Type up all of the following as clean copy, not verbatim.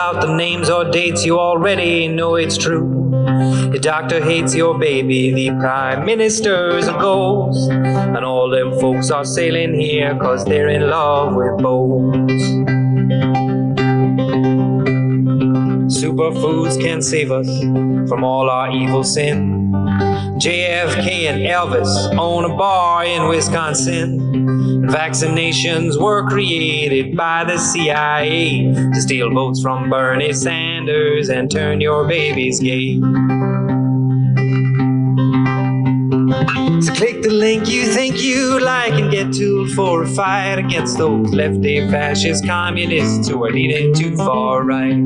out the names or dates, you already know it's true. The doctor hates your baby, the prime minister's a ghost, and all them folks are sailing here 'cause they're in love with boats. Superfoods can save us from all our evil sin. JFK and Elvis own a bar in Wisconsin. Vaccinations were created by the CIA to steal votes from Bernie Sanders and turn your babies gay. So click the link you think you like and get tooled for a fight against those lefty fascist communists who are leaning too far right.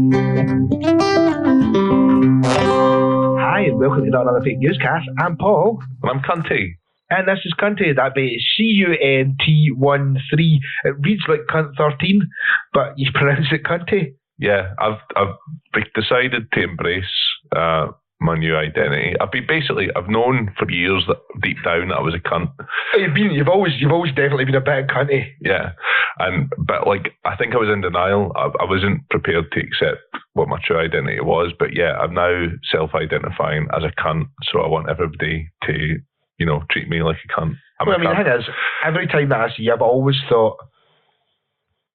Hi and welcome to another fake newscast. I'm Paul. And I'm Cunty. And this is Cunty. That be CUNT13. It reads like Cunt 13, but you pronounce it Cunty. Yeah, I've decided to embrace my new identity. I've known for years that deep down that I was a cunt. You've always definitely been a bit cunty. Yeah, but like I think I was in denial. I wasn't prepared to accept what my true identity was. But yeah, I'm now self-identifying as a cunt. So I want everybody to, treat me like a cunt. The thing is, every time that I see you, I've always thought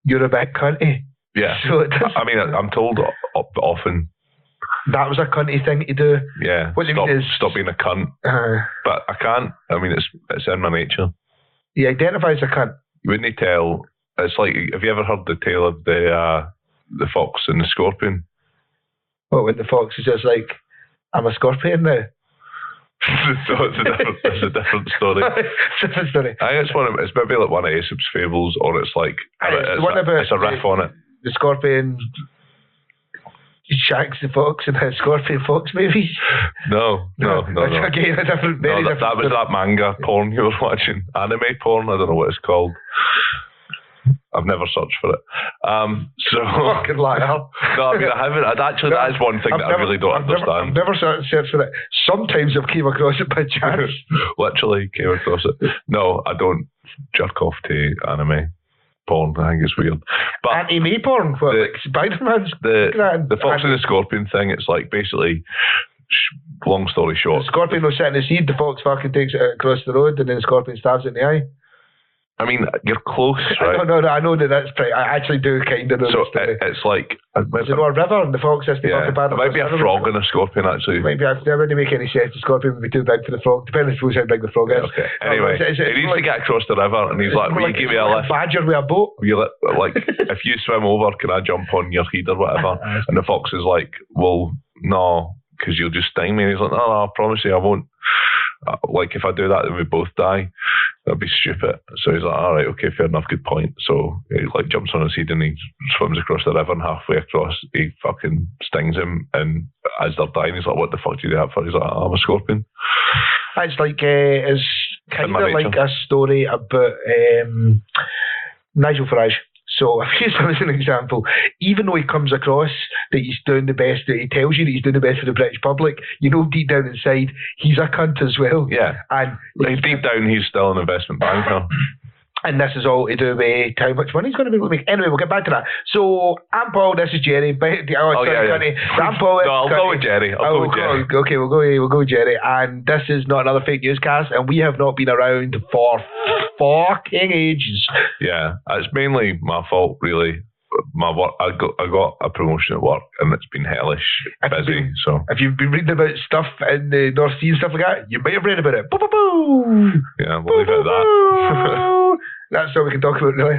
you're a bit cunty. Yeah. So I'm told often. That was a cunty thing to do. Yeah. What you mean is stop being a cunt. But I can't. It's in my nature. He identifies as a cunt. You wouldn't tell. It's like, have you ever heard the tale of the fox and the scorpion? What, when the fox is just like, I'm a scorpion now? It's a different story. It's a different story. I think it's maybe like one of Aesop's fables, or it's like it's a riff on it. The scorpion shacks the fox and the scorpion fox maybe. No. Again, a different. That was that manga porn you were watching, anime porn. I don't know what it's called. I've never searched for it. Fucking liar. No, I haven't. That is one thing I really don't understand. I've never searched for it. Sometimes I've came across it by chance. Literally came across it. No, I don't jerk off to anime porn. I think it's weird. But anime porn? What, like Spider-Man's? The fox and the scorpion thing, it's like basically, long story short. The scorpion was sitting in the seed, the fox fucking takes it across the road, and then the scorpion stabs it in the eye. You're close, right? No, I know that's pretty. I actually do kind of know. So it's like there's a river, and the fox has to fucking bad. It might be a frog and a scorpion, actually. Maybe that wouldn't make any sense. The scorpion would be too big for the frog, depending on how big the frog is. Okay. Anyway, he needs to get across the river, and he's like, "Will you give me a lift?" Badger with a boat. Like, if you swim over, can I jump on your head or whatever? And the fox is like, "Well, no, because you'll just sting me." And he's like, "No, I promise you, I won't. Like, if I do that, then we both die. That'd be stupid." So he's like, "All right, okay, fair enough, good point." So he like jumps on his head and he swims across the river, and halfway across he fucking stings him, and as they're dying he's like, "What the fuck do you do that for?" He's like, "I'm a scorpion." It's like it's kind of like a story about Nigel Farage. So, if you use him as an example, even though he comes across that he's doing the best, that he tells you that he's doing the best for the British public, deep down inside, he's a cunt as well. Yeah. And deep down, he's still an investment banker. And this is all to do with how much money he's going to be able to make. Anyway, we'll get back to that. So, I'm Paul, this is Jerry. I'm Paul. No, I'll go with Jerry. Okay, we'll go with Jerry. And this is not another fake newscast, and we have not been around for fucking ages. Yeah, it's mainly my fault, really. My work, I got a promotion at work, and it's been hellish busy. So if you've been reading about stuff in the North Sea and stuff like that, you might have read about it. Boo, boo, boo. Yeah, we'll leave it at that. That's all we can talk about, really.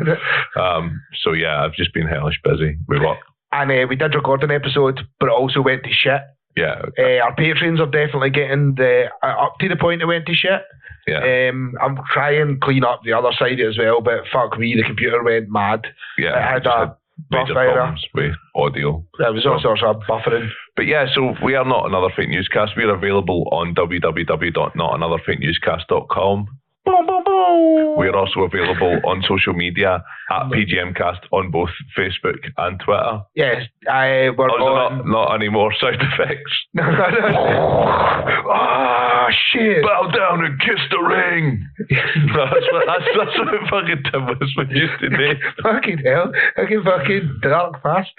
So yeah, I've just been hellish busy with work. And we did record an episode, but it also went to shit. Yeah. Our patrons are definitely getting up to the point it went to shit. Yeah. I'm trying to clean up the other side as well, but fuck me, the computer went mad. Yeah. It had a major problems with audio. There was all sorts of buffering. But yeah, so we are Not Another Fake Newscast. We are available on www.notanotherfakenewscast.com. Boom, boom, boom. We are also available on social media at PGMcast on both Facebook and Twitter. Yes, we're on... Not any more sound effects. Oh, shit. Bow down and kiss the ring. that's what fucking Tim Wisman used to do. Fucking hell. Fucking dark fast.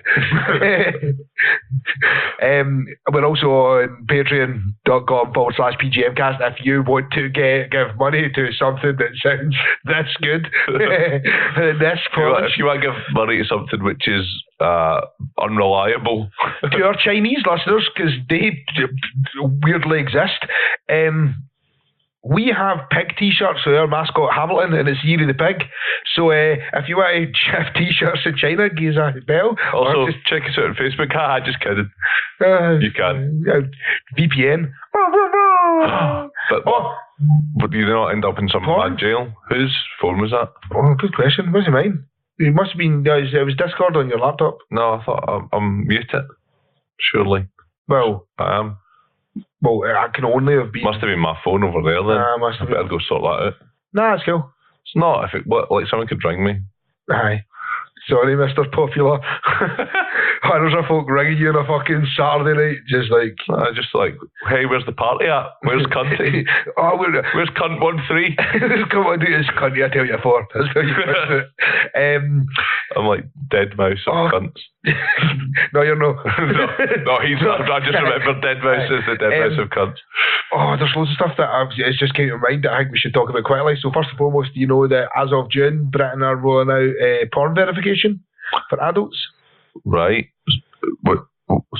We're also on patreon.com/PGMcast if you want to give money to something that sounds this good. This if you want to give money to something which is unreliable. To our Chinese listeners, because they weirdly exist, we have pig t-shirts with our mascot Hamilton and it's Eerie the pig. So if you want to ship t-shirts to China, give us a bell. Also, just check us out on Facebook. Just kidding. You can. VPN. But do you not end up in some bad jail? Whose phone was that? Oh, good question. Was it mine? It must have been. It was Discord on your laptop. No, I thought I'm muted. Surely. Well, I am. Well, I can only have been. Must have been my phone over there then. Must have I better go sort that out. Nah, it's cool. It's not. If it like someone could ring me. Aye. Sorry, Mr. Popular. Hundreds of folk ringing you on a fucking Saturday night, just like, hey, where's the party at? Where's Cunty? Where's Cunt 1-3? Come on, dude, it's Cunty, I tell you for. That's how you fix it. I'm like dead mouse of cunts. No, you're not. no, he's not. I just remember dead mouse is the dead mouse of cunts. Oh, there's loads of stuff that it's just came to mind that I think we should talk about quickly. So first and foremost, do you know that as of June, Britain are rolling out porn verification for adults? Right.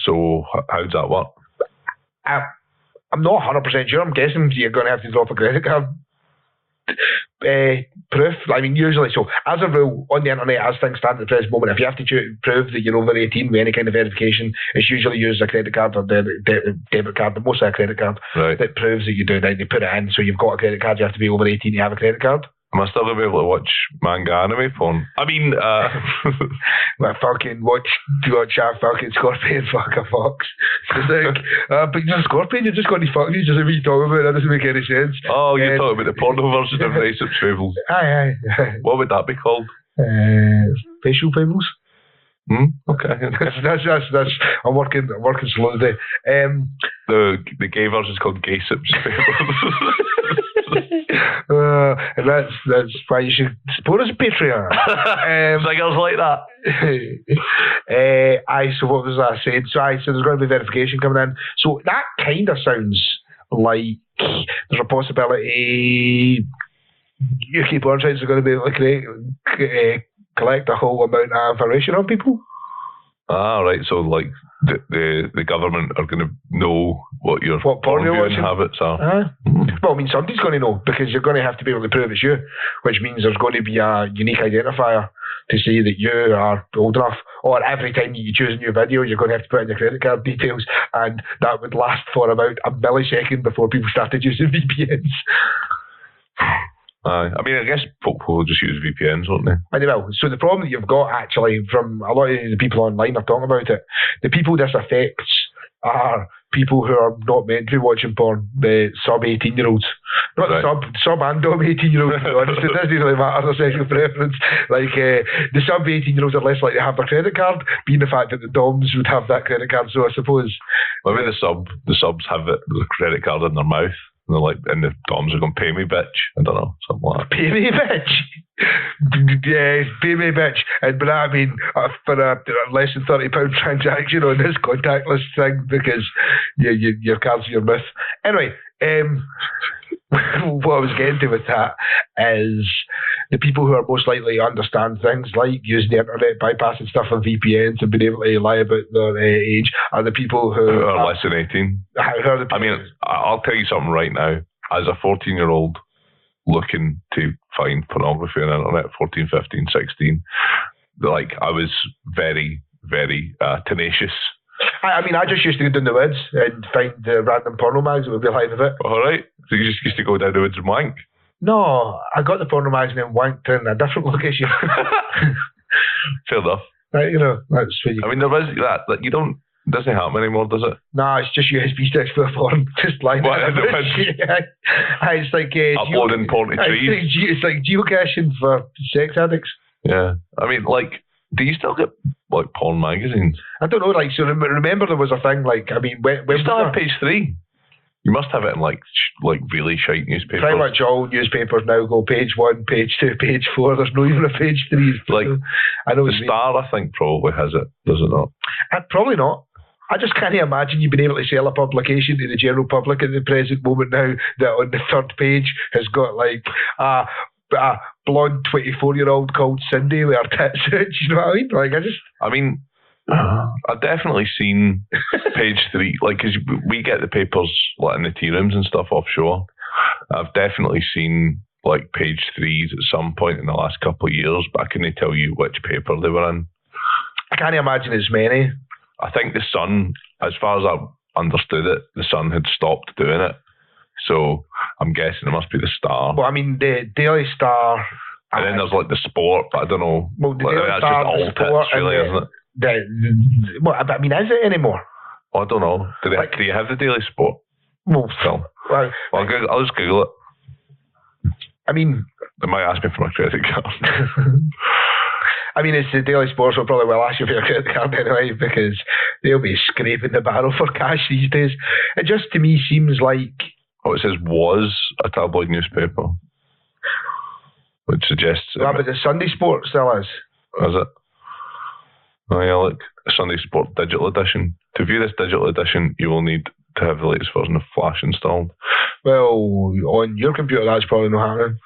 So how does that work? I'm not 100% sure. I'm guessing you're going to have to drop a credit card proof. I mean, usually, so as a rule, on the internet, as things stand at the present moment, if you have to prove that you're over 18 with any kind of verification, it's usually used a credit card or debit card, but mostly a credit card that proves that you do that. They put it in, so you've got a credit card, you have to be over 18 to have a credit card. Am I still going to be able to watch manga anime porn? I mean, well, fucking watch a fucking scorpion fuck a fox. It's like, but you're a scorpion, you're just going to fuck you, just what you talking about, that doesn't make any sense. Oh, you're talking about the porno version of Biceps Fables. Aye. What would that be called? Facial Fables. Okay. that's I'm working slowly today. The gay version is called Biceps Fables. And that's why you should support us on Patreon. Singers like that. So what was I saying? So there's going to be verification coming in. So that kind of sounds like there's a possibility UK porn sites are going to be able to collect a whole amount of information on people. Right. So like the government are going to know what porn viewing habits are. Well, I mean, somebody's going to know because you're going to have to be able to prove it's you, which means there's going to be a unique identifier to say that you are old enough. Or every time you choose a new video, you're going to have to put in your credit card details, and that would last for about a millisecond before people started using VPNs. I mean, I guess folk will just use VPNs, won't they? I know. So the problem that you've got, actually, from a lot of the people online are talking about it, the people this affects are people who are not meant to be watching porn, the sub-18-year-olds. Not sub and dom 18-year-olds, to be honest. It doesn't really matter their sexual preference. Like, the sub-18-year-olds are less likely to have their credit card, being the fact that the doms would have that credit card, so I suppose... Maybe the subs have the credit card in their mouth. And they're like, and the doms are going, pay me, bitch. I don't know, something like that. Pay me, bitch. Yeah, pay me, bitch. But I mean, for a less than £30 transaction on this contactless thing, because your card's your myth. Anyway, what I was getting to with that is the people who are most likely to understand things like using the internet, bypassing stuff on VPNs and being able to lie about their age are the people who are less than 18. I mean, I'll tell you something right now. As a 14-year-old looking to find pornography on the internet, 14, 15, 16, like I was very, very tenacious. I mean, I just used to go down the woods and find random porno mags that would be live of it. All right. So you just used to go down the woods and wank? No, I got the porno mags and then wanked in a different location. Fair enough. Right, you know, that's what you... I mean, there is that you don't... It doesn't happen anymore, does it? Nah, it's just USB sticks for porn. Just like that. It's like... uploading porn to trees. It's like geocaching for sex addicts. Yeah. I mean, like... Do you still get like porn magazines? I don't know. Like, so remember there was a thing like, I mean, when you still have Page 3. You must have it in like really shite newspapers. Pretty much all newspapers now go page 1, page 2, page 4. There's no even a page 3. Like I know the Star, I think probably has it. Does it not? Probably not. I just can't imagine you being able to sell a publication to the general public at the present moment now that on the third page has got like a blonde 24-year-old called Cindy with her tits out. You know what I mean? Like I mean, I've definitely seen page 3, like, because we get the papers like in the tea rooms and stuff offshore. I've definitely seen like page 3s at some point in the last couple of years, but I couldn't tell you which paper they were in. I can't imagine as many. I think the Sun, as far as I understood it, the Sun had stopped doing it. So I'm guessing it must be the Star. Well, I mean, the Daily Star. And then there's like the Sport, but I don't know. Well, the like, Daily that's Star, just all the Sport, tits, really, isn't it? Well, I mean, is it anymore? I don't know. Do you have the Daily Sport? Well, still. Well, I'll just Google it. I mean, they might ask me for my credit card. I mean, it's the Daily Sports will probably will ask you for your credit card anyway, because they'll be scraping the barrel for cash these days. It just to me seems like... Oh, it says was a tabloid newspaper, which suggests... Well, but the Sunday Sport still is. Is it? Oh yeah, look, Sunday Sport digital edition. To view this digital edition, you will need to have the latest version of Flash installed. Well, on your computer, that's probably not happening.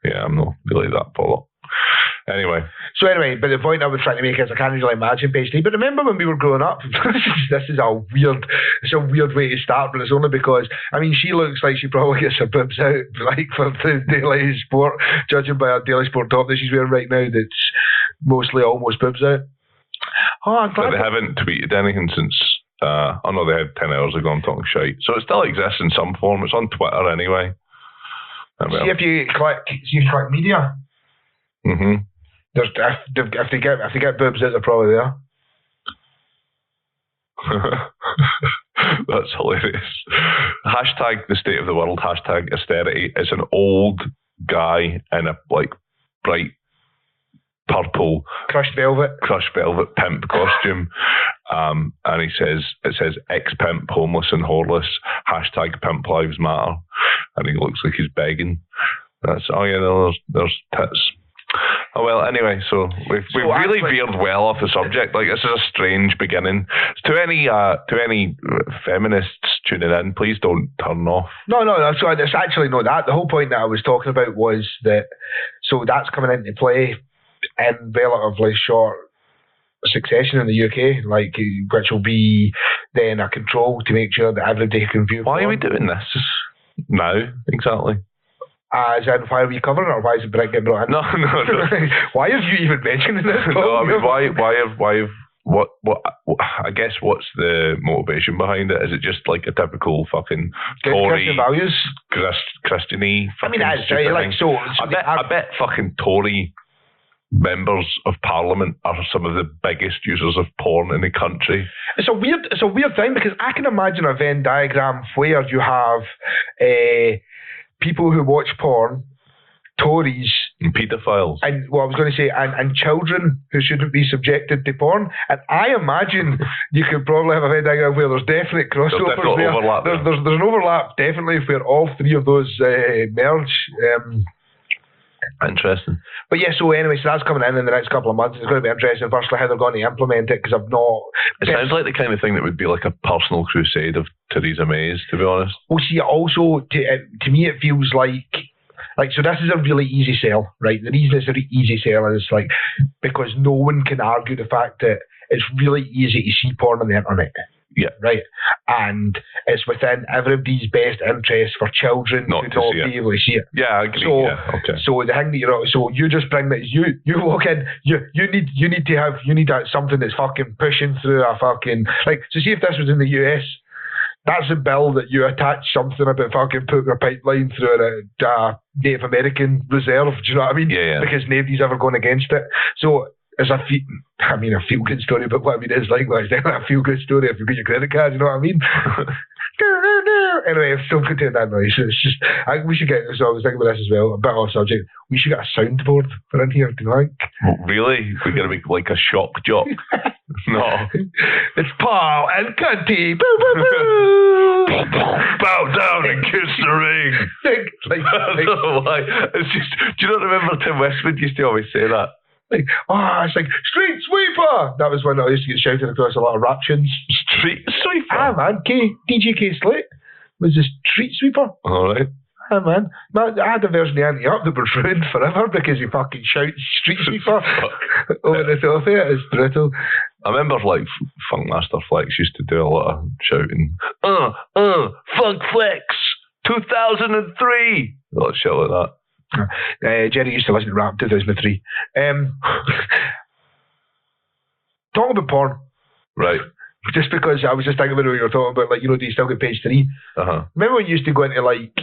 Yeah, I'm not really that bothered. Anyway, but the point I was trying to make is I can't really imagine page 3. But remember when we were growing up? This is a weird way to start, but it's only because I mean she looks like she probably gets her boobs out like for the Daily Sport, judging by her Daily Sport top that she's wearing right now. That's mostly almost boobs out. Oh, I'm glad. But they haven't tweeted anything since. I know they had 10 hours ago. I'm talking shite, so it still exists in some form. It's on Twitter anyway. See if you click media. Mm-hmm. If they get boobs out, they're probably there. That's hilarious. Hashtag the state of the world. Hashtag austerity. It's an old guy in a like bright purple crushed velvet pimp costume, and it says ex-pimp, homeless and horeless. Hashtag pimp lives matter, and he looks like he's begging. There's tits. Oh well, anyway, so we've really veered well off the subject. Like, this is a strange beginning. To any feminists tuning in, please don't turn off. No, it's actually not that. The whole point that I was talking about was that, so that's coming into play in relatively short succession in the UK, like, which will be then a control to make sure that everybody can view. Why are we doing this now, exactly? As in, why are we covering it, or why is it getting brought in? No. Why are you even mentioning this? No, I mean, why have what? I guess what's the motivation behind it? Is it just like a typical fucking Tory Christian values, Christian-y? I mean, that's right. Like, so I bet fucking Tory members of Parliament are some of the biggest users of porn in the country. It's a weird thing, because I can imagine a Venn diagram where you have people who watch porn, Tories, and paedophiles, and I was going to say, and children who shouldn't be subjected to porn. And I imagine you could probably have a Venn diagram where there's definite crossovers. There's an overlap definitely where all three of those merge. Interesting. But yeah, so anyway, so that's coming in the next couple of months. It's going to be interesting, firstly, how they're going to implement it, because I've not... It sounds like the kind of thing that would be like a personal crusade of Theresa May's, to be honest. Well, see, also, to me, it feels like, so this is a really easy sell, right? The reason it's a really easy sell is, like, because no one can argue the fact that it's really easy to see porn on the internet. Yeah. Right. And it's within everybody's best interest for children to not be able to see it. Yeah, I agree. So the thing that so you just bring that, you walk in, you need something that's fucking pushing through a fucking, like, so see if this was in the US, that's a bill that you attach something about fucking putting a pipeline through a Native American reserve. Do you know what I mean? Yeah. Because nobody's ever gone against it. So it's a feel-good story, but what I mean is, like, well, it's definitely a feel-good story if you get your credit card, you know what I mean? Anyway, I'm still continuing that noise. It's just, we should get, so I was thinking about this as well, a bit off subject. We should get a soundboard for in here, do you think? Really? We're going to be like a shock jock? No. It's Paul and Cunty. Boo, boo, boo. Bow down. It's the ring. I don't know why. It's just, do you not remember Tim Westwood used to always say that? It's like Street Sweeper. That was when I used to get shouted across a lot of rap tunes. Street Sweeper? Ah, man. DJ K Slate was the Street Sweeper. All right. Ah, man. I had a version of Anti Up that was ruined forever because he fucking shouts Street Sweeper over the top of it. It's brutal. I remember like Funkmaster Flex used to do a lot of shouting. Funk Flex 2003. A lot of shit like that. Jerry used to listen to rap 2003. Talking about porn. Right. Just because I was just thinking about what you were talking about, like, do you still get page 3? Remember when you used to go into like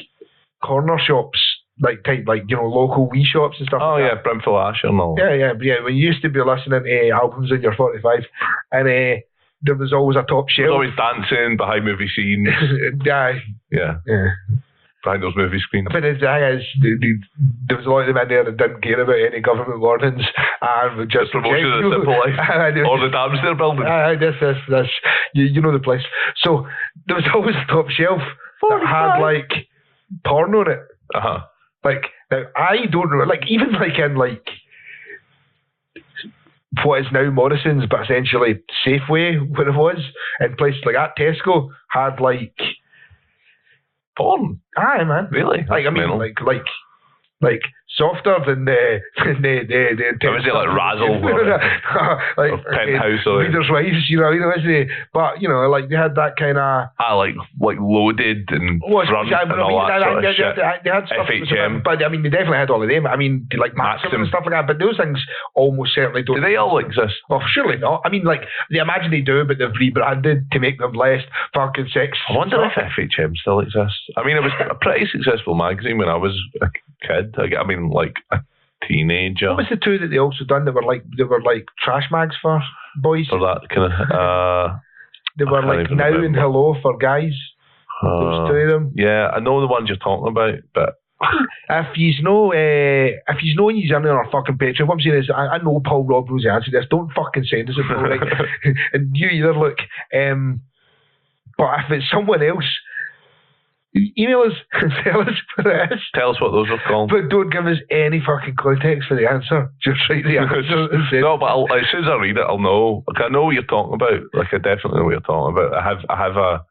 corner shops, local wee shops and stuff like that? Oh yeah, Brimful Asher and all. Yeah. When you used to be listening to albums in your 45 and there was always a top shelf. Always dancing behind movie scenes. Yeah. Behind those movie screens. But the thing is, there was a lot of them in there that didn't care about any government warnings and would just promotion of the Simple Life or the dams they're building. This. You know the place. So there was always a top shelf that had like porn on it. Like, now I don't know, like, even like in like what is now Morrison's, but essentially Safeway, where it was, in places like that, Tesco had like porn. Aye, man. Really? Like, I mean, like softer than the was it like Razzle like Penthouse or Reader's Wives, isn't it? But like they had that kind of like Loaded and Front and all that sort of shit. They had stuff, FHM, but I mean they definitely had all of them. I mean, like Maxim and stuff like that. But those things almost certainly don't. Do they all exist? Well, surely not. I mean, like they imagine they do, but they've rebranded to make them less fucking sexy. I wonder if FHM still exists. I mean, it was a pretty successful magazine when I was a kid. I mean, like a teenager. What was the two that they also done that were like trash mags for boys? For that kind of. They were like Now and Hello for guys. Those two of them. Yeah, I know the ones you're talking about, but. If you know and you're on our fucking Patreon, what I'm saying is, I know Paul Robb knows the answer to this. Don't fucking send us a right? And you either look. But if it's someone else, email us and tell us what it is. Tell us what those are called. But don't give us any fucking context for the answer. Just write the answer. No, but as soon as I read it, I'll know. Like, I know what you're talking about. Like, I definitely know what you're talking about. I have a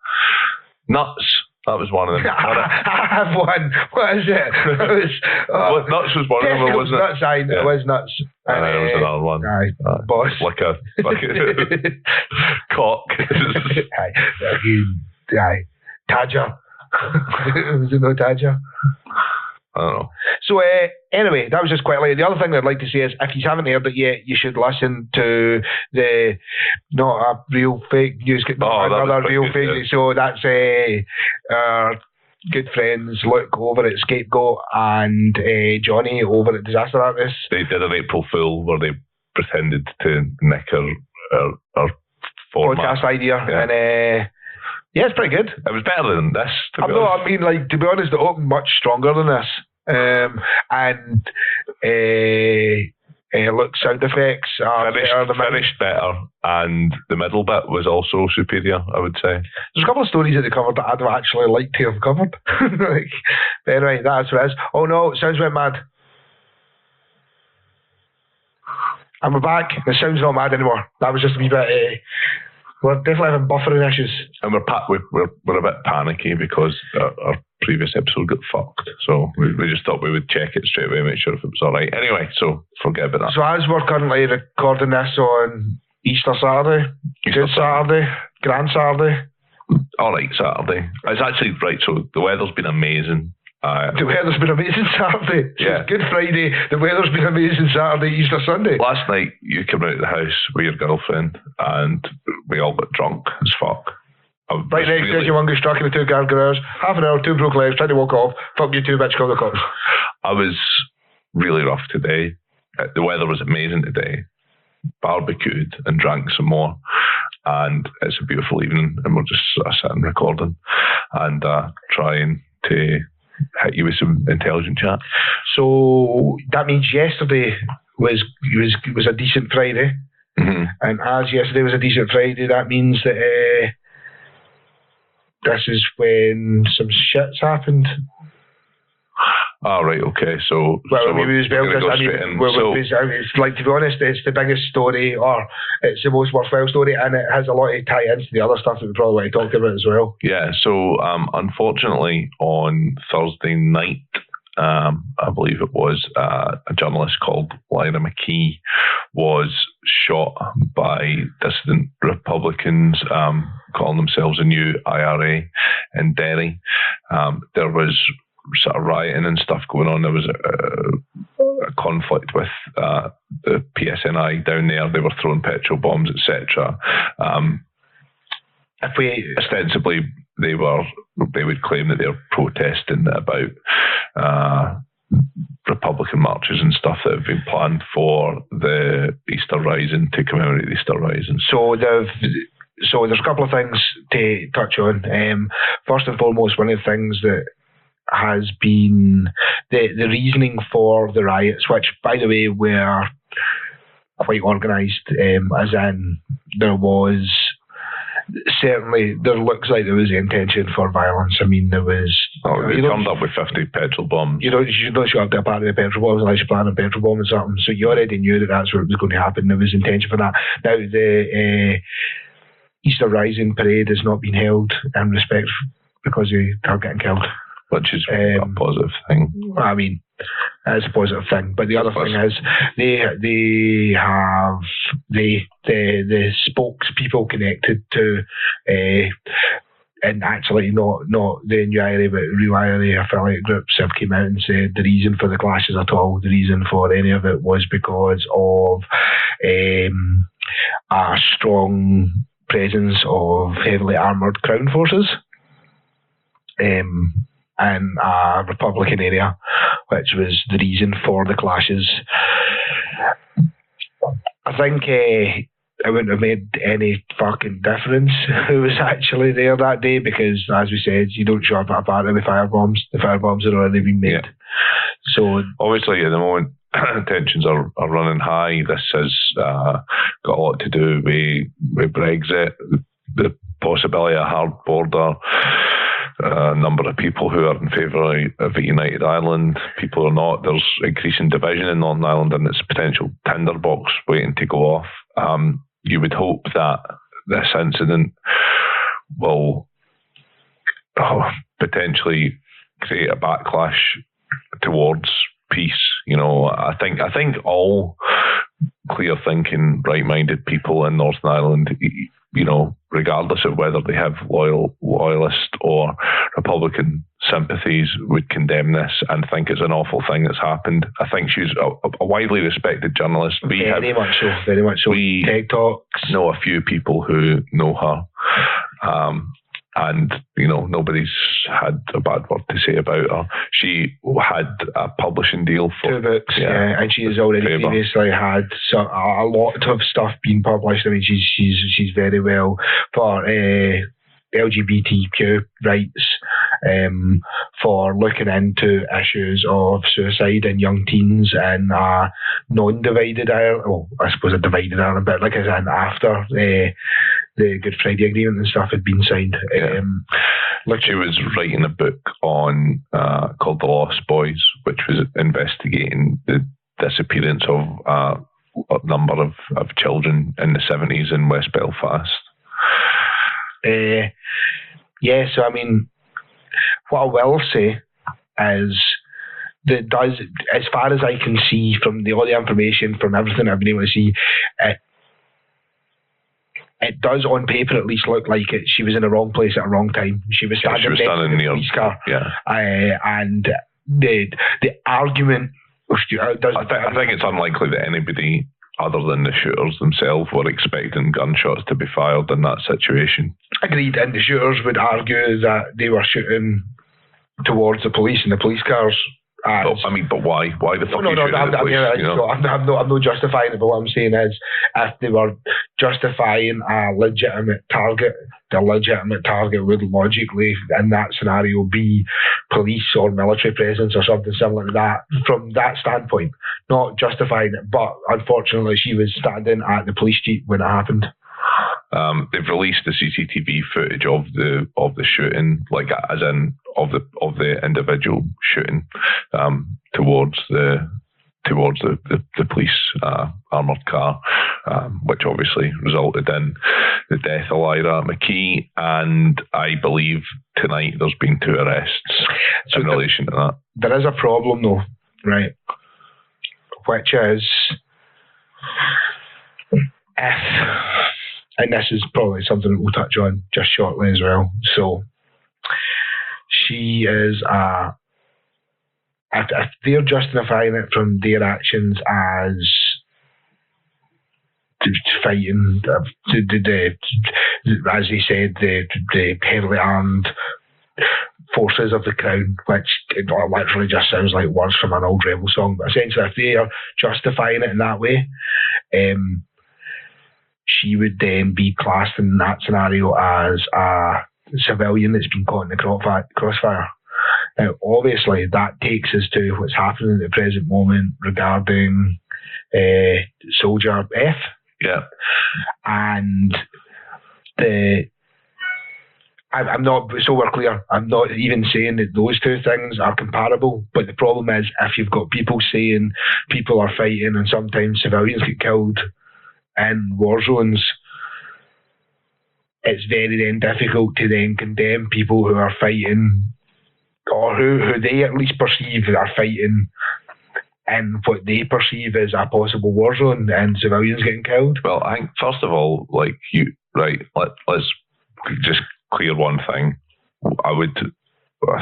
nuts. That was one of them. I have one. What is it? Nuts was one of them, wasn't it? Nuts, it was nuts. And it was another one. Boss. Like a cock. Tadger. Was it no Tadger? I don't know. So anyway, that was just quite late. The other thing I'd like to say is, if you haven't heard it yet, you should listen to the Not a Real Fake News, Another Real Fake News. So that's our good friends Luke over at Scapegoat and Johnny over at Disaster Artists. They did an April Fool where they pretended to nick our podcast idea, and yeah, it's pretty good. It was better than this. To be honest, it opened much stronger than this. Look, sound effects are finished better, and the middle bit was also superior, I would say. There's a couple of stories that they covered that I'd actually like to have covered. But anyway, that's what it is. Oh no, sounds went mad. And we're back. The sound's not mad anymore. That was just a wee bit. We're definitely having buffering issues. And we're a bit panicky because our previous episode got fucked. So we just thought we would check it straight away, make sure if it was all right. Anyway, so forget about that. So as we're currently recording this on Easter Saturday, Good Saturday, Grand Saturday. All right, Saturday. It's actually right. So the weather's been amazing. The weather's been amazing Saturday. Yeah. Good Friday. The weather's been amazing Saturday, Easter Sunday. Last night you came out of the house with your girlfriend and we all got drunk as fuck. Right next to your one struck in a 2-car garage. Half an hour, 2 broke legs, tried to walk off. Fuck you 2, bitch, call the cops. I was really rough today. The weather was amazing today. Barbecued and drank some more. And it's a beautiful evening and we're just sitting recording and trying to hit you with some intelligent chat. So that means yesterday was a decent Friday. Mm-hmm. And as yesterday was a decent Friday, that means that this is when some shits happened. Right, okay. So, well, so maybe it was it's like, to be honest, it's the biggest story, or it's the most worthwhile story, and it has a lot of tie into the other stuff that we probably want to talk about as well. Yeah, so unfortunately on Thursday night, I believe it was, a journalist called Lyra McKee was shot by dissident Republicans calling themselves a new IRA in Derry. There was sort of rioting and stuff going on. There was a conflict with the PSNI down there. They were throwing petrol bombs, etc. Ostensibly, they would claim that they're protesting about Republican marches and stuff that have been planned for the Easter Rising, to commemorate the Easter Rising. So there's a couple of things to touch on. First and foremost, one of the things that has been the reasoning for the riots, which, by the way, were quite organised, as in there looks like there was the intention for violence. I mean, there was... they turned up with 50 petrol bombs. You don't show up to a party with petrol bombs unless you're planning a petrol bomb or something. So you already knew that that's what was going to happen. There was intention for that. Now, the Easter Rising parade has not been held in respect because they are getting killed. Which is a positive thing. I mean, it's a positive thing. But the other thing is, they have the spokespeople connected to, and actually not the new IRA, but real IRA affiliate groups have come out and said the reason for the clashes at all, the reason for any of it was because of a strong presence of heavily armoured Crown forces. In a Republican area, which was the reason for the clashes. I think it wouldn't have made any fucking difference who was actually there that day, because, as we said, you don't show up at a party with firebombs. The firebombs had already been made. Yeah. So obviously, at the moment, tensions are running high. This has got a lot to do with Brexit, the possibility of a hard border. A number of people who are in favour of a united Ireland, people are not. There's increasing division in Northern Ireland, and it's a potential tinderbox waiting to go off. You would hope that this incident will potentially create a backlash towards peace. You know, I think all clear-thinking, right-minded people in Northern Ireland, you know, regardless of whether they have loyalist or Republican sympathies, would condemn this and think it's an awful thing that's happened. I think she's a widely respected journalist. Very much so. We TED Talks. Know a few people who know her. And, you know, nobody's had a bad word to say about her. She had a publishing deal for 2 books, and she has already previously had a lot of stuff being published. I mean, she's very well for LGBTQ rights, for looking into issues of suicide in young teens in non-divided Ireland. Well, I suppose a divided Ireland, but like I said, after the Good Friday Agreement and stuff had been signed. She was writing a book on called The Lost Boys, which was investigating the disappearance of a number of children in the 70s in West Belfast. So I mean, what I will say is that as far as I can see from all the information, from everything I've been able to see, it does on paper at least look like she was in the wrong place at a wrong time. She was standing next to the police car. And the argument... I think it's unlikely that anybody other than the shooters themselves were expecting gunshots to be fired in that situation. Agreed, and the shooters would argue that they were shooting towards the police and the police cars. But why? Why the fuck are you shooting at the police? I'm not justifying it, but what I'm saying is, if they were justifying a legitimate target, the legitimate target would logically, in that scenario, be police or military presence or something similar to that, from that standpoint. Not justifying it, but unfortunately she was standing at the police jeep when it happened. they've released the CCTV footage of the shooting, like as in of the individual shooting towards the police armoured car, which obviously resulted in the death of Lyra McKee. And I believe tonight there's been 2 arrests in relation to that. There is a problem though, right? Which is, and this is probably something we'll touch on just shortly as well. So she is if they're justifying it from their actions as fighting, as they said, the heavily armed forces of the crown, which literally just sounds like words from an old rebel song. But essentially, if they are justifying it in that way, she would then be classed in that scenario as a civilian that's been caught in the crossfire. Now, obviously, that takes us to what's happening at the present moment regarding Soldier F. Yeah. And I'm not, so we're clear, I'm not even saying that those 2 things are comparable, but the problem is if you've got people saying people are fighting and sometimes civilians get killed in war zones, it's very then difficult to then condemn people who are fighting, or who they at least perceive are fighting in what they perceive as a possible war zone and civilians getting killed. Well, I think first of all, let's just clear one thing. I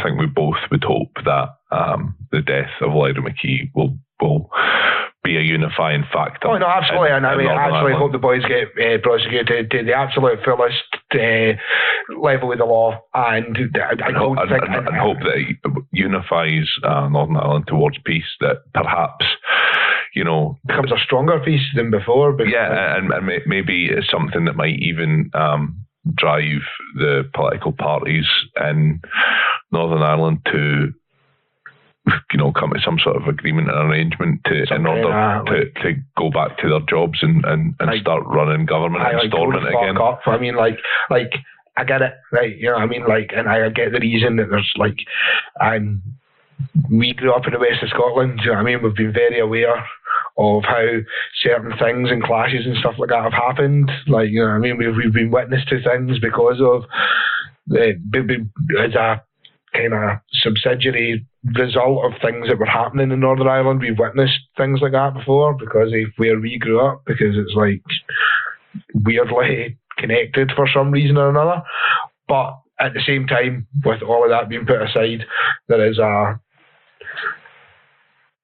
think we both would hope that the death of Lyra McKee will be a unifying factor. Oh no, absolutely, and I mean, I actually hope the boys get prosecuted to the absolute fullest level of the law, and I hope that it unifies Northern Ireland towards peace. That perhaps, becomes a stronger peace than before. And maybe it's something that might even drive the political parties in Northern Ireland to come to some sort of agreement and arrangement in order to go back to their jobs and start running government and storming it again. I mean, I get it, right? You know what I mean? And I get the reason that there's we grew up in the west of Scotland, do you know what I mean? We've been very aware of how certain things and clashes and stuff like that have happened. You know what I mean? We've been witness to things because of as a kind of subsidiary result of things that were happening in Northern Ireland. We've witnessed things like that before because of where we grew up, because it's weirdly connected for some reason or another. But at the same time, with all of that being put aside, there is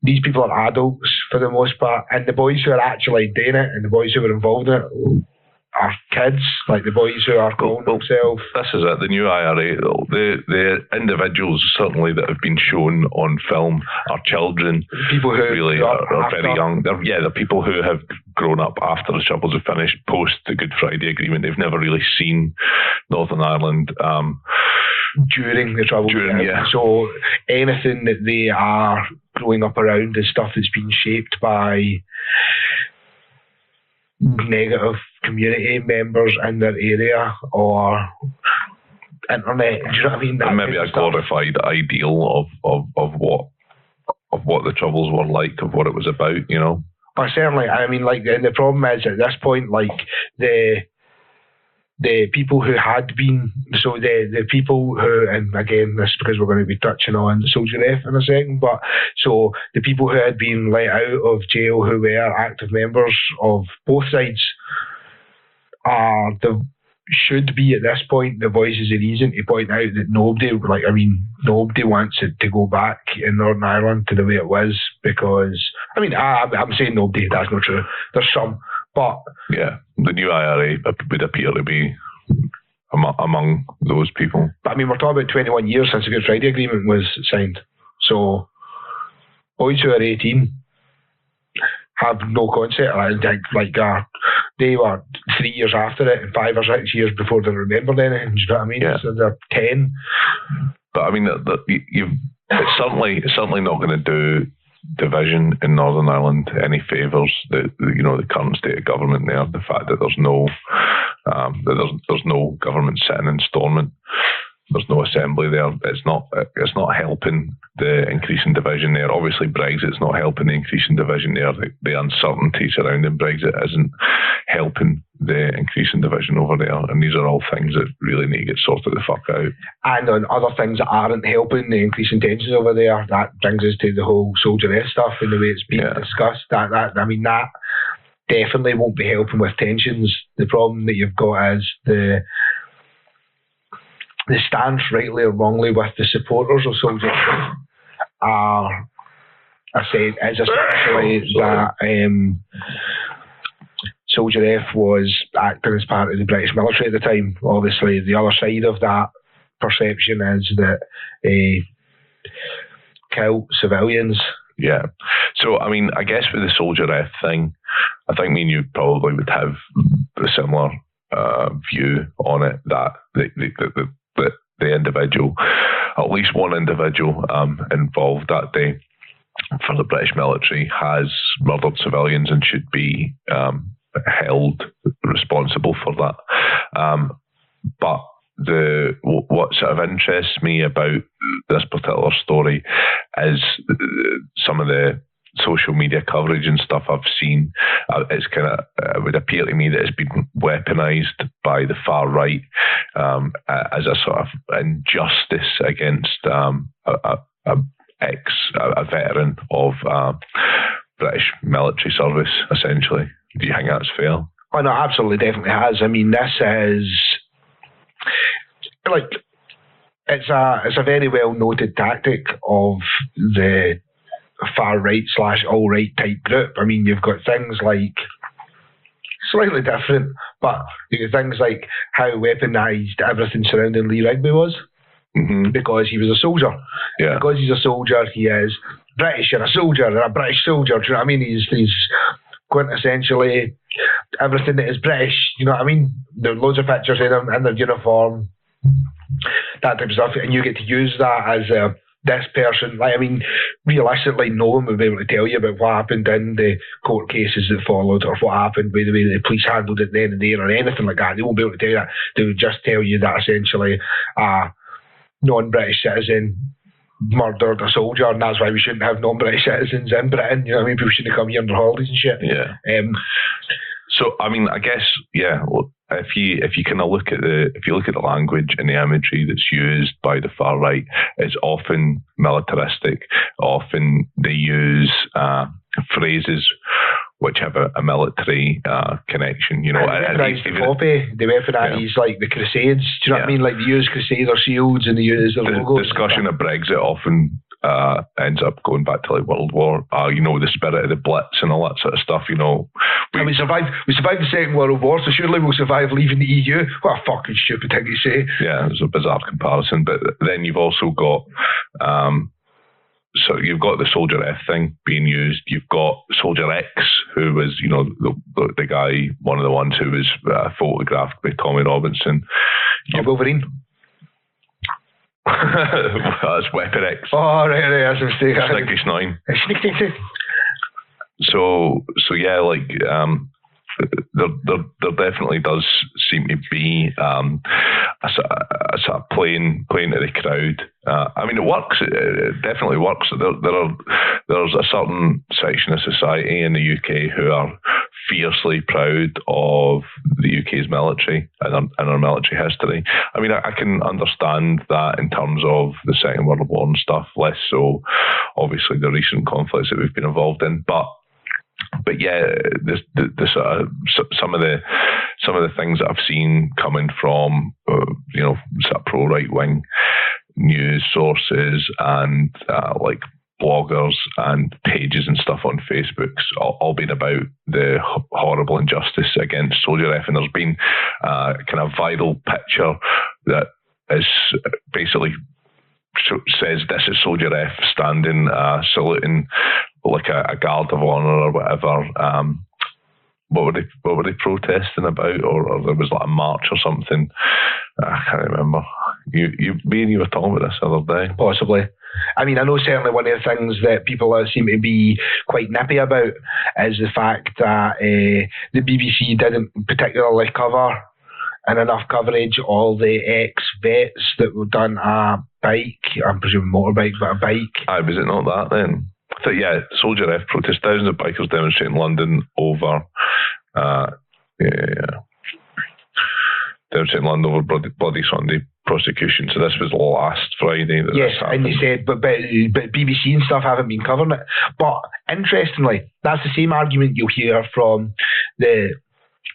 these people are adults for the most part, and the boys who are actually doing it and the boys who are involved in it are kids, the boys who are calling themselves. This is it, the new IRA. The individuals certainly that have been shown on film are children. People who really are very young. They're people who have grown up after the Troubles have finished, post the Good Friday Agreement. They've never really seen Northern Ireland during the Troubles. So anything that they are growing up around is stuff that's been shaped by negative community members in their area or internet. Do you know what I mean? And maybe a glorified ideal of what the Troubles were like, of what it was about, But certainly, I mean, and the problem is at this point, the people who had been, so the people who, and again, this is because we're going to be touching on Soldier F in a second, but so the people who had been let out of jail who were active members of both sides should be at this point the voices of reason to point out that nobody wants it to go back in Northern Ireland to the way it was, because I'm saying nobody, that's not true, there's some, but yeah, the new IRA would appear to be among those people. But we're talking about 21 years since the Good Friday Agreement was signed, so boys who are 18 have no concept. They were 3 years after it and 5 or 6 years before they remembered anything. Do you know what I mean? Yeah. So they're 10. But it's certainly not going to do division in Northern Ireland any favours the current state of government there. The fact that there's no government sitting in Stormont, there's no assembly there. It's not helping the increasing division there. Obviously, Brexit's not helping the increasing division there. The uncertainty surrounding Brexit isn't helping the increasing division over there. And these are all things that really need to get sorted the fuck out. And on other things that aren't helping the increasing tensions over there, that brings us to the whole Soldier F stuff and the way it's being discussed. That definitely won't be helping with tensions. The problem that you've got is the stance, rightly or wrongly, with the supporters of Soldier are, is essentially that Soldier F was acting as part of the British military at the time. Obviously, the other side of that perception is that killed civilians. Yeah. So, I mean, I guess with the Soldier F thing, I think me and you probably would have a similar view on it, that the individual, at least one individual involved that day for the British military, has murdered civilians and should be held responsible for that. But what sort of interests me about this particular story is some of the social media coverage and stuff I've seen. It's it would appear to me that it's been weaponized by the far right as a sort of injustice against a veteran of British military service, essentially. Do you think that's fair? Oh no, absolutely, definitely has. I mean, this is like it's a very well noted tactic of the far right / all right type group. I mean, you've got things like, slightly different, but you got things like how weaponized everything surrounding Lee Rigby was. Mm-hmm. Because he was a soldier. Yeah. Because he's a soldier, he is British and a soldier and a British soldier. Do you know what I mean? He's quintessentially everything that is British. You know what I mean? There are loads of pictures of them in their uniform, that type of stuff, and you get to use that as this person. Like, I mean, realistically, no one would be able to tell you about what happened in the court cases that followed, or what happened with the way the police handled it then and there, or anything like that. They won't be able to tell you that. They would just tell you that essentially non-British citizen murdered a soldier, and that's why we shouldn't have non-British citizens in Britain. You know what I mean? People shouldn't come here on their holidays and shit. Yeah. So I mean, I guess, yeah. Well, if you kind of look at the language and the imagery that's used by the far right, it's often militaristic. Often they use phrases which have a military connection, you know. They weaponise like the Crusades. Do you know what I mean? Like, they use Crusader shields and they use their logos. Discussion of Brexit often ends up going back to like World War, you know, the spirit of the Blitz and all that sort of stuff, you know. We survived the Second World War, so surely we'll survive leaving the EU. What a fucking stupid thing to say. Yeah, it's a bizarre comparison. But then you've also got so you've got the Soldier F thing being used. You've got Soldier X, who was, you know, the guy, one of the ones who was photographed by Tommy Robinson. Wolverine. That's Weapon X. Oh, right, that's a mistake. Snickety Snine. So yeah, like there definitely does seem to be a sort of playing to the crowd. I mean, it works. It definitely works. There's a certain section of society in the UK who are fiercely proud of the UK's military and our military history. I mean, I can understand that in terms of the Second World War and stuff, less so obviously the recent conflicts that we've been involved in, but yeah, the sort of some of the things that I've seen coming from you know, sort of pro right wing news sources and like bloggers and pages and stuff on Facebook's all been about the horrible injustice against Soldier F, and there's been kind of viral picture that is basically says this is Soldier F standing saluting like a guard of honour or whatever. What were they protesting about? Or there was like a march or something. I can't remember. Me and you were talking about this the other day. Possibly. I mean, I know certainly one of the things that people seem to be quite nippy about is the fact that the BBC didn't particularly cover in enough coverage all the ex-vets that were done a bike, I'm presuming motorbike, but a bike. Aye, was it not that then? I thought, yeah, Soldier F protest, thousands of bikers demonstrate in London over, demonstrate in London over Bloody Sunday prosecution. So this was last Friday. Yes, and you said, but BBC and stuff haven't been covering it. But interestingly, that's the same argument you'll hear from the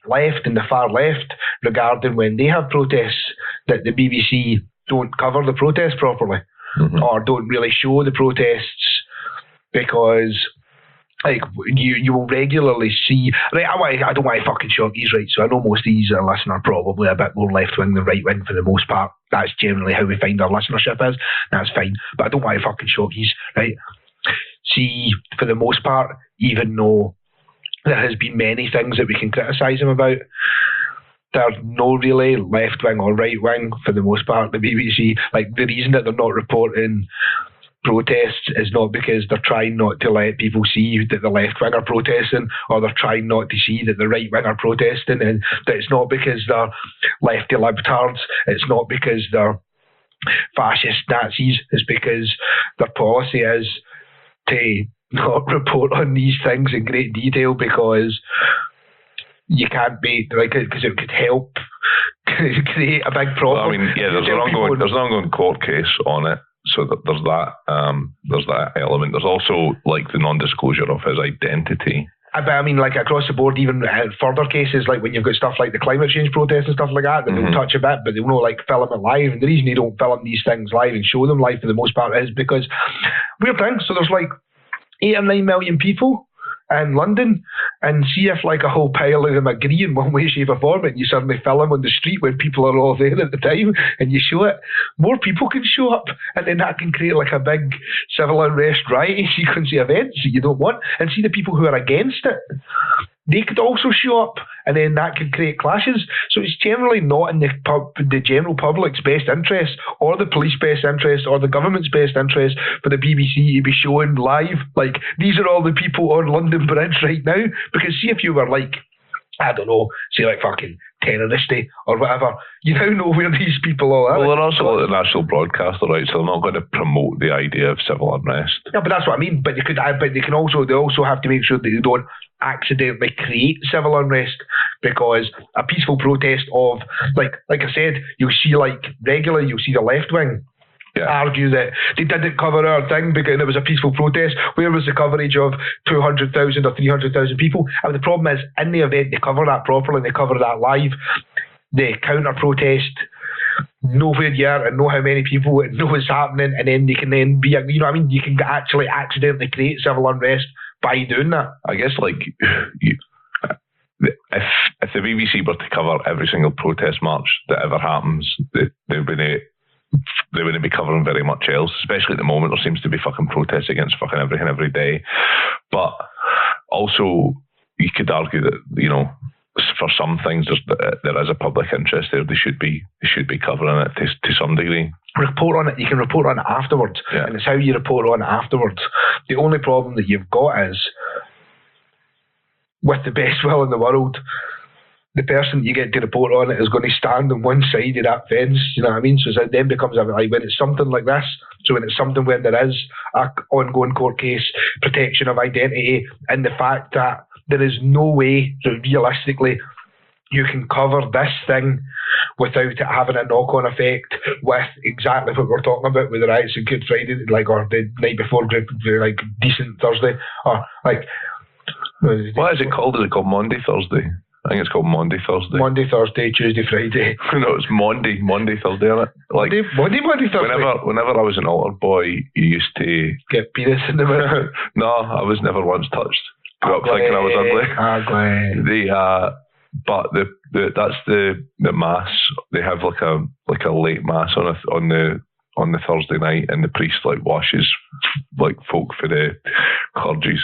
left and the far left regarding when they have protests, that the BBC don't cover the protests properly, or don't really show the protests, because like you will regularly see, right, I don't want to fucking shock these, right, so I know most of these are listening are probably a bit more left wing than right wing for the most part. That's generally how we find our listenership is. That's fine, but I don't want to fucking shock these, right? See, for the most part, even though there has been many things that we can criticise them about, they're no really left wing or right wing for the most part. The BBC, like, the reason that they're not reporting protests is not because they're trying not to let people see that the left wing are protesting, or they're trying not to see that the right wing are protesting, and that it's not because they're lefty libtards, it's not because they're fascist Nazis, it's because their policy is to not report on these things in great detail, because you can't be, like, because it could help create a big problem. Well, I mean, yeah, there's an ongoing court case on it. So there's that element. There's also like the non-disclosure of his identity. But I mean, like across the board, even further cases, like when you've got stuff like the climate change protests and stuff like that, that they'll touch a bit, but they'll not like film it live. And the reason they don't film these things live and show them live for the most part is because weird things. So there's like 8 or 9 million people in London, and see if like a whole pile of them agree in one way, shape or form, and you suddenly film on the street when people are all there at the time and you show it, more people can show up, and then that can create like a big civil unrest rioting sequence of events that you don't want. And see, the people who are against it, they could also show up, and then that could create clashes. So it's generally not in the general public's best interest, or the police best interest, or the government's best interest for the BBC to be showing live, like, these are all the people on London Bridge right now. Because see, if you were like, I don't know, say like fucking terroristy or whatever, you now know where these people are. Well, they're also like the national broadcaster, right? So they're not going to promote the idea of civil unrest. Yeah, but that's what I mean. But they also have to make sure that they don't accidentally create civil unrest, because a peaceful protest of, like I said, you'll see like regularly, you'll see the left wing argue that they didn't cover our thing because it was a peaceful protest. Where was the coverage of 200,000 or 300,000 people? And the problem is, in the event they cover that properly and they cover that live, the counter protest, know where you are and know how many people and know what's happening, and then they can then be, you know what I mean, you can actually accidentally create civil unrest by doing that. I guess like if the BBC were to cover every single protest march that ever happens, they wouldn't be covering very much else, especially at the moment. There seems to be fucking protests against fucking everything every day. But also, you could argue that, you know, for some things there is a public interest there. They should be covering it to some degree. Report on it. You can report on it afterwards, and it's how you report on it afterwards. The only problem that you've got is, with the best will in the world, the person you get to report on it is going to stand on one side of that fence, you know what I mean? So it then becomes like, when it's something like this, so when it's something where there is an ongoing court case, protection of identity, and the fact that there is no way that realistically you can cover this thing without it having a knock-on effect with exactly what we're talking about with the riots on Good Friday, like, or the night before, like Decent Thursday, or like... What is it called? Is it called Monday, Thursday? I think it's called Monday, Thursday. Monday, Thursday, Tuesday, Friday. No, it's Monday, Thursday, isn't it? Like, Monday, Thursday. Whenever I was an altar boy, you used to get penis in the mouth. No, I was never once touched. Grew up thinking I was ugly. But that's the mass. They have like a late mass on the Thursday night, and the priest like washes like folk for the clergy's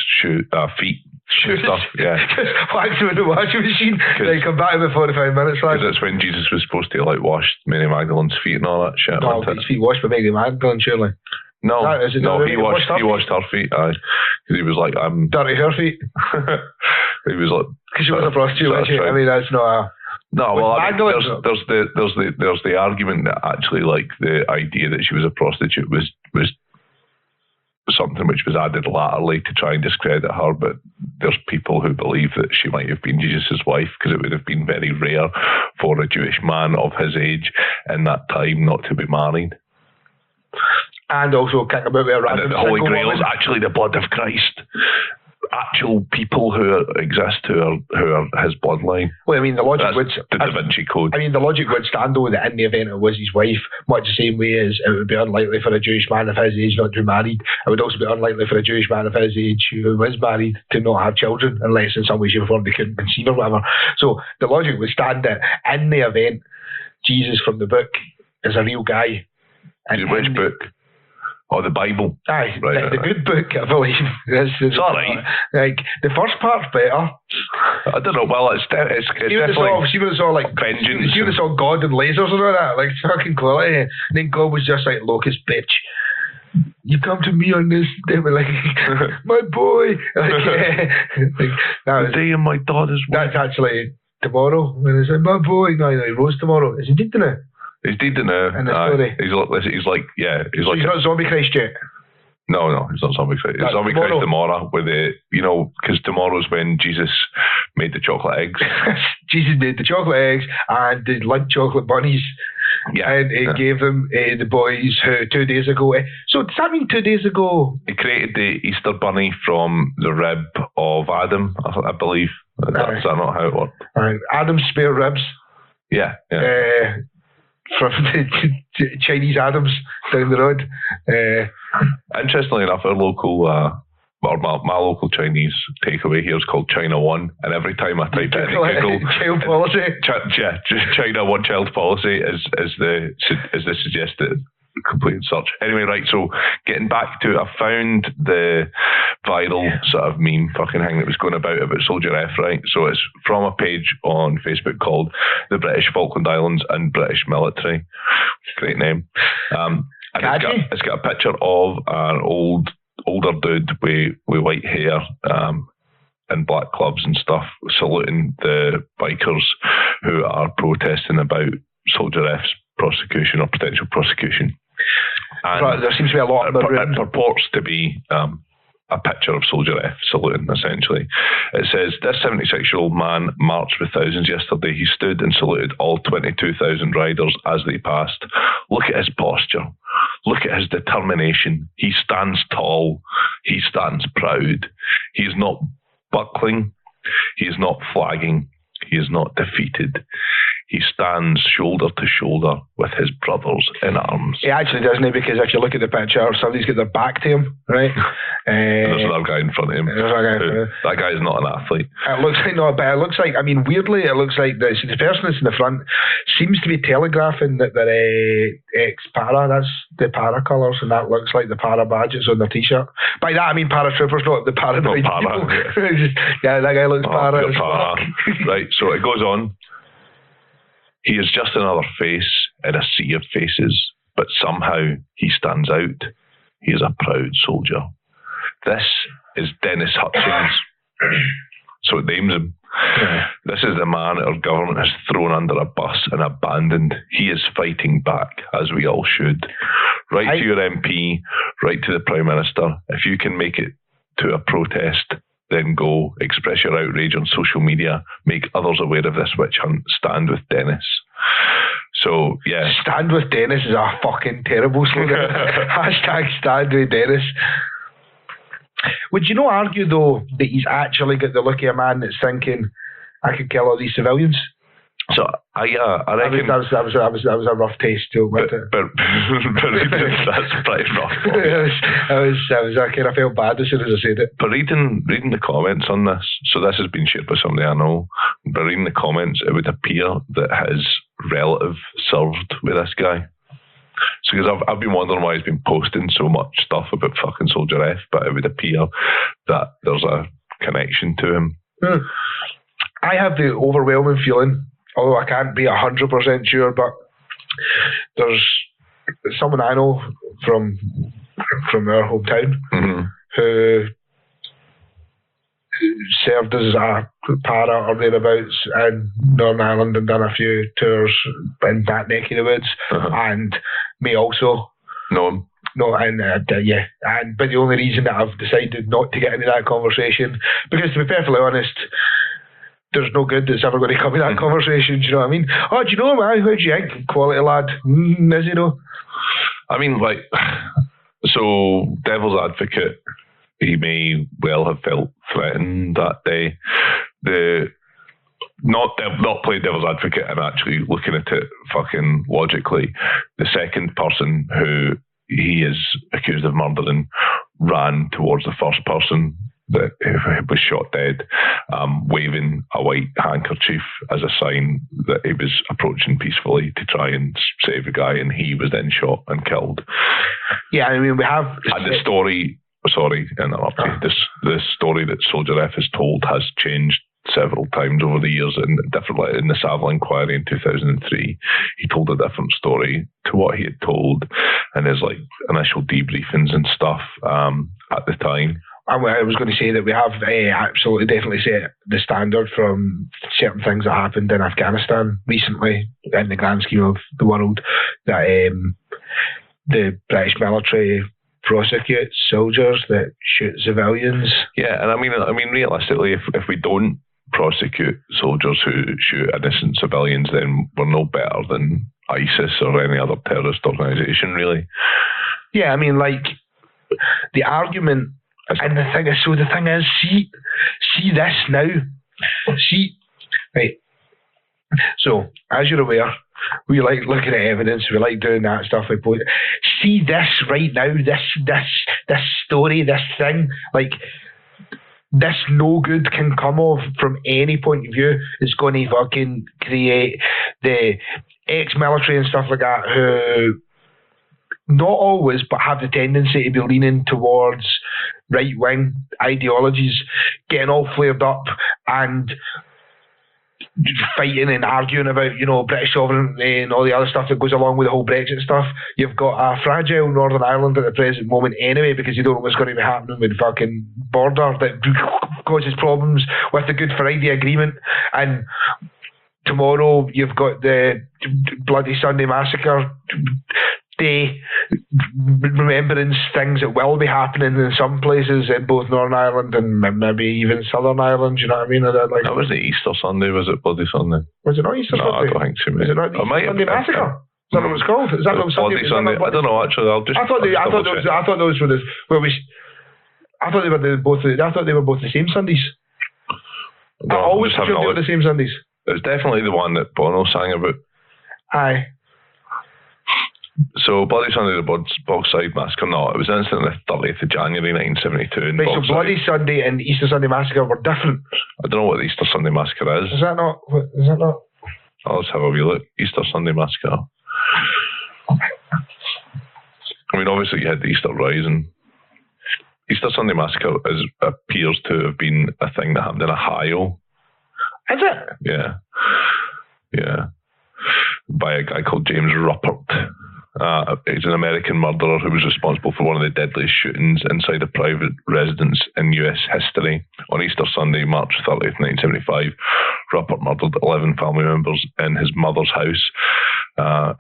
feet. and stuff. Yeah. Just wax them in the washing machine. Then come back in 45 minutes. Because that's when Jesus was supposed to like wash Mary Magdalene's feet and all that shit. No, his feet washed by Mary Magdalene, surely. No, he washed her feet. Because he was like, I'm dirty her feet. He was like, because she was a prostitute. I mean, that's not a. No, well, I mean, there's the argument that actually, like, the idea that she was a prostitute was something which was added latterly to try and discredit her. But there's people who believe that she might have been Jesus' wife, because it would have been very rare for a Jewish man of his age in that time not to be married. And also kick about with a random the Holy Grail woman. is actually the blood of Christ. Actual people who exist who are his bloodline. Well, I mean, the logic would the Da Vinci Code. I mean, the logic would stand though that in the event it was his wife, much the same way as it would be unlikely for a Jewish man of his age not to be married. It would also be unlikely for a Jewish man of his age who was married to not have children, unless in some way, shape, or form they couldn't conceive or whatever. So the logic would stand that in the event Jesus from the book is a real guy. Which book? Oh, the Bible. Aye, right, the good book, I believe. It's all right. Like, the first part's better. I don't know. Well, it's definitely... See when it's all like... vengeance. See when it's all God and lasers and all that. Like, fucking quality. And then God was just like, Locust, bitch. You come to me on this day, like, my boy. Like, the day of my daughter's wedding. That's actually tomorrow. When it's like, my boy. No, he rose tomorrow. Is he dead now? He's dead now. In the story. He's like, yeah. So he's not Zombie Christ yet? No, he's not Zombie Christ. It's Zombie Christ tomorrow, with because tomorrow's when Jesus made the chocolate eggs. Jesus made the chocolate eggs and the lunch chocolate bunnies. Yeah. And he gave them the boys who 2 days ago. So does that mean 2 days ago? He created the Easter bunny from the rib of Adam, I believe. Is that not how it worked? Adam's spare ribs. Yeah. From the Chinese Adams down the road. Interestingly enough, our local, or my local Chinese takeaway here is called China One, and every time I type it in Google, child policy. China One child policy is the suggested completed search. Anyway, right, so getting back to it, I found the viral sort of meme fucking thing that was going about Soldier F, right? So it's from a page on Facebook called The British Falkland Islands and British Military. Great name. And it's got a picture of an older dude with white hair and black clubs and stuff saluting the bikers who are protesting about Soldier F's prosecution or potential prosecution. And there seems to be a lot of it purports to be a picture of Soldier F saluting, essentially. It says, this 76-year-old man marched with thousands yesterday. He stood and saluted all 22,000 riders as they passed. Look at his posture. Look at his determination. He stands tall. He stands proud. He is not buckling. He is not flagging. He is not defeated. He stands shoulder to shoulder with his brothers in arms. He actually doesn't, because if you look at the picture, somebody's got their back to him, right? There's another guy in front of him. That guy is not an athlete. It looks like not, but it looks like, I mean, weirdly, it looks like the person that's in the front seems to be telegraphing that they're ex-para. That's the para colours, and that looks like the para badges on their t-shirt. By that, I mean paratroopers, not the paranoid people. Yeah, that guy looks para. Right, so it goes on. He is just another face in a sea of faces, but somehow he stands out. He is a proud soldier. This is Dennis Hutchins. So it names him. This is the man our government has thrown under a bus and abandoned. He is fighting back, as we all should. Write to your MP, write to the Prime Minister. If you can make it to a protest, then go express your outrage on social media, make others aware of this witch hunt, stand with Dennis. So, yeah. Stand with Dennis is a fucking terrible slogan. Hashtag stand with Dennis. Would you not argue, though, that he's actually got the look of a man that's thinking, I could kill all these civilians? So I reckon that was a rough taste too, wasn't it? But that's pretty rough. I kind of felt bad as soon as I said it. But reading the comments on this, so this has been shared by somebody I know. But reading the comments, it would appear that his relative served with this guy. So because I've been wondering why he's been posting so much stuff about fucking Soldier F, but it would appear that there's a connection to him. I have the overwhelming feeling, although I can't be 100% sure, but there's someone I know from our hometown who served as a para or thereabouts in Northern Ireland and done a few tours in that neck of the woods, and may also know him. No, and but the only reason that I've decided not to get into that conversation, because to be perfectly honest, there's no good that's ever going to come in that conversation. Do you know what I mean? Oh, do you know, man? How do you think? Quality lad. Is he though? I mean, like, so devil's advocate, he may well have felt threatened that day. Not play devil's advocate and actually looking at it fucking logically. The second person who he is accused of murdering ran towards the first person that was shot dead, waving a white handkerchief as a sign that he was approaching peacefully to try and save the guy, and he was then shot and killed. Yeah, I mean, we have... And the story... Sorry to interrupt you. The story that Soldier F has told has changed several times over the years. In the Savile inquiry in 2003, he told a different story to what he had told in his like initial debriefings and stuff at the time. I was going to say that we have absolutely definitely set the standard from certain things that happened in Afghanistan recently in the grand scheme of the world, that the British military prosecute soldiers that shoot civilians. Yeah, and I mean realistically, if we don't prosecute soldiers who shoot innocent civilians, then we're no better than ISIS or any other terrorist organisation, really. Yeah, I mean, like, the argument, and the thing is, see this now. Right. So, as you're aware, we like looking at evidence, we like doing that stuff. See this right now, this story, this thing, like, this no good can come of from any point of view. It's going to fucking create the ex-military and stuff like that who, not always, but have the tendency to be leaning towards right-wing ideologies, getting all flared up and fighting and arguing about, you know, British sovereignty and all the other stuff that goes along with the whole Brexit stuff. You've got a fragile Northern Ireland at the present moment anyway, because you don't know what's going to be happening with the fucking border that causes problems with the Good Friday Agreement. And tomorrow you've got the Bloody Sunday Massacre Day, remembrance, things that will be happening in some places in both Northern Ireland and maybe even Southern Ireland. You know what I mean? That was the Easter Sunday, was it? Bloody Sunday? Was it not Easter Sunday? No, I don't think so. Is it not the Easter Sunday Massacre? Is that what it was called? Is that what Bloody Sunday? I don't know actually. I thought those were the. Well, I thought they were both the same Sundays. No, I always thought they were the same Sundays. It was definitely the one that Bono sang about. Aye. So, Bloody Sunday, the Bogside Massacre, no, it was an incident on the 30th of January 1972 in Bogside. So Bloody Sunday and Easter Sunday Massacre were different. I don't know what the Easter Sunday Massacre is. Is that not? Oh, let's have a wee look. Easter Sunday Massacre. I mean, obviously you had the Easter Rising. Easter Sunday Massacre appears to have been a thing that happened in Ohio. Is it? Yeah. Yeah. By a guy called James Ruppert. He's an American murderer who was responsible for one of the deadliest shootings inside a private residence in US history. On Easter Sunday, March 30th, 1975, Ruppert murdered 11 family members in his mother's house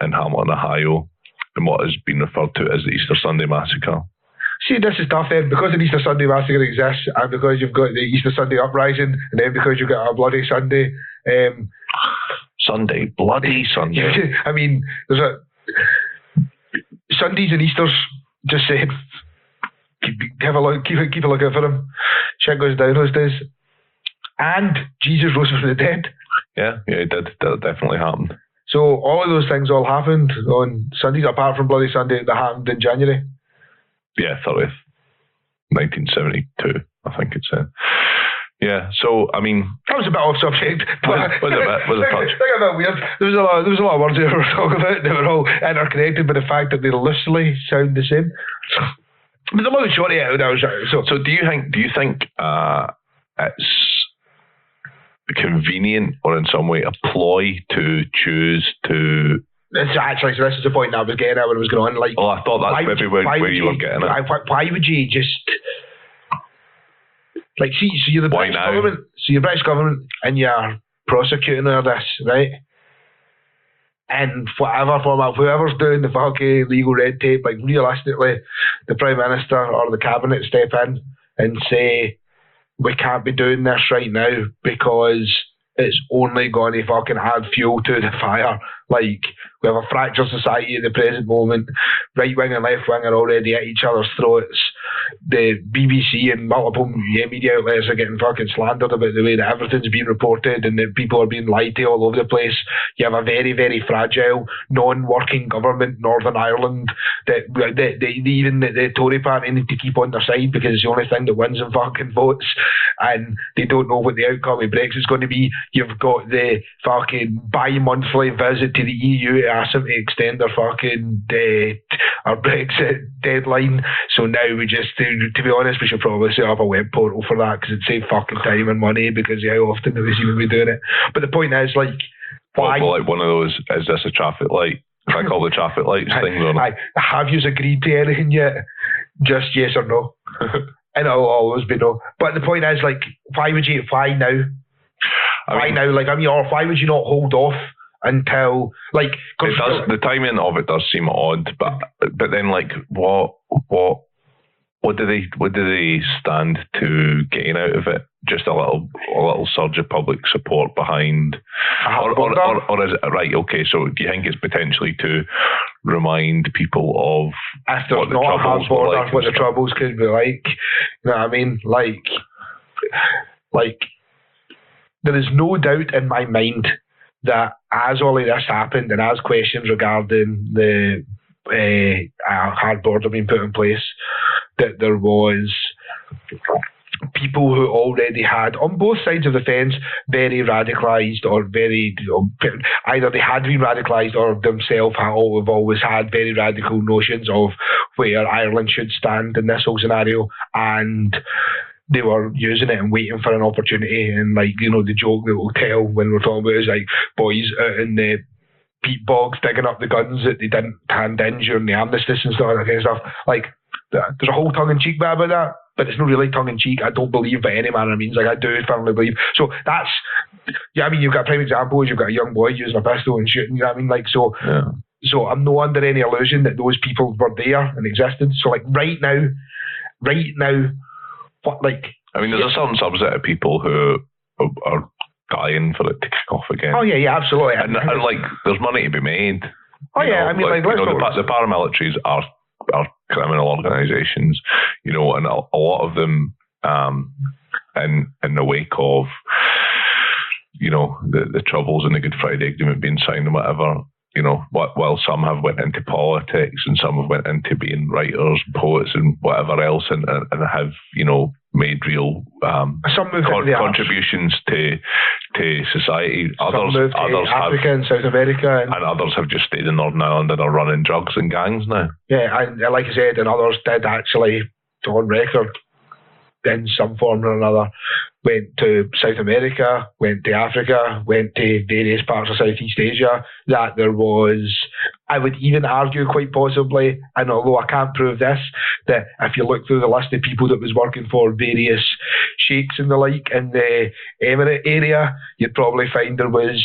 in Hamilton, Ohio, in what has been referred to as the Easter Sunday Massacre. See, this is tough then, because an Easter Sunday Massacre exists, and because you've got the Easter Sunday Uprising, and then because you've got a Bloody Sunday. Bloody Sunday. I mean, there's a Sundays and Easters. Just saying, keep a look out for them. Shit goes down those days. And Jesus rose from the dead. Yeah, he did. That definitely happened. So all of those things all happened on Sundays, apart from Bloody Sunday that happened in January. Yeah, 30th, 1972, I think it said. Yeah, so I mean, that was a bit off subject. Was a touch. A bit weird. There was a lot of words we were talking about. They were all interconnected by the fact that they loosely sound the same. But the long and short of it, so do you think it's convenient or in some way a ploy to choose to. This is the point that I was getting at when I was going on. Like, I thought that's maybe where you were getting at. Why would you just like see? So you're the British government. So you're British government, and you're prosecuting all this, right? And whatever format, whoever's doing the fucking legal red tape, like realistically, the Prime Minister or the Cabinet step in and say, we can't be doing this right now because it's only going to fucking add fuel to the fire. Like, we have a fractured society at the present moment. Right wing and left wing are already at each other's throats. The BBC and multiple media outlets are getting fucking slandered about the way that everything's being reported and that people are being lied to all over the place. You have a very, very fragile, non-working government, Northern Ireland, that even the Tory party need to keep on their side because it's the only thing that wins in fucking votes, and they don't know what the outcome of Brexit's going to be. You've got the fucking bi-monthly visit to the EU to ask them to extend their fucking our Brexit deadline. So now we just, to be honest, we should probably set up a web portal for that because it'd save fucking time and money because of how often we seem to be doing it. But the point is, like, why? Well, like one of those, is this a traffic light? Can I call the traffic lights things on it? Have you agreed to anything yet? Just yes or no. And it'll always be no. But the point is, like, why now? Why now? Like, I mean, or why would you not hold off until, like, the timing of it does seem odd, but then, like, what do they stand to gain out of it? Just a little surge of public support behind, or is it right? Okay, so do you think it's potentially to remind people of if there's not a hard border, what the troubles could be like? You know what I mean? Like there is no doubt in my mind that as all of this happened and as questions regarding the hard border being put in place, that there was people who already had, on both sides of the fence, very radicalised or very, either they had been radicalised or themselves have always had very radical notions of where Ireland should stand in this whole scenario, and they were using it and waiting for an opportunity. And, like, you know, the joke that we'll tell when we're talking about is like boys out in the peat bogs digging up the guns that they didn't hand in during the armistice and stuff, that kind of stuff. Like, there's a whole tongue-in-cheek bit about that, but it's not really tongue-in-cheek. I don't believe by any manner of means. Like, I do firmly believe. So that's, yeah, I mean, you've got a prime example is you've got a young boy using a pistol and shooting, you know what I mean? Like, so, yeah. So I'm not under any illusion that those people were there and existed. So, like, right now, what, like... I mean, there's a certain subset of people who are dying for it to kick off again. Oh, yeah, absolutely. And like, there's money to be made. Oh, yeah, I mean, like you know, the paramilitaries are criminal organisations, you know, and a lot of them, in the wake of, you know, the Troubles and the Good Friday Agreement being signed and whatever, you know, while some have went into politics and some have went into being writers, poets and whatever else, and have, you know, made real contributions to society. Others Africa have, and South America, and others have just stayed in Northern Ireland and are running drugs and gangs now. Yeah, and like I said, and others did actually, on record, in some form or another, went to South America, went to Africa, went to various parts of Southeast Asia, that there was, I would even argue quite possibly, and although I can't prove this, that if you look through the list of people that was working for various sheikhs and the like in the Emirate area, you'd probably find there was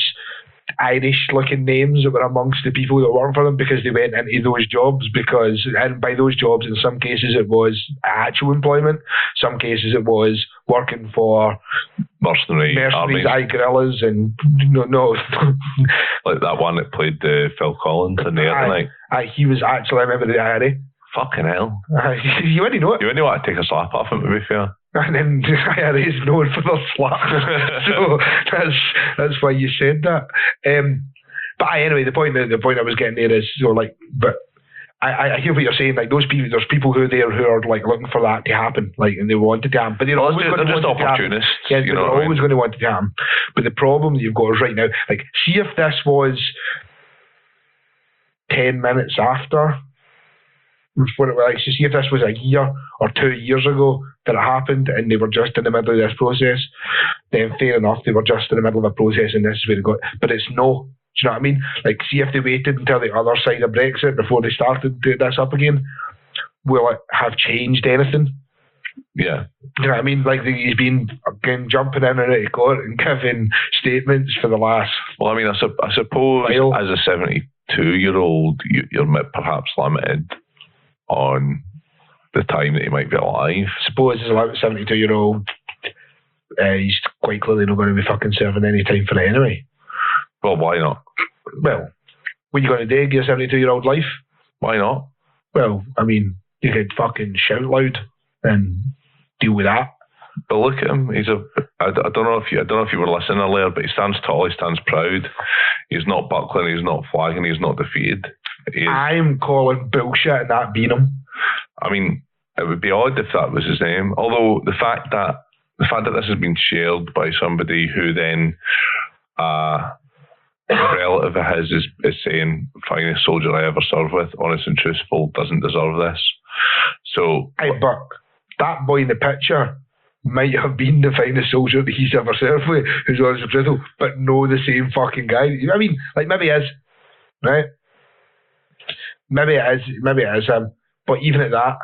Irish-looking names that were amongst the people that worked for them because they went into those jobs, because, and by those jobs, in some cases it was actual employment, some cases it was working for mercenaries, guerrillas, and no. Like that one that played Phil Collins in the other night. He was actually, I remember the IRA. Fucking hell. You already know it. You only want to take a slap off him, to be fair. And then the IRA is known for their slap. So that's why you said that. But anyway, the point I was getting there is, so like, but I hear what you're saying. Like, those people, there's people who are like looking for that to happen, like, and they want it to happen. But they're always going to want it to happen. Yeah, you know, they're always going to want it to happen. But the problem that you've got is right now, like, see if this was 10 minutes after Like, so see if this was a year or 2 years ago that it happened and they were just in the middle of this process, then fair enough, they were just in the middle of a process and this is where they got. But it's no. Do you know what I mean? Like, see if they waited until the other side of Brexit before they started doing this up again, will it have changed anything? Yeah. Do you know what I mean? Like, he's been again jumping in and out of court and giving statements for the last. Well, I mean, I suppose as a 72-year-old, you're perhaps limited on the time that he might be alive. Suppose as a 72-year-old, he's quite clearly not going to be fucking serving any time for it anyway. Well, why not? Well, what are you going to do? Give your 72-year-old life? Why not? Well, I mean, you could fucking shout loud and deal with that. But look at him. I don't know if you were listening earlier, but he stands tall. He stands proud. He's not buckling. He's not flagging. He's not defeated. I'm calling bullshit and that being him. I mean, it would be odd if that was his name. Although the fact that this has been shared by somebody who then a relative of his is saying finest soldier I ever served with, honest and truthful, doesn't deserve this. So, but that boy in the picture might have been the finest soldier that he's ever served with, who's honest and truthful, but no the same fucking guy. I mean, like, maybe he is, right? Maybe it is him. But even at that,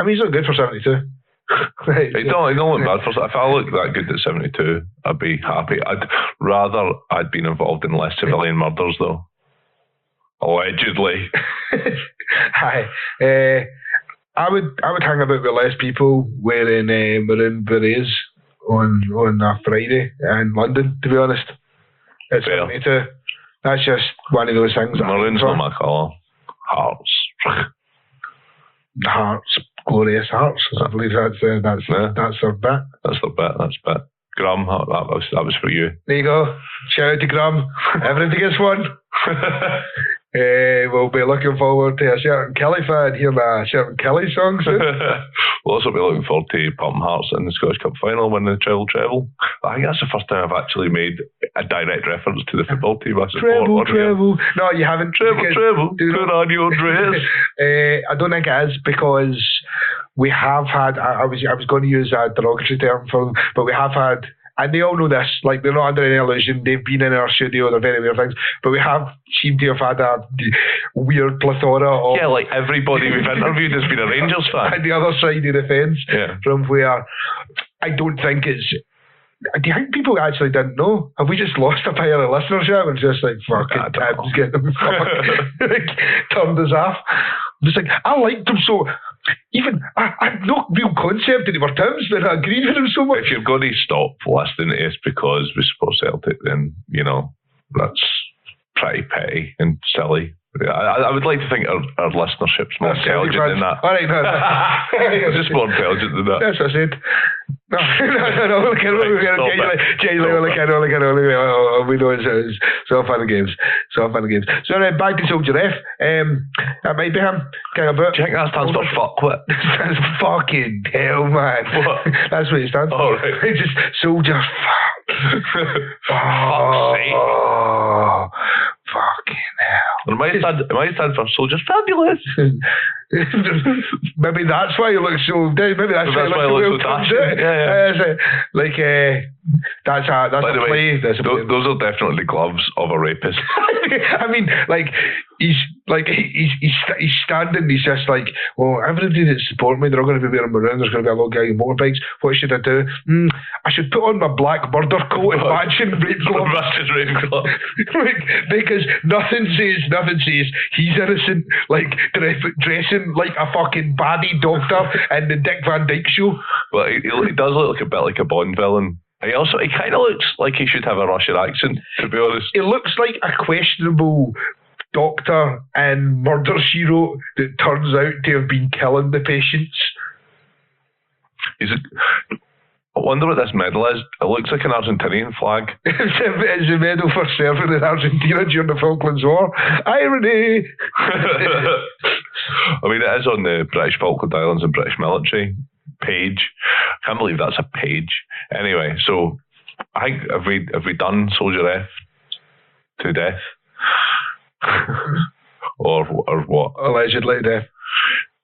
I mean, he's not good for 72. Right. He don't look bad for. If I look that good at 72, I'd be happy. I'd been involved in less civilian murders though. Allegedly. Hi. I would hang about with less people wearing maroon berets on a Friday in London, to be honest. It's 72. That's just one of those things. Maroon's not my colour. Hearts. Hearts. Glorious Hearts. I believe that's their bit. That's their bit. Grum, that was for you. There you go. Shout out to Grum. Everybody gets one. We'll be looking forward to a certain Kelly fan hearing a certain Kelly song soon. We'll also be looking forward to Pumping Hearts in the Scottish Cup final when they treble. I think that's the first time I've actually made a direct reference to the football team I support. Treble. No, you haven't. Treble. Put on your dress. I don't think it is, because we have had. I was going to use a derogatory term for them, but we have had. And they all know this, like, they're not under any illusion. They've been in our studio, they're very weird things. But we have seemed to have had a weird plethora of... Yeah, like everybody we've interviewed has been a Rangers fan. At the other side of the fence, from where I don't think it's... Do you think people actually didn't know? Have we just lost a pile of listenership and just like, fucking Tim's getting them turned us off? Just like, I liked them so... Even I had no real concept that they were Tims, but I agreed with them so much. If you're going to stop listening to us because we support Celtic, then, that's pretty petty and silly. I would like to think our listenership's more intelligent than that. All right, no. It's just more intelligent than that. That's what I said. No. We know it's all fun and games. So back to Soldier F. That might be him. Do you think that stands for fuckwit? That's fucking hell, man. What? That's what it stands for. Oh, right. It's just Soldier fuck. Fuck's sake. Fucking hell. It might stand for Soldiers Fabulous. Maybe that's why you look so. Maybe that's why you look so dashing. Yeah. That's by the play. Way, those are definitely gloves of a rapist. I mean, he's standing. He's just like, well, everybody that support me, they're all going to be wearing maroon. There's going to be a lot of guy in motorbikes. What should I do? I should put on my black murder coat and matching rape gloves. Because nothing says he's innocent. Like dressing like a fucking baddie doctor in the Dick Van Dyke Show. Well, he does look a bit like a Bond villain. He kind of looks like he should have a Russian accent, to be honest. It looks like a questionable doctor in Murder, She Wrote that turns out to have been killing the patients. I wonder what this medal is. It looks like an Argentinian flag. It's a medal for serving in Argentina during the Falklands War. Irony! I mean, it is on the British Falkland Islands and British military page. I can't believe that's a page. Anyway, so I think have we done Soldier F to death? or what? Allegedly,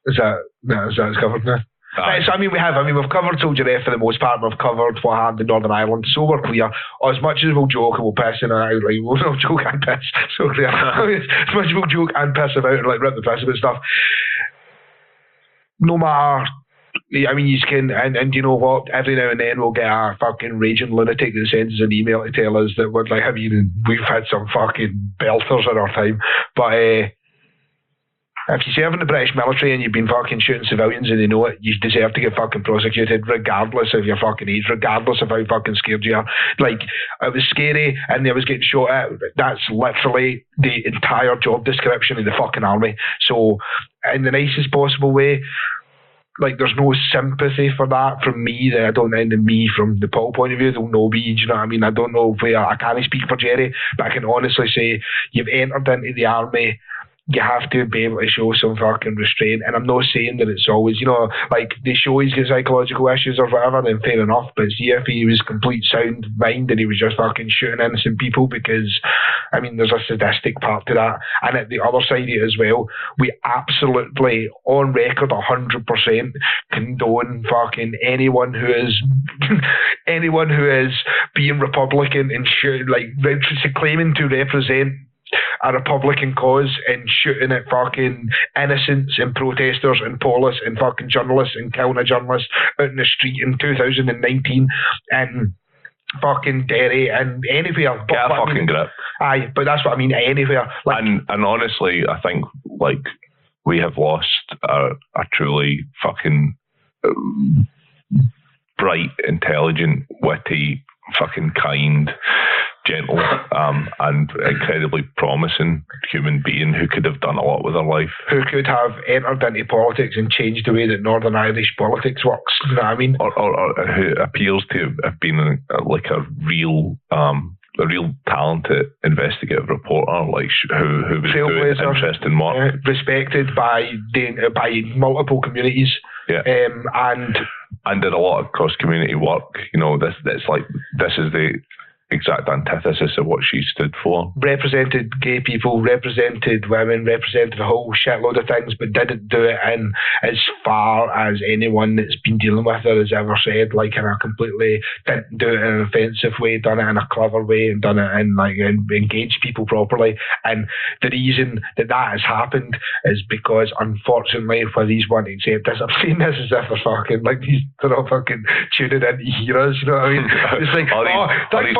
is that covered now? Right, so we've covered Soldier F for the most part. We've covered what happened in Northern Ireland, so we're clear. As much as we'll joke and we'll piss and we'll joke and piss, so clear. As much as we'll joke and piss about and rip the piss about stuff, no matter. You can, and you know what? Every now and then we'll get a fucking raging lunatic that sends us an email to tell us that we've had some fucking belters in our time, but. If you serve in the British military and you've been fucking shooting civilians and they know it, you deserve to get fucking prosecuted regardless of your fucking age, regardless of how fucking scared you are. Like, it was scary and I was getting shot at. That's literally the entire job description in the fucking army. So, in the nicest possible way, like, there's no sympathy for that from me, that I don't end in me from the Paul point of view. There'll no be, do you know what I mean? I don't know where, I can't speak for Jerry, but I can honestly say you've entered into the army. You have to be able to show some fucking restraint. And I'm not saying that it's always, like, they show he's got psychological issues or whatever, then fair enough. But see, if he was complete sound mind and he was just fucking shooting innocent people, because, there's a sadistic part to that. And at the other side of it as well, we absolutely, on record, 100% condone fucking anyone who is being Republican and claiming to represent a Republican cause and shooting at fucking innocents and protesters and police and fucking journalists and killing a journalist out in the street in 2019 and fucking Derry and anywhere. Get a fucking grip. Aye, but that's what I mean, anywhere. Like, and honestly, I think, like, we have lost a truly fucking bright, intelligent, witty, fucking kind, gentle, and incredibly promising human being who could have done a lot with her life. Who could have entered into politics and changed the way that Northern Irish politics works. You know what I mean? Or who appears to have been a real talented investigative reporter, like who was doing interesting work, respected by multiple communities. Yeah. And did a lot of cross community work. This is the exact antithesis of what she stood for. Represented gay people, represented women, represented a whole shitload of things, but didn't do it in as far as anyone that's been dealing with her has ever said, like, in a completely, didn't do it in an offensive way, done it in a clever way, and done it in, like, and engaged people properly. And the reason that has happened is because, unfortunately, for these won't accept this, I'm saying this as if they're fucking, like, they're all fucking tuning in to hear us, you know what I mean? It's like, all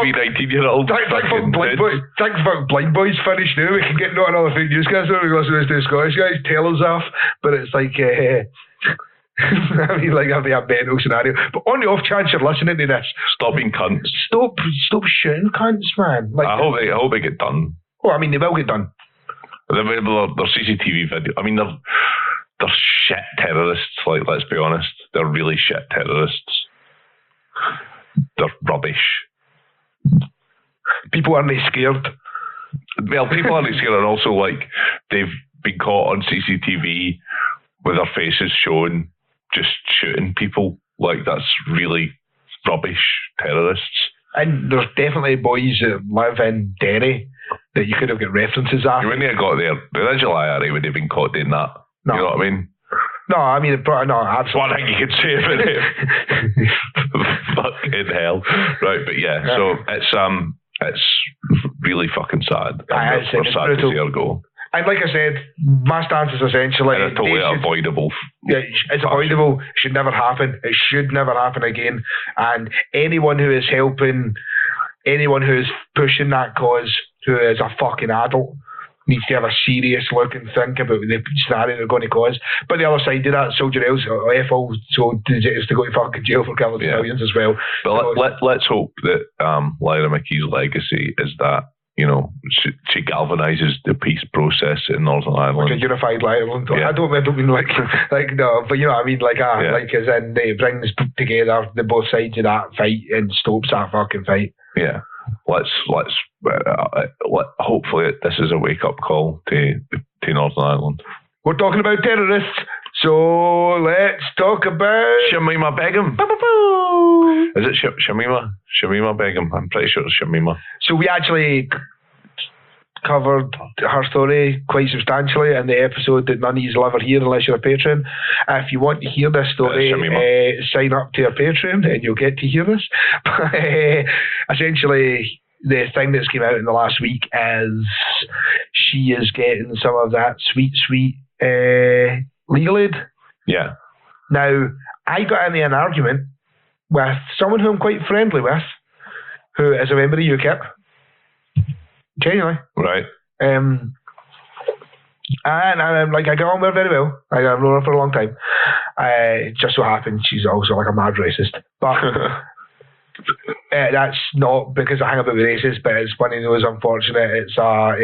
these 19-year-olds. Thanks for Blind Boys finished now. We can get not another fake news guys. We're going to listen to the Scottish guys tell us off. But it's like, that'd be a mental scenario. But on the off chance you're listening to this, stop being cunts. Stop shooting cunts, man. Like, I hope they get done. Well, they will get done. They're CCTV video. They're shit terrorists. Like, let's be honest, they're really shit terrorists. They're rubbish. People aren't scared. Well, people aren't scared, and also, like, they've been caught on CCTV with their faces shown just shooting people. Like, that's really rubbish terrorists. And there's definitely boys that live in Derry that you could have got references at. You wouldn't have got there. The original IRA would have been caught doing that. No. You know what I mean? No, absolutely. One thing you could say about it. Fucking hell. Right, but yeah, so it's really fucking sad. We're sad to see her go. And like I said, my stance is essentially... And it's totally avoidable. Yeah, it's avoidable. It should never happen. It should never happen again. And anyone who is helping, anyone who is pushing that cause, who is a fucking adult, needs to have a serious look and think about the scenario they're going to cause. But the other side of that, Soldier F also deserves to go to fucking jail for killing civilians as well. But let's hope that Lyra McKee's legacy is that, she galvanises the peace process in Northern Ireland. Like a unified Ireland. Yeah. I don't mean like no, but you know what I mean, like as in it brings together the both sides of that fight and stops that fucking fight. Yeah. Let's hopefully this is a wake up call to Northern Ireland. We're talking about terrorists, so let's talk about Shamima Begum. Is it Shamima? Shamima Begum. I'm pretty sure it's Shamima. So we actually covered her story quite substantially in the episode that none of you will ever hear unless you're a patron. If you want to hear this story, sign up to our Patreon and you'll get to hear this. Essentially, the thing that's came out in the last week is she is getting some of that sweet legal aid. Yeah. Now, I got into an argument with someone who I'm quite friendly with, who is a member of UKIP. Genuinely. Right. And I'm like, I get on with her very well. I've known her for a long time. It just so happens she's also like a mad racist. But that's not because I hang about with racists, but it's one of those unfortunate, it's a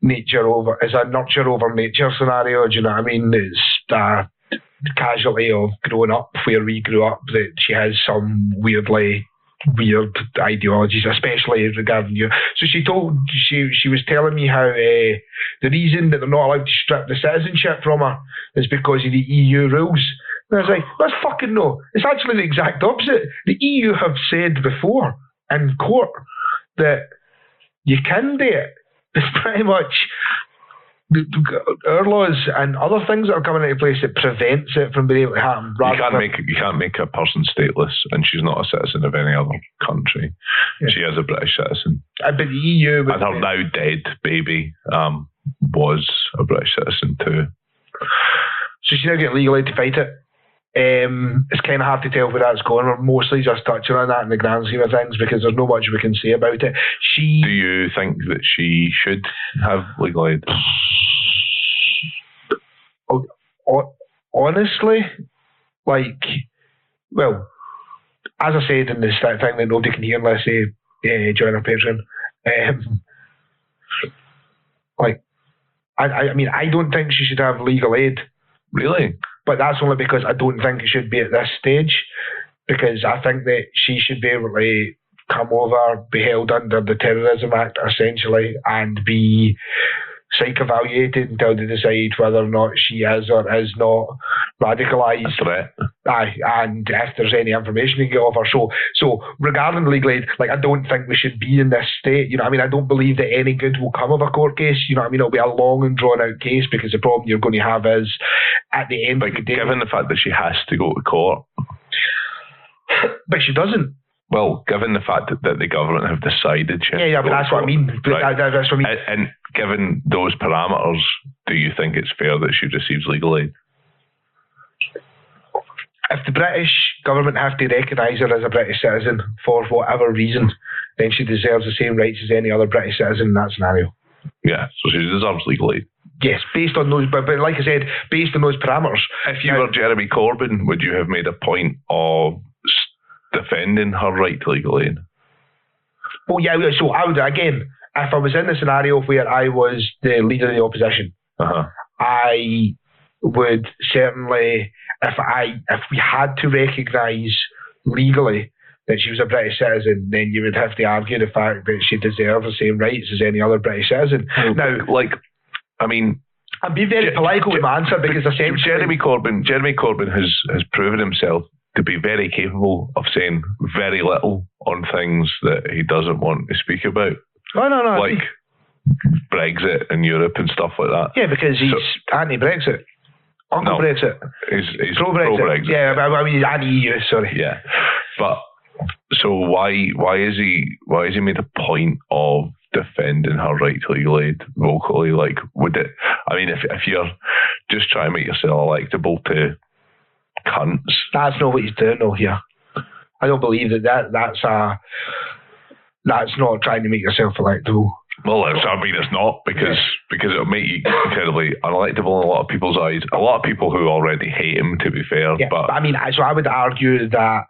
nurture over nature scenario. Do you know what I mean? It's a casualty of growing up where we grew up, that she has some weird ideologies, especially regarding you. So she was telling me how the reason that they're not allowed to strip the citizenship from her is because of the EU rules. And I was like, that's fucking no. It's actually the exact opposite. The EU have said before in court that you can do it. It's pretty much our laws and other things that are coming into place that prevents it from being able to happen. You can't make a person stateless, and she's not a citizen of any other country. Yeah. She is a British citizen. But the EU... And her now dead baby was a British citizen too. So she's now getting legal aid to fight it. It's kind of hard to tell where that's going. We're mostly just touching on that in the grand scheme of things because there's not much we can say about it. Do you think that she should have legal aid? Honestly, well, as I said in this thing that nobody can hear unless they join our Patreon, I mean, I don't think she should have legal aid. Really? But that's only because I don't think it should be at this stage, because I think that she should be able to come over, be held under the Terrorism Act essentially, and be psych-evaluated until they decide whether or not she is or is not radicalised. A threat. Aye, and if there's any information you can get off her. So regarding legal aid, I don't think we should be in this state. You know what I mean? I don't believe that any good will come of a court case. You know what I mean? It'll be a long and drawn out case, because the problem you're going to have is at the end of the day... Given the fact that she has to go to court... But she doesn't. Well, given the fact that the government have decided... Yeah, but that's what I mean. Right. That's what I mean. And given those parameters, do you think it's fair that she receives legal aid? If the British government have to recognise her as a British citizen for whatever reason, then she deserves the same rights as any other British citizen in that scenario. Yeah, so she deserves legal aid. Yes, based on those, but like I said, based on those parameters. If you were Jeremy Corbyn, would you have made a point of defending her right to legal aid? Well, yeah, so I would, again, if I was in the scenario where I was the leader of the opposition, I would certainly, if we had to recognise legally that she was a British citizen, then you would have to argue the fact that she deserves the same rights as any other British citizen. Now, I'm being very political with my answer, because essentially Jeremy Corbyn has proven himself to be very capable of saying very little on things that he doesn't want to speak about. Oh, no. Like Brexit and Europe and stuff like that. Yeah, because he's anti-Brexit. Brexit. He's pro-Brexit. Yeah, I mean, anti-EU, sorry. Yeah. But so why is he made a point of defending her right to legal aid vocally? Like, would it, I mean, if you're just trying to make yourself electable to cunts. That's not what he's doing though here. I don't believe that's not trying to make yourself electable. Well, it's not, because it'll make you incredibly unelectable in a lot of people's eyes. A lot of people who already hate him, to be fair. Yeah, but I mean, so I would argue that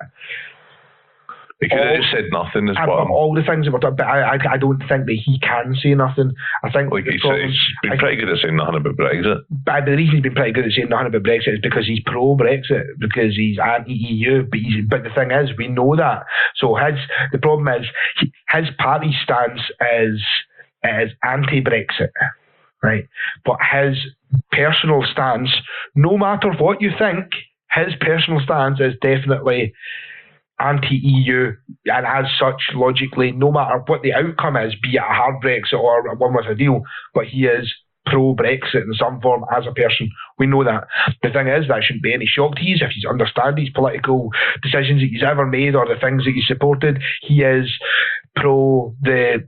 he could have just said nothing as well. All the things about that, but I don't think that he can say nothing. I think he's been pretty good at saying nothing about Brexit. But the reason he's been pretty good at saying nothing about Brexit is because he's pro-Brexit, because he's anti-EU. But the thing is, we know that. So the problem is his party stance is anti-Brexit, right? But his personal stance, no matter what you think, his personal stance is definitely anti-EU, and as such, logically, no matter what the outcome is, be it a hard Brexit or one with a deal, but he is pro-Brexit in some form as a person. We know that. The thing is, that shouldn't be any shock to you if you understand his political decisions that he's ever made or the things that he supported. He is pro the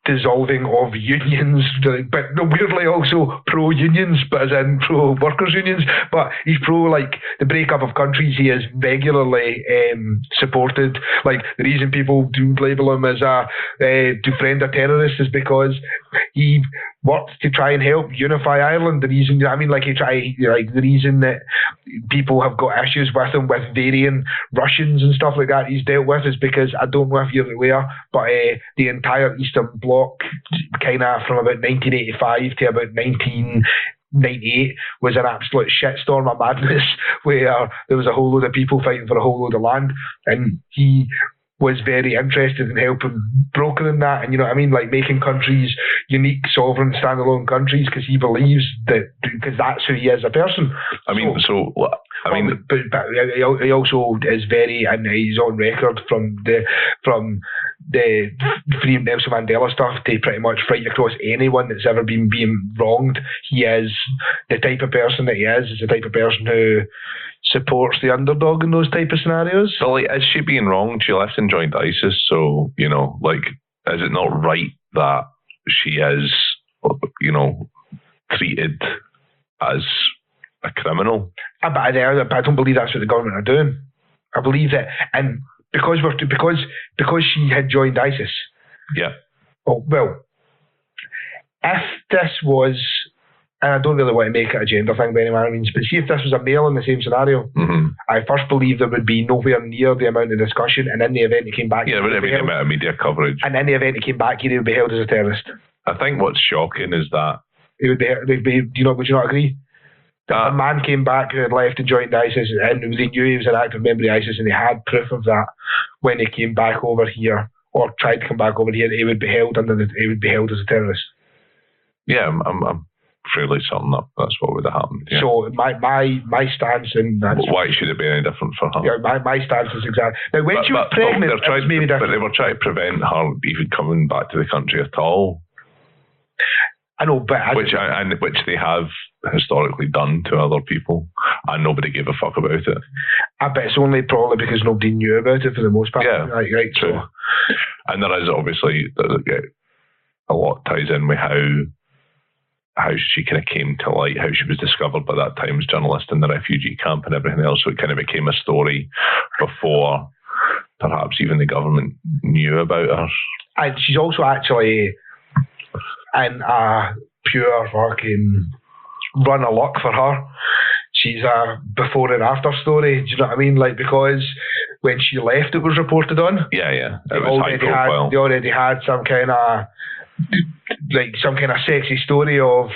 dissolving of unions, but weirdly also pro-unions, but as in pro-workers' unions. But he's pro, like, the breakup of countries. He is regularly supported. Like, the reason people do label him as a friend of terrorists is because he worked to try and help unify Ireland. The reason, the reason that people have got issues with him, with varying Russians and stuff like that he's dealt with, is because, I don't know if you're aware, but the entire Eastern Bloc, kind of from about 1985 to about 1998, was an absolute shitstorm of madness, where there was a whole load of people fighting for a whole load of land, and he was very interested in helping brokering that, and you know what I mean, like making countries unique, sovereign, standalone countries, because he believes that, because that's who he is as a person. But he also is very, and he's on record from the Free Nelson Mandela stuff to pretty much fight across anyone that's ever been being wronged. He is the type of person that he is the type of person who supports the underdog in those type of scenarios. So, like, is she being wrong? She left and joined ISIS, so, you know, like, is it not right that she is, you know, treated as a criminal? But I don't believe that's what the government are doing. I believe that, and because she had joined ISIS. Yeah. Oh, well, if this was, and I don't really want to make it a gender thing by any manner of means, but see if this was a male in the same scenario, I first believe there would be nowhere near the amount of discussion, and in the event he came back... Yeah, there wouldn't be the amount of media coverage. And in the event he came back, he would be held as a terrorist. I think what's shocking is that... Would you not agree? A man came back who had left and joined ISIS, and they knew he was an active member of ISIS, and they had proof of that when he came back over here, or tried to come back over here. He would be held as a terrorist. Yeah, I'm fairly certain that's what would have happened. Yeah. So my stance in that. Why should it be any different for her? Yeah, my stance is exactly. Now, when she was pregnant, it was maybe different. But they were trying to prevent her even coming back to the country at all. I know, but which they have historically done to other people, and nobody gave a fuck about it. I bet it's only probably because nobody knew about it for the most part. Yeah, right. True. So. And there is obviously a lot ties in with how she kind of came to light, how she was discovered by that Times journalist in the refugee camp and everything else. So it kind of became a story before perhaps even the government knew about her. And she's also actually in a pure fucking run of luck for her. She's a before and after story. Do you know what I mean? Like, because when she left, it was reported on. Yeah. They already had some kind of sexy story of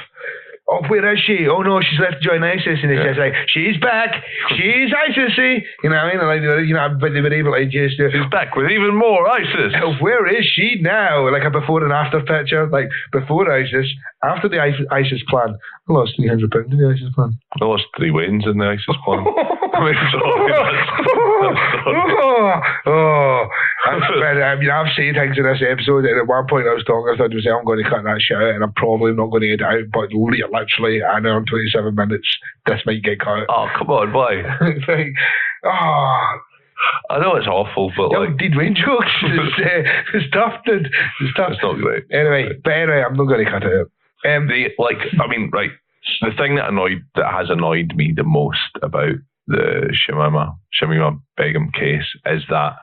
where is she? Oh no, she's left to join ISIS, and it's just like, she's back, she's ISIS, eh? You know what I mean? But they were able to just she's back with even more ISIS. Where is she now? Like a before and after picture, like before ISIS, after the ISIS plan. I lost £300 in the ISIS plan. I lost 3 wins in the ISIS plan. I've said things in this episode, and at one point I was talking, I thought, I'm going to cut that shit out, and I'm probably not going to edit out, but literally an hour and 27 minutes, this might get cut. Oh, come on, why? I know it's awful, but did Wayne jokes. It's tough, dude. It's tough. It's not great. Anyway, I'm not going to cut it out. The thing that has annoyed me the most about the Shamima Begum case is that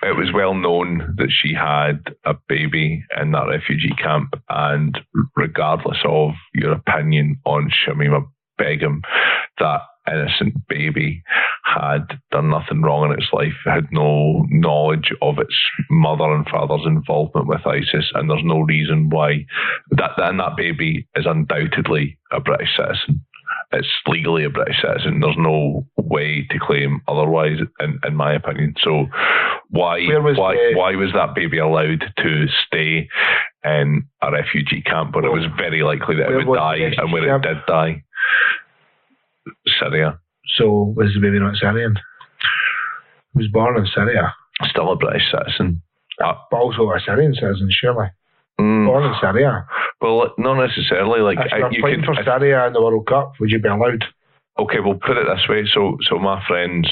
it was well known that she had a baby in that refugee camp, and regardless of your opinion on Shamima Begum, that innocent baby had done nothing wrong in its life, had no knowledge of its mother and father's involvement with ISIS, and there's no reason why that baby is undoubtedly a British citizen. It's legally a British citizen. There's no way to claim otherwise, in my opinion. So why was that baby allowed to stay in a refugee camp where it was very likely that it would die, and where it did die? Syria. So was the baby not Syrian? was born in Syria. Still a British citizen. But also a Syrian citizen, surely. Born in Syria. Well, not necessarily. Like, If you're playing for Syria in the World Cup, would you be allowed? Okay, we'll put it this way. So my friend's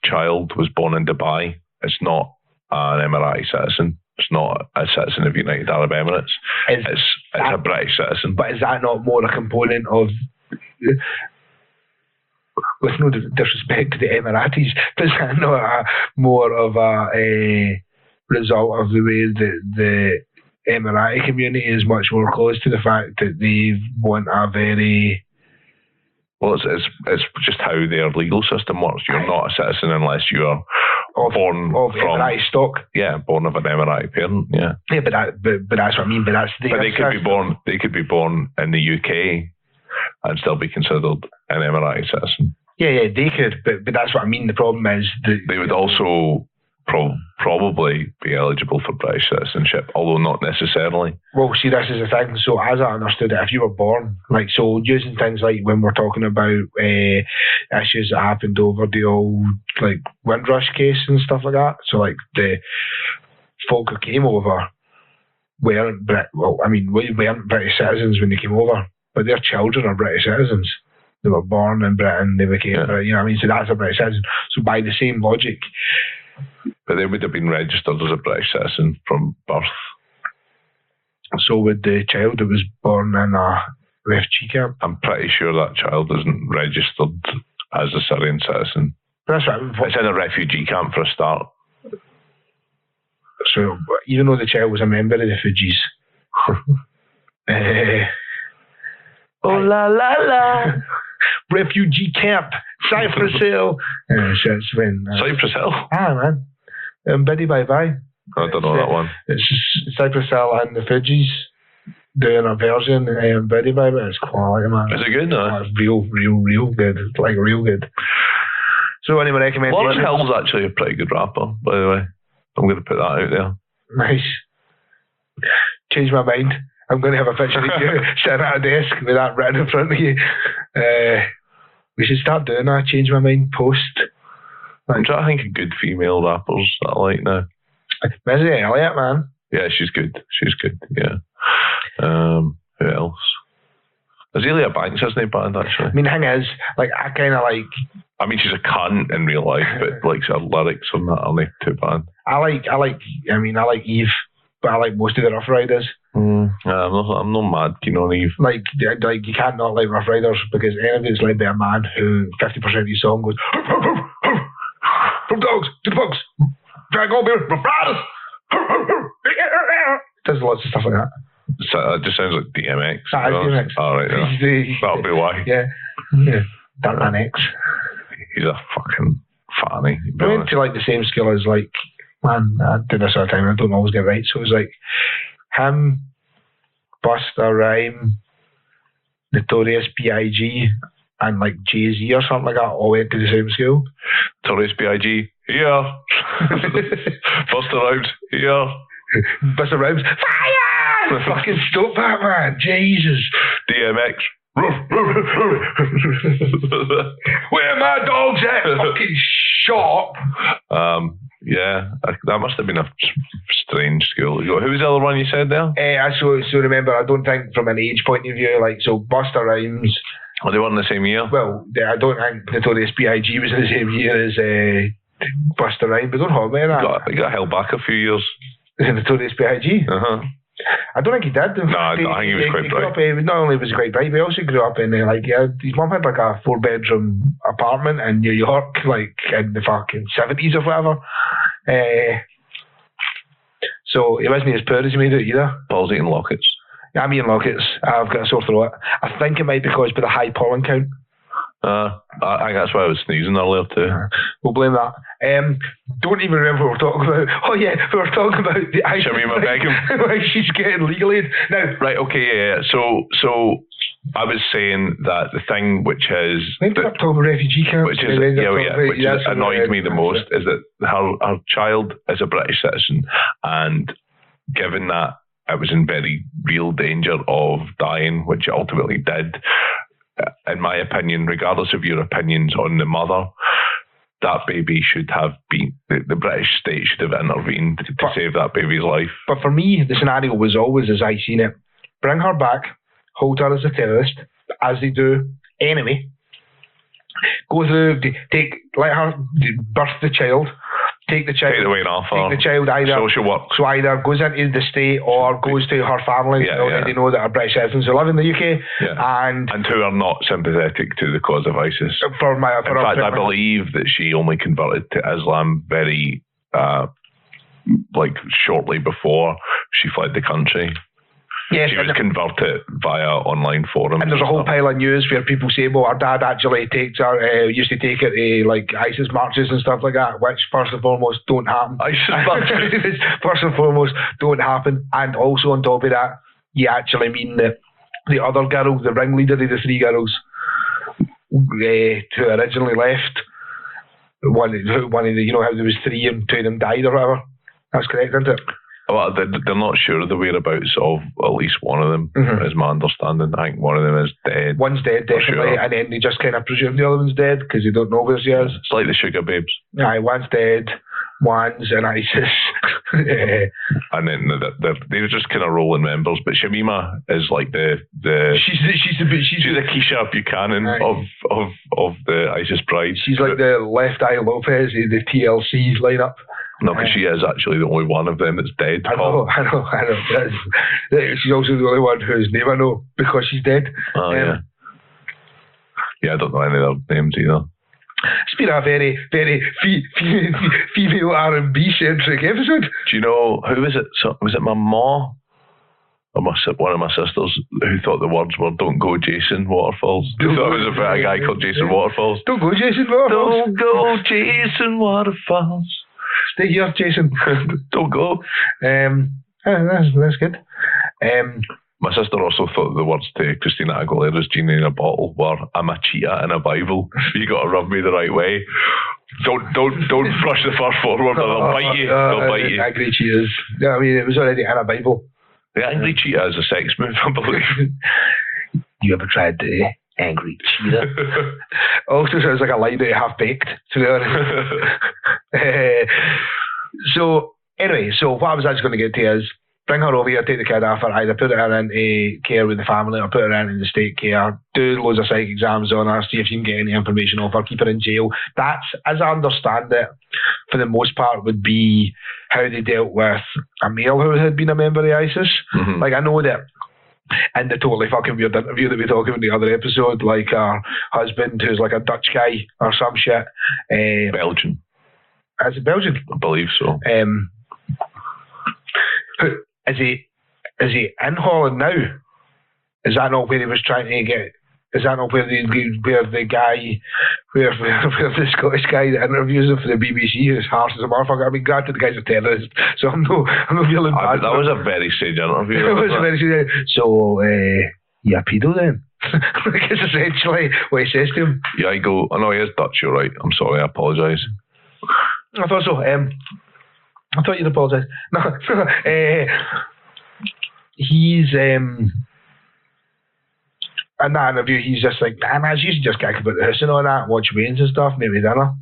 child was born in Dubai. It's not an Emirati citizen. It's not a citizen of United Arab Emirates. It's a British citizen. But is that not more a component of, with no disrespect to the Emiratis, is that not more of a result of the way that the Emirati community is much more close to the fact that they want a very... Well, it's just how their legal system works. You're not a citizen unless you are born of from Emirati stock. Yeah, born of an Emirati parent. Yeah. Yeah, but that's what I mean. But that's the. But they could be born. They could be born in the UK and still be considered an Emirati citizen. Yeah, they could. But that's what I mean. The problem is that they would also probably be eligible for British citizenship, although not necessarily. Well, see, this is the thing. So, as I understood it, if you were born, like, so using things like when we're talking about issues that happened over the old, like, Windrush case and stuff like that. So, like, the folk who came over weren't British citizens when they came over, but their children are British citizens. They were born in Britain, they became, you know what I mean? So that's a British citizen. So by the same logic. But they would have been registered as a British citizen from birth. So would the child that was born in a refugee camp? I'm pretty sure that child isn't registered as a Syrian citizen. That's right. It's in a refugee camp for a start. So even though the child was a member of the refugees. Oh la la la. Refugee camp, Cypress Hill. Cypress Hill? Ah, man. Biddy Bye Bye. I don't know that one. It's Cypress Hill and the Fugees doing a version of Biddy Bye Bye. It's quality, man. Is it good? No? Oh, it's real good. It's like real good. So any recommendations? Lauryn Hill's actually a pretty good rapper, by the way. I'm going to put that out there. Nice. Change my mind. I'm going to have a picture of you sitting at a desk with that written in front of you. We should start doing that. Change my mind post. I'm trying to think of good female rappers that I like now. Missy Elliott, man. Yeah, she's good. Yeah. Who else? Azealia Banks isn't a band, actually. I mean, the thing is, like, I kind of like... I mean, she's a cunt in real life, but like her lyrics on that aren't too bad. I like Eve, but I like most of the Rough Riders. I'm not mad keen on Eve. Like you can't not like Rough Riders because anybody that's led by a man who 50% of his song goes from dogs to the pugs, drag all beer, Rough Riders. Does lots of stuff like that. So it just sounds like DMX. DMX. Oh, right, yeah. That'll be why. Yeah. That man X. He's a fucking fanny. I went to like the same skill as like, man, I did this all the time and I don't always get it right. So it was like him, Busta Rhymes, Notorious B.I.G. and like Jay-Z or something like that all went to the same school. Notorious B.I.G. Yeah. Busta Rhymes. Yeah. Busta Rhymes. Fire! Fucking stop that, man. Jesus. DMX. Where are my dogs at? Fucking shop. Yeah, that must have been a strange school. Who was the other one you said there? So remember, I don't think from an age point of view, like, so Busta Rhymes. Oh, they weren't in the same year? Well, I don't think Notorious B.I.G. was in the same year as Busta Rhymes, but don't hold me on that. He got held back a few years. Notorious B.I.G.? Uh-huh. I don't think he did. No, I think he was quite bright. Not only was he quite bright, but he also grew up in his mum had like a 4-bedroom apartment in New York, like in the fucking 70s or whatever. So he wasn't as poor as he made it either. Paul's eating lockets. Yeah, I'm eating lockets. I've got a sore throat. I think it might be caused by the high pollen count. I think that's why I was sneezing earlier too. We'll blame that. Don't even remember what we were talking about. Oh yeah, we were talking about the Shamima Begum. Like she's getting legal aid now. Right. Okay. Yeah. So I was saying that the thing which is talking about refugee camps, which annoyed me the most is that her child is a British citizen, and given that it was in very real danger of dying, which it ultimately did. In my opinion, regardless of your opinions on the mother, that baby should have been, the British state should have intervened to save that baby's life. But for me, the scenario was always, as I seen it, bring her back, hold her as a terrorist, as they do anyway. Go through, let her birth the child, take the child away off her. Take the child either. Social work. So either goes into the state or goes to her family. They know that are British citizens who live in the UK and who are not sympathetic to the cause of ISIS. In fact, I believe that she only converted to Islam very shortly before she fled the country. Yes, she was converted via online forums. And there's a whole pile of news where people say, well, her dad actually takes her, used to take her to ISIS marches and stuff like that, which first and foremost don't happen. ISIS marches? First and foremost don't happen. And also on top of that, you actually mean that the other girl, the ringleader of the three girls who originally left, one of the, how there was three and two of them died or whatever. That's correct, isn't it? Well, they're not sure of the whereabouts of at least one of them, is my understanding. I think one of them is dead. One's dead, definitely, and then they just kind of presume the other one's dead because they don't know where she is. It's like the Sugar Babes. Aye, one's dead, one's in ISIS. And then they're just kind of rolling members. But Shamima is like the she's the Keisha Buchanan of the ISIS Pride. She's like the Left Eye Lopez of the TLC's lineup. No, because she is actually the only one of them that's dead. I know. She's also the only one whose name I know because she's dead. Oh, yeah, I don't know any of their names either. It's been a very, very female R&B centric episode. Do you know, who was it? So, was it my mom or one of my sisters who thought the words were "Don't go, Jason Waterfalls"? Who thought it was about a guy called Jason Waterfalls? Don't go, Jason Waterfalls. Don't go, Jason Waterfalls. Stay here, Jason. Don't go. That's good. My sister also thought the words to Christina Aguilera's "Genie in a Bottle" were "I'm a cheetah in a Bible. You got to rub me the right way. Don't brush the fur forward, or they'll bite you. They'll bite you." Angry cheetahs. Yeah, I mean, it was already in a Bible. The angry cheetah is a sex move, I believe. You ever tried the angry cheetah? Also sounds like a line that you Half Baked, to be honest. So anyway, what I was actually going to get to is bring her over here, take the kid off her, either put her into care with the family or put her in the state care, do loads of psych exams on her, see if you can get any information off her, keep her in jail. That's, as I understand it, for the most part, would be how they dealt with a male who had been a member of ISIS. Mm-hmm. Like, I know that in the totally fucking weird interview that we talked about in the other episode, like our husband, who's like a Dutch guy or some shit. Belgian. Is it Belgian? I believe so. Is he in Holland now? Is that not where he was trying to get? Is that not where the Scottish guy that interviews him for the BBC is harsh as a motherfucker? I mean, granted, the guy's a terrorist, so I'm not feeling bad. That was a very strange interview. It was very strange. So, yeah, pedo then. It's essentially what he says to him. Yeah, I go, oh no, he is Dutch, you're right. I'm sorry, I apologise. I thought so. I thought you'd apologise. No, he's in that interview. He's just like, man, she used to just gag about the house and all that, watch Wayne's and stuff, maybe dinner.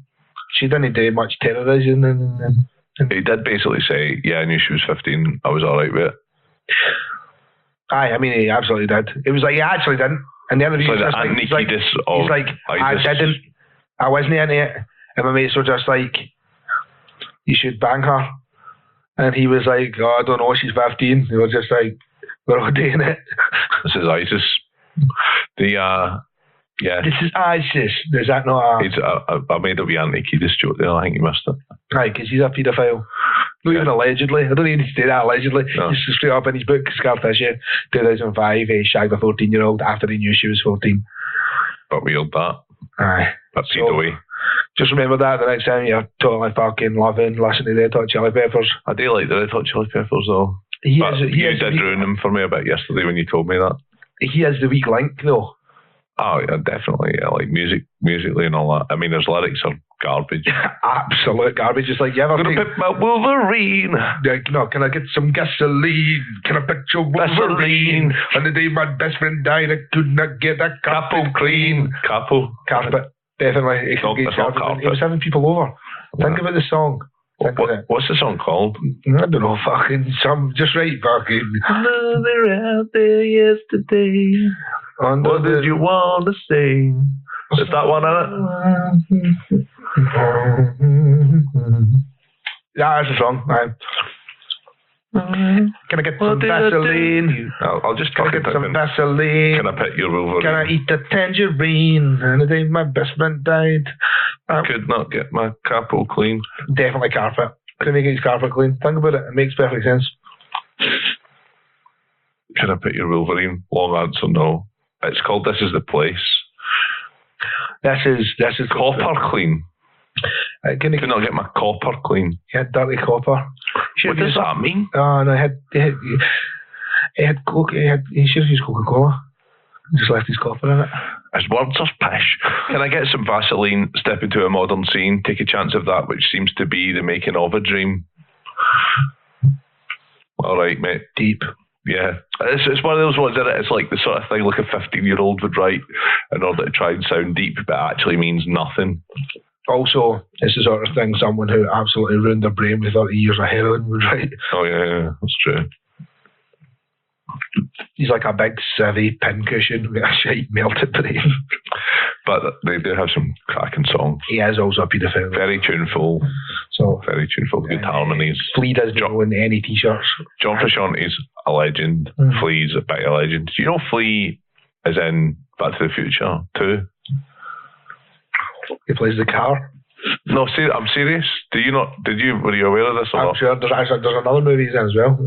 She didn't do much terrorising. And he did basically say, yeah, I knew she was 15. I was all right with it. Aye, I mean, he absolutely did. It was like he actually didn't. And the interview, he's like, I didn't. I wasn't into it. And my mates were just like, you should bang her. And he was like, oh, I don't know, she's 15. They were just like, we're all doing it. This is ISIS. Yeah. This is ISIS. Is that not I made a wee anti-Kiedis joke there. I think you missed it. Right, because he's a paedophile. Not even allegedly. I don't even need to say that allegedly. No. Just straight up in his book, Scar Tissue, 2005, he shagged a 14-year-old after he knew she was 14. But weird that. Aye. That's pedo-y. Just remember that the next time you're totally fucking loving listening to the Red Hot Chili Peppers. I do like the Red Hot Chili Peppers though. You did ruin them for me a bit yesterday when you told me that. He is the weak link though. Oh yeah, definitely. Yeah, like musically and all that. I mean, his lyrics are garbage. Absolute garbage. It's like, you ever gonna pick my Wolverine? Like, no, can I get some gasoline? Can I pick your Wolverine? On the day my best friend died, I could not get that capo clean. Capo. Carpet. Definitely. It's not carpet. He was having people over. Think about the song. What's the song called? I don't know, just right, fucking. Another out there yesterday. What did you want to say? Is that one in it? Yeah, that's the song. Can I get some Vaseline? I'll just Can I get some Vaseline? Can I pet your Wolverine? Can I eat a tangerine? And the day my best friend died. Could not get my carpet clean. Definitely carpet. Can make his carpet clean? Think about it. It makes perfect sense. Can I pet your Wolverine? Long answer, no. It's called This Is the Place. This is Copper clean. Could not get my copper clean. He had dirty copper. What does that mean? Oh no, he had Coke. He should have used Coca-Cola. Just left his copper in it. His words are pish. Can I get some Vaseline, step into a modern scene, take a chance of that which seems to be the making of a dream? All right, mate. Deep. Yeah. It's one of those ones, isn't it? It's like the sort of thing like a 15-year-old would write in order to try and sound deep, but it actually means nothing. Also, it's the sort of thing someone who absolutely ruined their brain with 30 years of heroin would write. Oh, yeah, that's true. He's like a big civvy pincushion with a shite melted brain. But they do have some cracking songs. He is also a paedophile. Very tuneful. Very tuneful, good harmonies. Flea doesn't own any t-shirts. John Frusciante's a legend. Flea's a bit of a legend. Do you know Flea is in Back to the Future 2? He plays the car. No, I'm serious. Were you aware of this? I'm sure there's another movie he's in as well.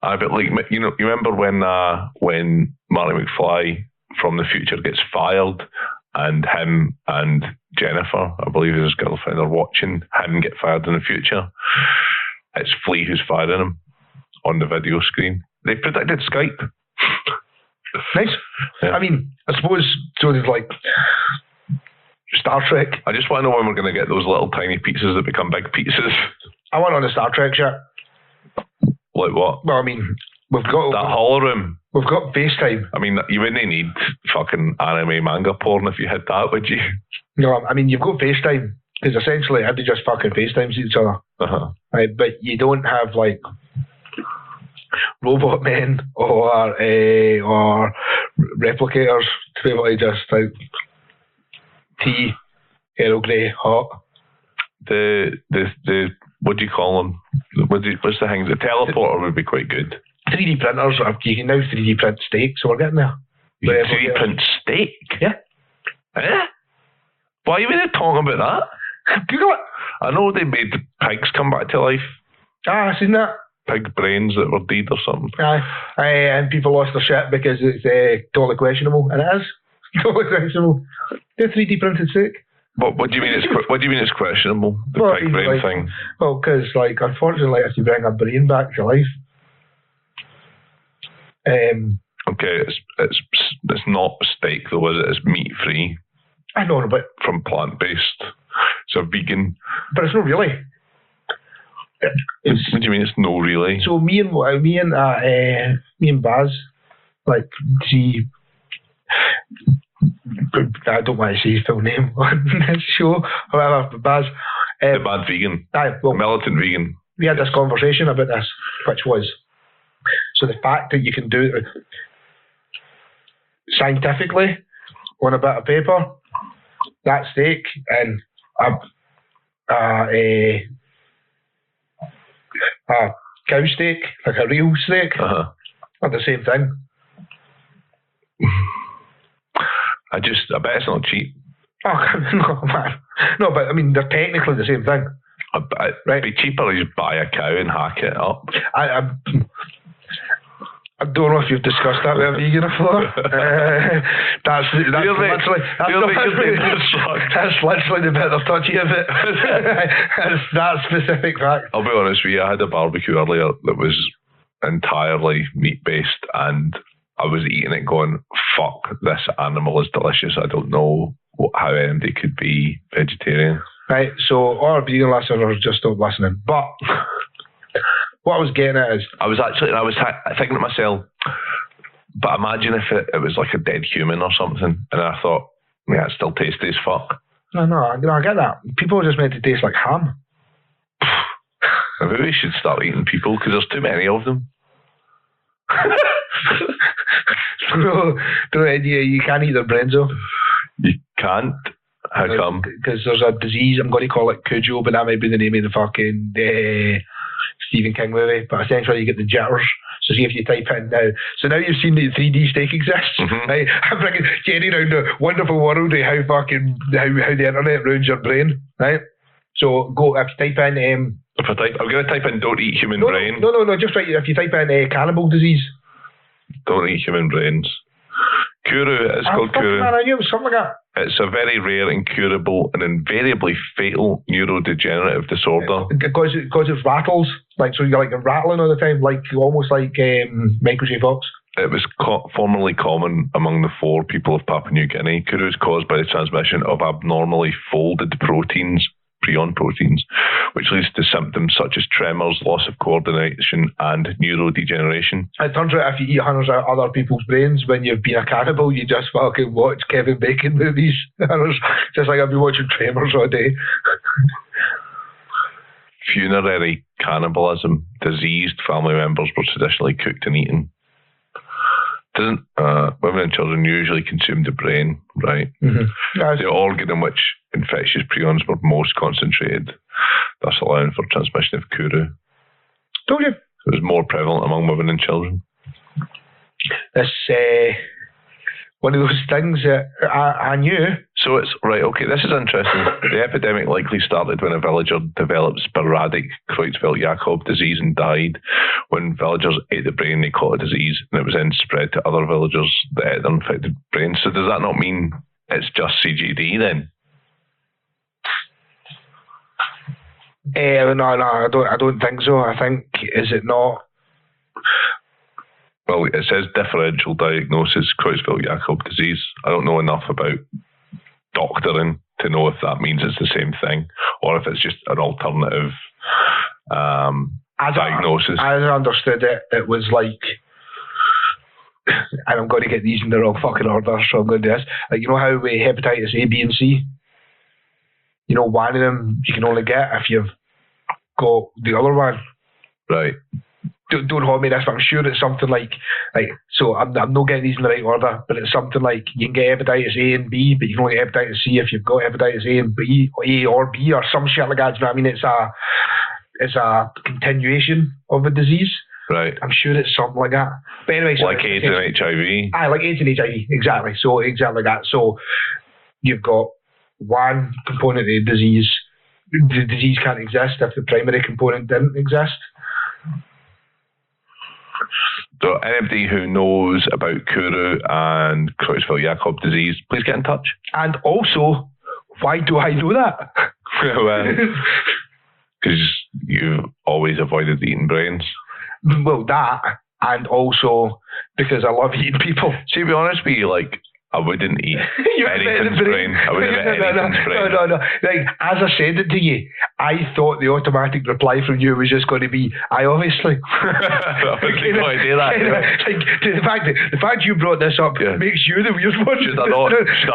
But like, you remember when Marty McFly from the future gets fired, and him and Jennifer, I believe his girlfriend, are watching him get fired in the future. It's Flea who's firing him on the video screen. They predicted Skype. Nice. Yeah. I mean, I suppose so. There's like Star Trek. I just want to know when we're going to get those little tiny pizzas that become big pizzas. I want on the Star Trek shit. Like what? Well, I mean, we've got that holo room. We've got FaceTime. I mean, you wouldn't need fucking anime manga porn if you had that, would you? No, I mean, you've got FaceTime because essentially everybody just fucking FaceTimes each other. Right, but you don't have like robot men or replicators to be able to just like tea, Earl Grey, hot. The what do you call them? What's the thing? The teleporter would be quite good. 3D printers, you can now 3D print steak, so we're getting there. You can 3D print steak? Yeah. Why are you even talking about that? Google it. I know they made pigs come back to life. I've seen that. Pig brains that were dead or something. And people lost their shit because it's totally questionable, and it is totally questionable. They're 3D printed steak. What do you mean it's questionable? The pig brain thing. Well, because unfortunately, if you bring a brain back to life, okay, it's not steak though, is it? It's meat free. I know, but from plant based. It's a vegan. But it's not really. What do you mean it's no really? So me and Baz, like, see, I don't want to say his full name on this show, however, but Baz. The bad vegan. Militant vegan. We had this conversation about this, which was, so the fact that you can do it scientifically on a bit of paper, that steak and a cow steak, like a real steak, are the same thing. I bet it's not cheap. Oh, no, man. No, but I mean, they're technically the same thing. It'd be cheaper to just buy a cow and hack it up. I don't know if you've discussed that with a vegan before. That's literally the bit of touchy of it. It's that specific fact. I'll be honest with you, I had a barbecue earlier that was entirely meat-based, and I was eating it going, fuck, this animal is delicious. I don't know how anybody could be vegetarian. Right, so all our vegan listeners just stopped listening. But what I was getting at is... I was thinking to myself, but imagine if it was like a dead human or something, and I thought, yeah, it's still tasty as fuck. No, I get that. People are just meant to taste like ham. Maybe we should start eating people because there's too many of them. No, you can't eat their brains though. You can't? How come? Because there's a disease, I'm going to call it Cujo, but that might be the name of the fucking Stephen King movie. But essentially you get the jitters. So see if you type in now. So now you've seen that 3D steak exists, right? I'm bringing Jenny around the wonderful world of how the internet ruins your brain, right? So go, if you type in... I'm going to type in don't eat human brain. No, just right. If you type in cannibal disease. Don't eat human brains. Kuru, it's called Kuru. Man, I knew it was something like that. It's a very rare, incurable, and invariably fatal neurodegenerative disorder. Because it rattles, like so you're like rattling all the time, like almost like Michael J. Fox. It was formerly common among the 4 people of Papua New Guinea. Kuru is caused by the transmission of abnormally folded proteins, prion proteins, which leads to symptoms such as tremors, loss of coordination, and neurodegeneration. It turns out if you eat hundreds of other people's brains when you've been a cannibal, you just fucking watch Kevin Bacon movies. Just like I've been watching Tremors all day. Funerary cannibalism. Diseased family members were traditionally cooked and eaten. Women and children usually consume the brain, right? The organ in which infectious prions were most concentrated, thus allowing for transmission of Kuru. Told you. It was more prevalent among women and children. This one of those things that I knew. So it's right. Okay, this is interesting. The epidemic likely started when a villager developed sporadic Creutzfeldt-Jakob disease and died. When villagers ate the brain, they caught a disease, and it was then spread to other villagers that ate their infected brains. So does that not mean it's just CGD then? No, I don't think so. I think, is it not? Well, it says differential diagnosis, Creutzfeldt-Jakob disease. I don't know enough about doctoring to know if that means it's the same thing or if it's just an alternative diagnosis. As I understood it, it was like, and I'm going to get these in the wrong fucking order, so I'm going to do this. Like, you know how with hepatitis A, B, and C, you know, one of them you can only get if you've got the other one. Right. Don't hold me this, but I'm sure it's something like so I'm not getting these in the right order, but it's something like you can get hepatitis A and B, but you can only get hepatitis C if you've got hepatitis A and B, or A or B, or some shit like that. Do you know what I mean? It's a continuation of a disease. Right. I'm sure it's something like that. But anyway, so like AIDS and HIV. Like AIDS and HIV, exactly. So exactly that. So you've got one component of the disease. The disease can't exist if the primary component didn't exist. So anybody who knows about Kuru and Creutzfeldt-Jakob disease, please get in touch. And also, why do I know that? Because you always avoided eating brains. Well, that, and also because I love eating people. See, to be honest with you, like, I wouldn't eat anything's brain. I wouldn't eat anything's brain. No. Like, as I said it to you, I thought the automatic reply from you was just going to be, I obviously. I wasn't going to do that. Like, the fact you brought this up makes you the weird one. Should I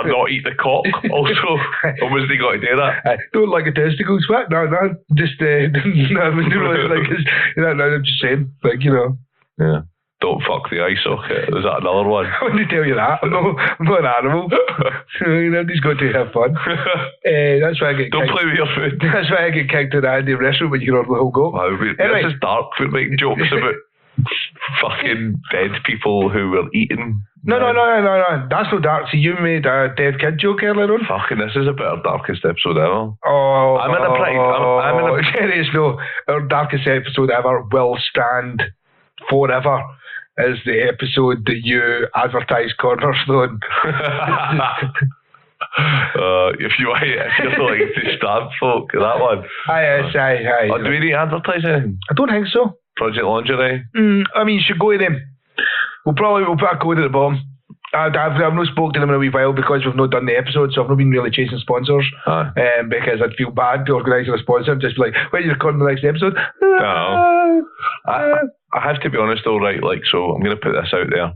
not eat the cock also? Or was they going to do that? Don't like a testicles. What? No. Just, I'm just saying. Like, you know. Yeah. Don't fuck the eye socket. Is that another one? I wouldn't tell you that. I'm not an animal. Everybody's got to have fun. That's why I get Don't play with your food. That's why I get kicked to the Andy restaurant when you can order the whole go. Wow, anyway. This is dark. We're making jokes about fucking dead people who were eating. No. That's no dark. See, you made a dead kid joke earlier on. Fucking, this is about our darkest episode ever. I'm in a serious no. Our darkest episode ever will stand forever. Is the episode that you advertise Cornerstone. If you're like to stab folk, that one. Aye. Do we need to advertise anything? I don't think so. Project Lingerie? I mean, you should go to them. We'll put a code at the bottom. I've not spoken to them in a wee while because we've not done the episode, so I've not been really chasing sponsors. Because I'd feel bad to organise a sponsor and just be like, when are you recording the next episode? No. I have to be honest though, right, like, so I'm going to put this out there.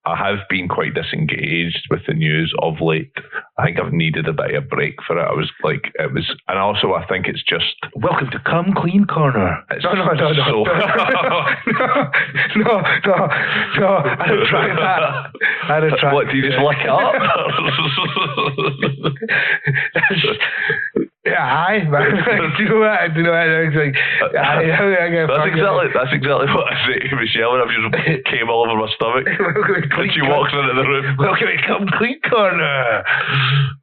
I have been quite disengaged with the news of late. I think I've needed a bit of a break for it. I was like, and also I think it's just. Welcome to Come Clean Corner. No. So, no. I didn't try that. What, do you just lick it up? Yeah, aye, man. Do you know what? That's exactly what I say to Michelle when I've just came all over my stomach. And she walks into the room. Welcome to Come Clean Corner.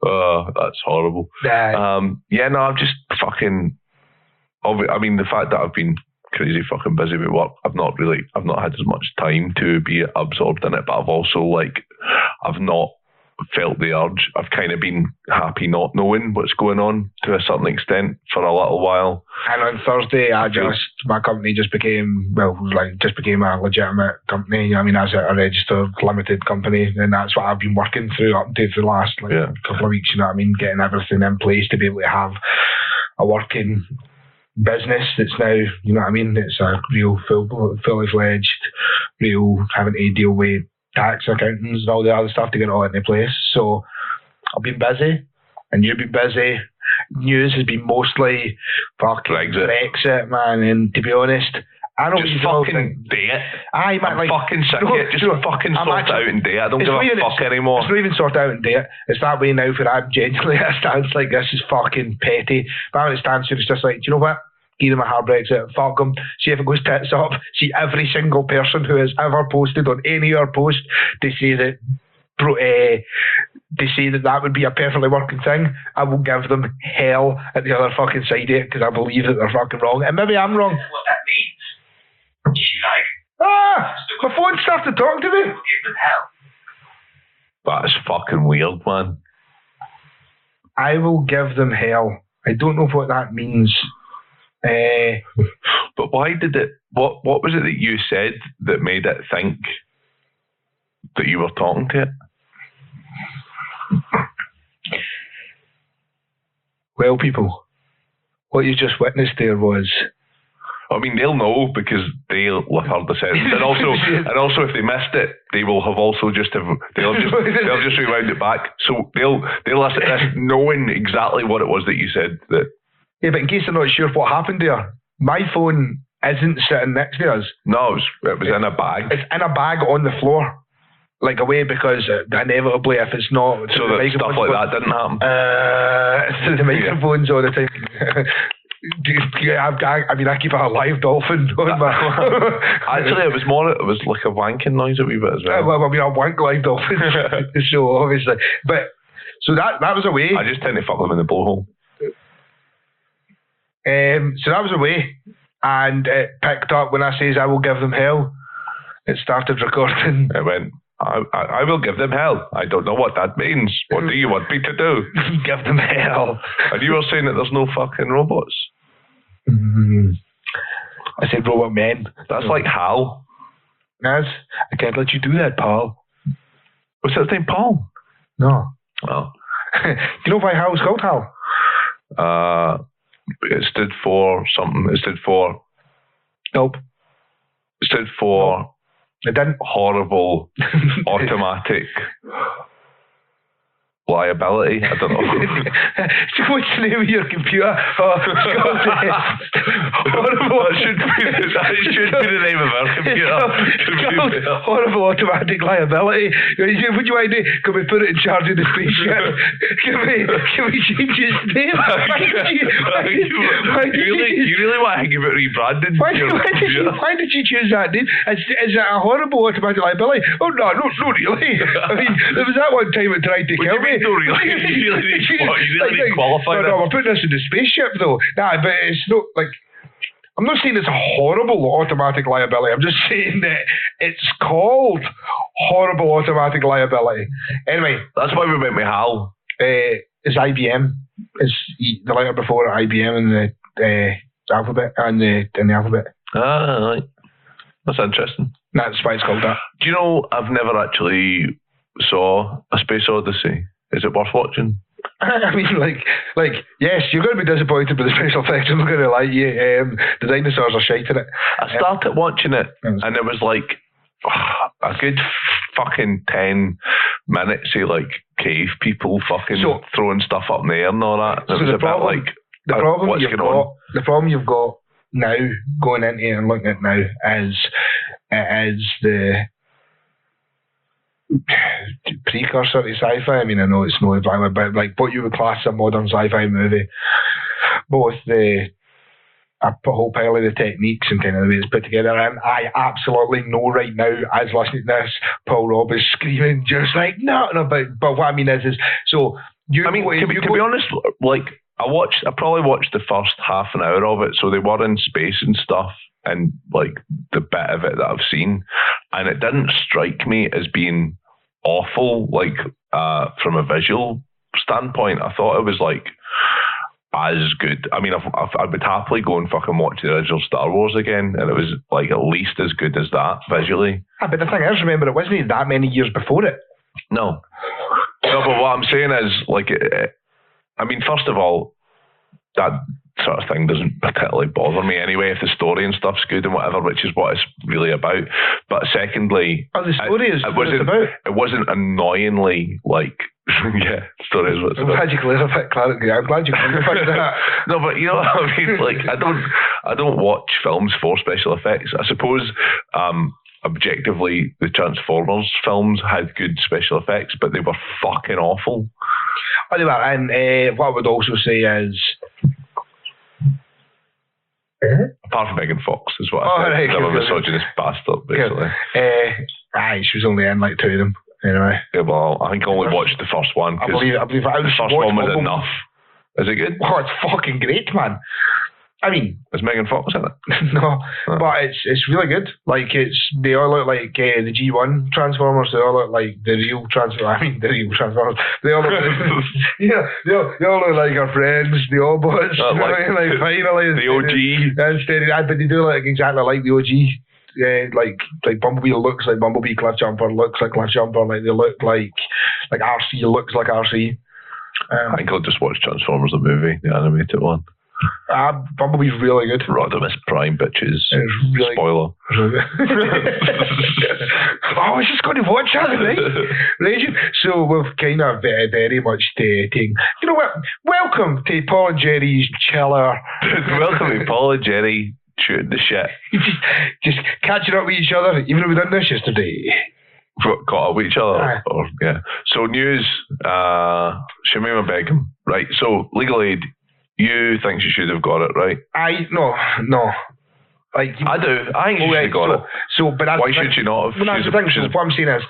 Oh, that's horrible. Yeah, no, I'm just fucking. I mean, the fact that I've been crazy fucking busy with work, I've not had as much time to be absorbed in it, but I've also I've not felt the urge. I've kind of been happy not knowing what's going on to a certain extent for a little while. And on Thursday, my company just became a legitimate company. I mean, as a registered limited company, and that's what I've been working through up to the last couple of weeks. You know what I mean? Getting everything in place to be able to have a working business that's now, you know what I mean? It's a real fully fledged, real having to deal with tax accountants and all the other stuff to get it all into place. So I've been busy, and you've been busy. News has been mostly fucking Brexit, man. And to be honest, I don't just fucking do it. Aye, man, I'm fucking sick of it. Just fucking sort it out and do it. I don't give a fuck anymore. It's not even sort out and do it. It's that way now for I'm genuinely at a stance like this is fucking petty. But I'm at a stance where it's just like, do you know what? Give them a hard Brexit, fuck them, see if it goes tits up, see every single person who has ever posted on any other post to say that that would be a perfectly working thing. I will give them hell at the other fucking side of it because I believe that they're fucking wrong, and maybe I'm wrong. What that means, my phone started talking to me. give them hell. That's fucking weird, man. I will give them hell. I don't know what that means. But why did it? What was it that you said that made it think that you were talking to it? Well, people, what you just witnessed there was. I mean, they'll know because they'll have heard the sentence, and also if they missed it, they will have also they'll just rewound it back, so they'll listen to this knowing exactly what it was that you said that. Yeah, but in case they're not sure what happened there, my phone isn't sitting next to us. No, it was in a bag. It's in a bag on the floor, like away, because inevitably if it's not... So that stuff like that didn't happen? The microphone's on the time. I keep a live dolphin on my... Actually, it was like a wanking noise a wee bit as well. Well, I mean, I wank live dolphins, so obviously. But, so that was away. I just tend to fuck them in the blowhole. So that was away, and it picked up when I says I will give them hell. It started recording. It went, I will give them hell. I don't know what that means. What do you want me to do? Give them hell. And you were saying that there's no fucking robots. I said robot men. That's like Hal. Naz, I can't let you do that, Paul. What's his name, Paul? No. Oh. Do you know why Hal's called Hal? It stood for something. It stood for... Nope. It stood for... It didn't. Horrible, automatic... liability. I don't know. What's the name of your computer? Horrible. That should be the name of our computer. Horrible automatic liability. What do you want to do? Can we put it in charge of the spaceship? Can we change its name? You really want to give it rebranded? Why did you choose that name? Is it a horrible automatic liability? Oh no, not really. I mean, there was that one time it tried to kill me. No, really? You really need qualify that? No, we're putting this in the spaceship though. Nah, but it's not like... I'm not saying it's a horrible automatic liability. I'm just saying that it's called horrible automatic liability. Anyway. That's why we went with HAL. It's IBM. It's the letter before IBM in the alphabet. And in the alphabet. Ah, right. That's interesting. That's why it's called that. Do you know, I've never actually saw A Space Odyssey. Is it worth watching? I mean, like, yes, you're going to be disappointed with the special effects. I'm not going to lie to you. The dinosaurs are shite in it. I started watching it, and it was like a good fucking 10 minutes of like cave people fucking throwing stuff up in the air and all that. It was a bit like, the problem you've got now, going into it and looking at it now, is the precursor to sci-fi. I mean, I know it's not exactly, but like what you would class a modern sci-fi movie, both a whole pile of the techniques and kind of the way it's put together. And I absolutely know right now, as listening to this, Paul Robb is screaming just like nothing about. But what I mean is so you. I mean, to be honest, like I probably watched the first half an hour of it, so they were in space and stuff, and like the bit of it that I've seen, and it didn't strike me as being awful, like from a visual standpoint. I thought it was like as good. I mean, I would happily go and fucking watch the original Star Wars again, and it was like at least as good as that visually. But the thing is, remember, it wasn't that many years before it. No, but what I'm saying is, like, I mean, first of all, that sort of thing doesn't particularly bother me anyway if the story and stuff's good and whatever, which is what it's really about. But secondly, the story is what it's about. It wasn't annoyingly like, yeah, story is what it's about. I'm glad you clarified. I'm glad you clarified that. No, but you know what I mean? Like, I don't watch films for special effects. I suppose objectively the Transformers films had good special effects, but they were fucking awful. Oh, they were. And what I would also say is, apart from Megan Fox, is what I said. Right, I'm a misogynist bastard, basically. She was only in like 2 of them, anyway. Yeah, well, I think I only watched the first one. I believe the first one was enough. Is it good? Oh, it's fucking great, man. I mean, is Megan Fox in it? No, but it's really good. Like, they all look like the G1 Transformers. They all look like the real Transformers. I mean, the real Transformers. They all look like, they all look like our friends, the Autobots. Like finally, the OG. But they do look exactly like the OG. Like Bumblebee looks like Bumblebee, Cliffjumper looks like Cliffjumper. Like they look like RC looks like RC. I think I'll just watch Transformers the movie, the animated one. Bumblebee's really good. Rodimus Prime, bitches. Really, spoiler. I was just going to watch that, right? So we've kind of very much taken. You know what? Welcome to Paul and Jerry's Chiller. Welcome to Paul and Jerry shooting the shit. just catching up with each other, even though we done this yesterday. Caught up with each other. Yeah. So news. Shamima Begum. Right. So legal aid. You think she should have got it, right? No. Like, I do. I think she should have got it. But why should she not have? Well, that's the thing. What I'm saying is,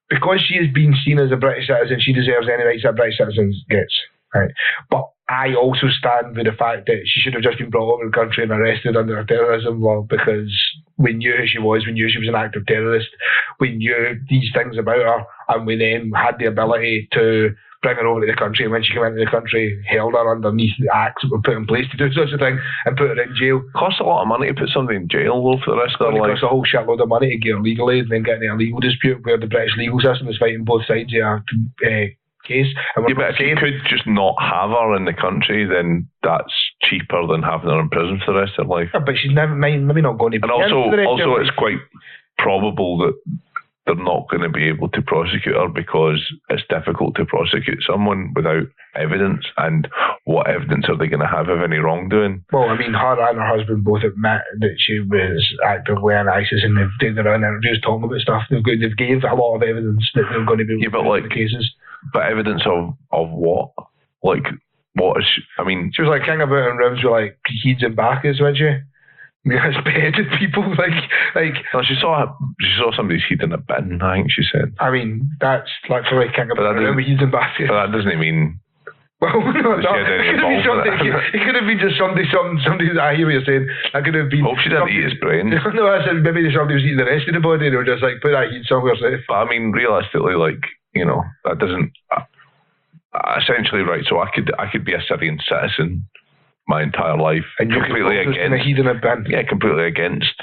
because she has been seen as a British citizen, she deserves any rights that British citizens gets. Right. But I also stand with the fact that she should have just been brought over to the country and arrested under a terrorism law, because we knew who she was, an active terrorist, we knew these things about her, and we then had the ability to bring her over to the country, and when she came into the country, held her underneath the acts that were put in place to do such a thing and put her in jail. Costs a lot of money to put somebody in jail, though, for the rest of their life. It costs a whole shitload of money to get her legal aid and then get into a legal dispute where the British legal system is fighting both sides of a case. And but if you could just not have her in the country, then that's cheaper than having her in prison for the rest of her life. Yeah, but she's maybe not going to be. And also it's quite probable that they're not going to be able to prosecute her because it's difficult to prosecute someone without evidence. And what evidence are they going to have of any wrongdoing? Well, I mean, her and her husband both admit that she was actively in ISIS, and they've taken her in interviews talking about stuff. They've gave a lot of evidence that they're going to be able to the cases. But evidence of what? Like, what is she, I mean... She was like king about in rooms with like heeds and backers, wasn't she? It's beheaded people like. No, she saw somebody's head in a bin, I think she said. I mean, that's literally king about with heeds and backers. But that doesn't mean. Well, no. It could have been just somebody that I hear what you're saying. That could have been. Hope she didn't eat his brain. No, I said maybe somebody was eating the rest of the body and they were just like, put that heat somewhere safe. But I mean, realistically, like, you know, that doesn't. Essentially, right, so I could be a Syrian citizen my entire life, and completely against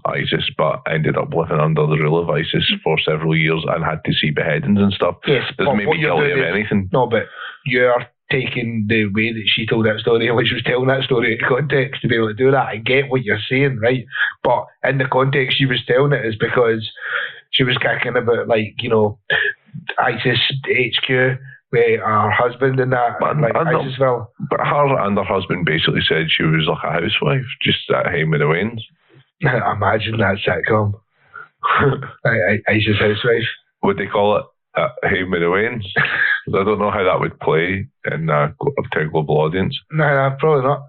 ISIS, but ended up living under the rule of ISIS for several years and had to see beheadings and stuff. Yes, doesn't make me guilty of anything. No, but you're taking the way that she told that story, which was telling that story in context to be able to do that. I get what you're saying, right? But in the context she was telling it is because she was kicking about, like, you know, ISIS HQ with her husband and that, like ISISville. But her and her husband basically said she was like a housewife, just at home with the Waynes. Imagine that sitcom. ISIS housewife. Would they call it home with the Waynes? I don't know how that would play in a global audience. No, probably not.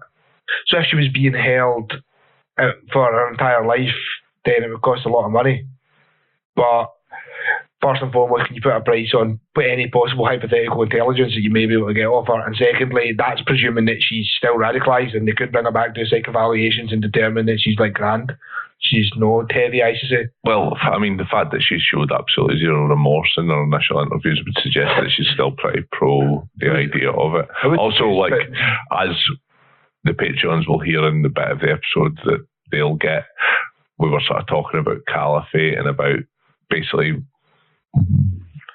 So if she was being held for her entire life, then it would cost a lot of money. But first and foremost, can you put a price on any possible hypothetical intelligence that you may be able to get off her? And secondly, that's presuming that she's still radicalised and they could bring her back to a psych evaluations and determine that she's like grand. She's not heavy ISIS. Well, I mean, the fact that she showed absolutely zero remorse in her initial interviews would suggest that she's still pretty pro the idea of it. Also, like, as the Patreons will hear in the bit of the episode that they'll get, we were sort of talking about caliphate and about basically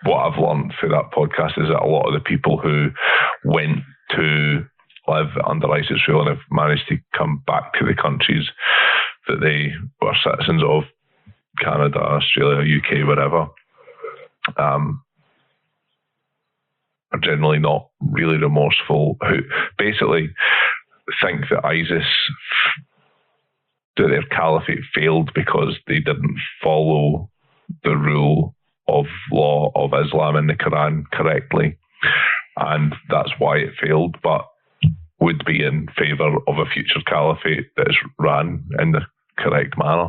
what I've learned through that podcast is that a lot of the people who went to live under ISIS rule and have managed to come back to the countries that they were citizens of, Canada, Australia, UK, whatever, are generally not really remorseful, who basically think that ISIS, that their caliphate failed because they didn't follow the rule of law of Islam in the Quran correctly, and that's why it failed, but would be in favour of a future caliphate that is ran in the correct manner.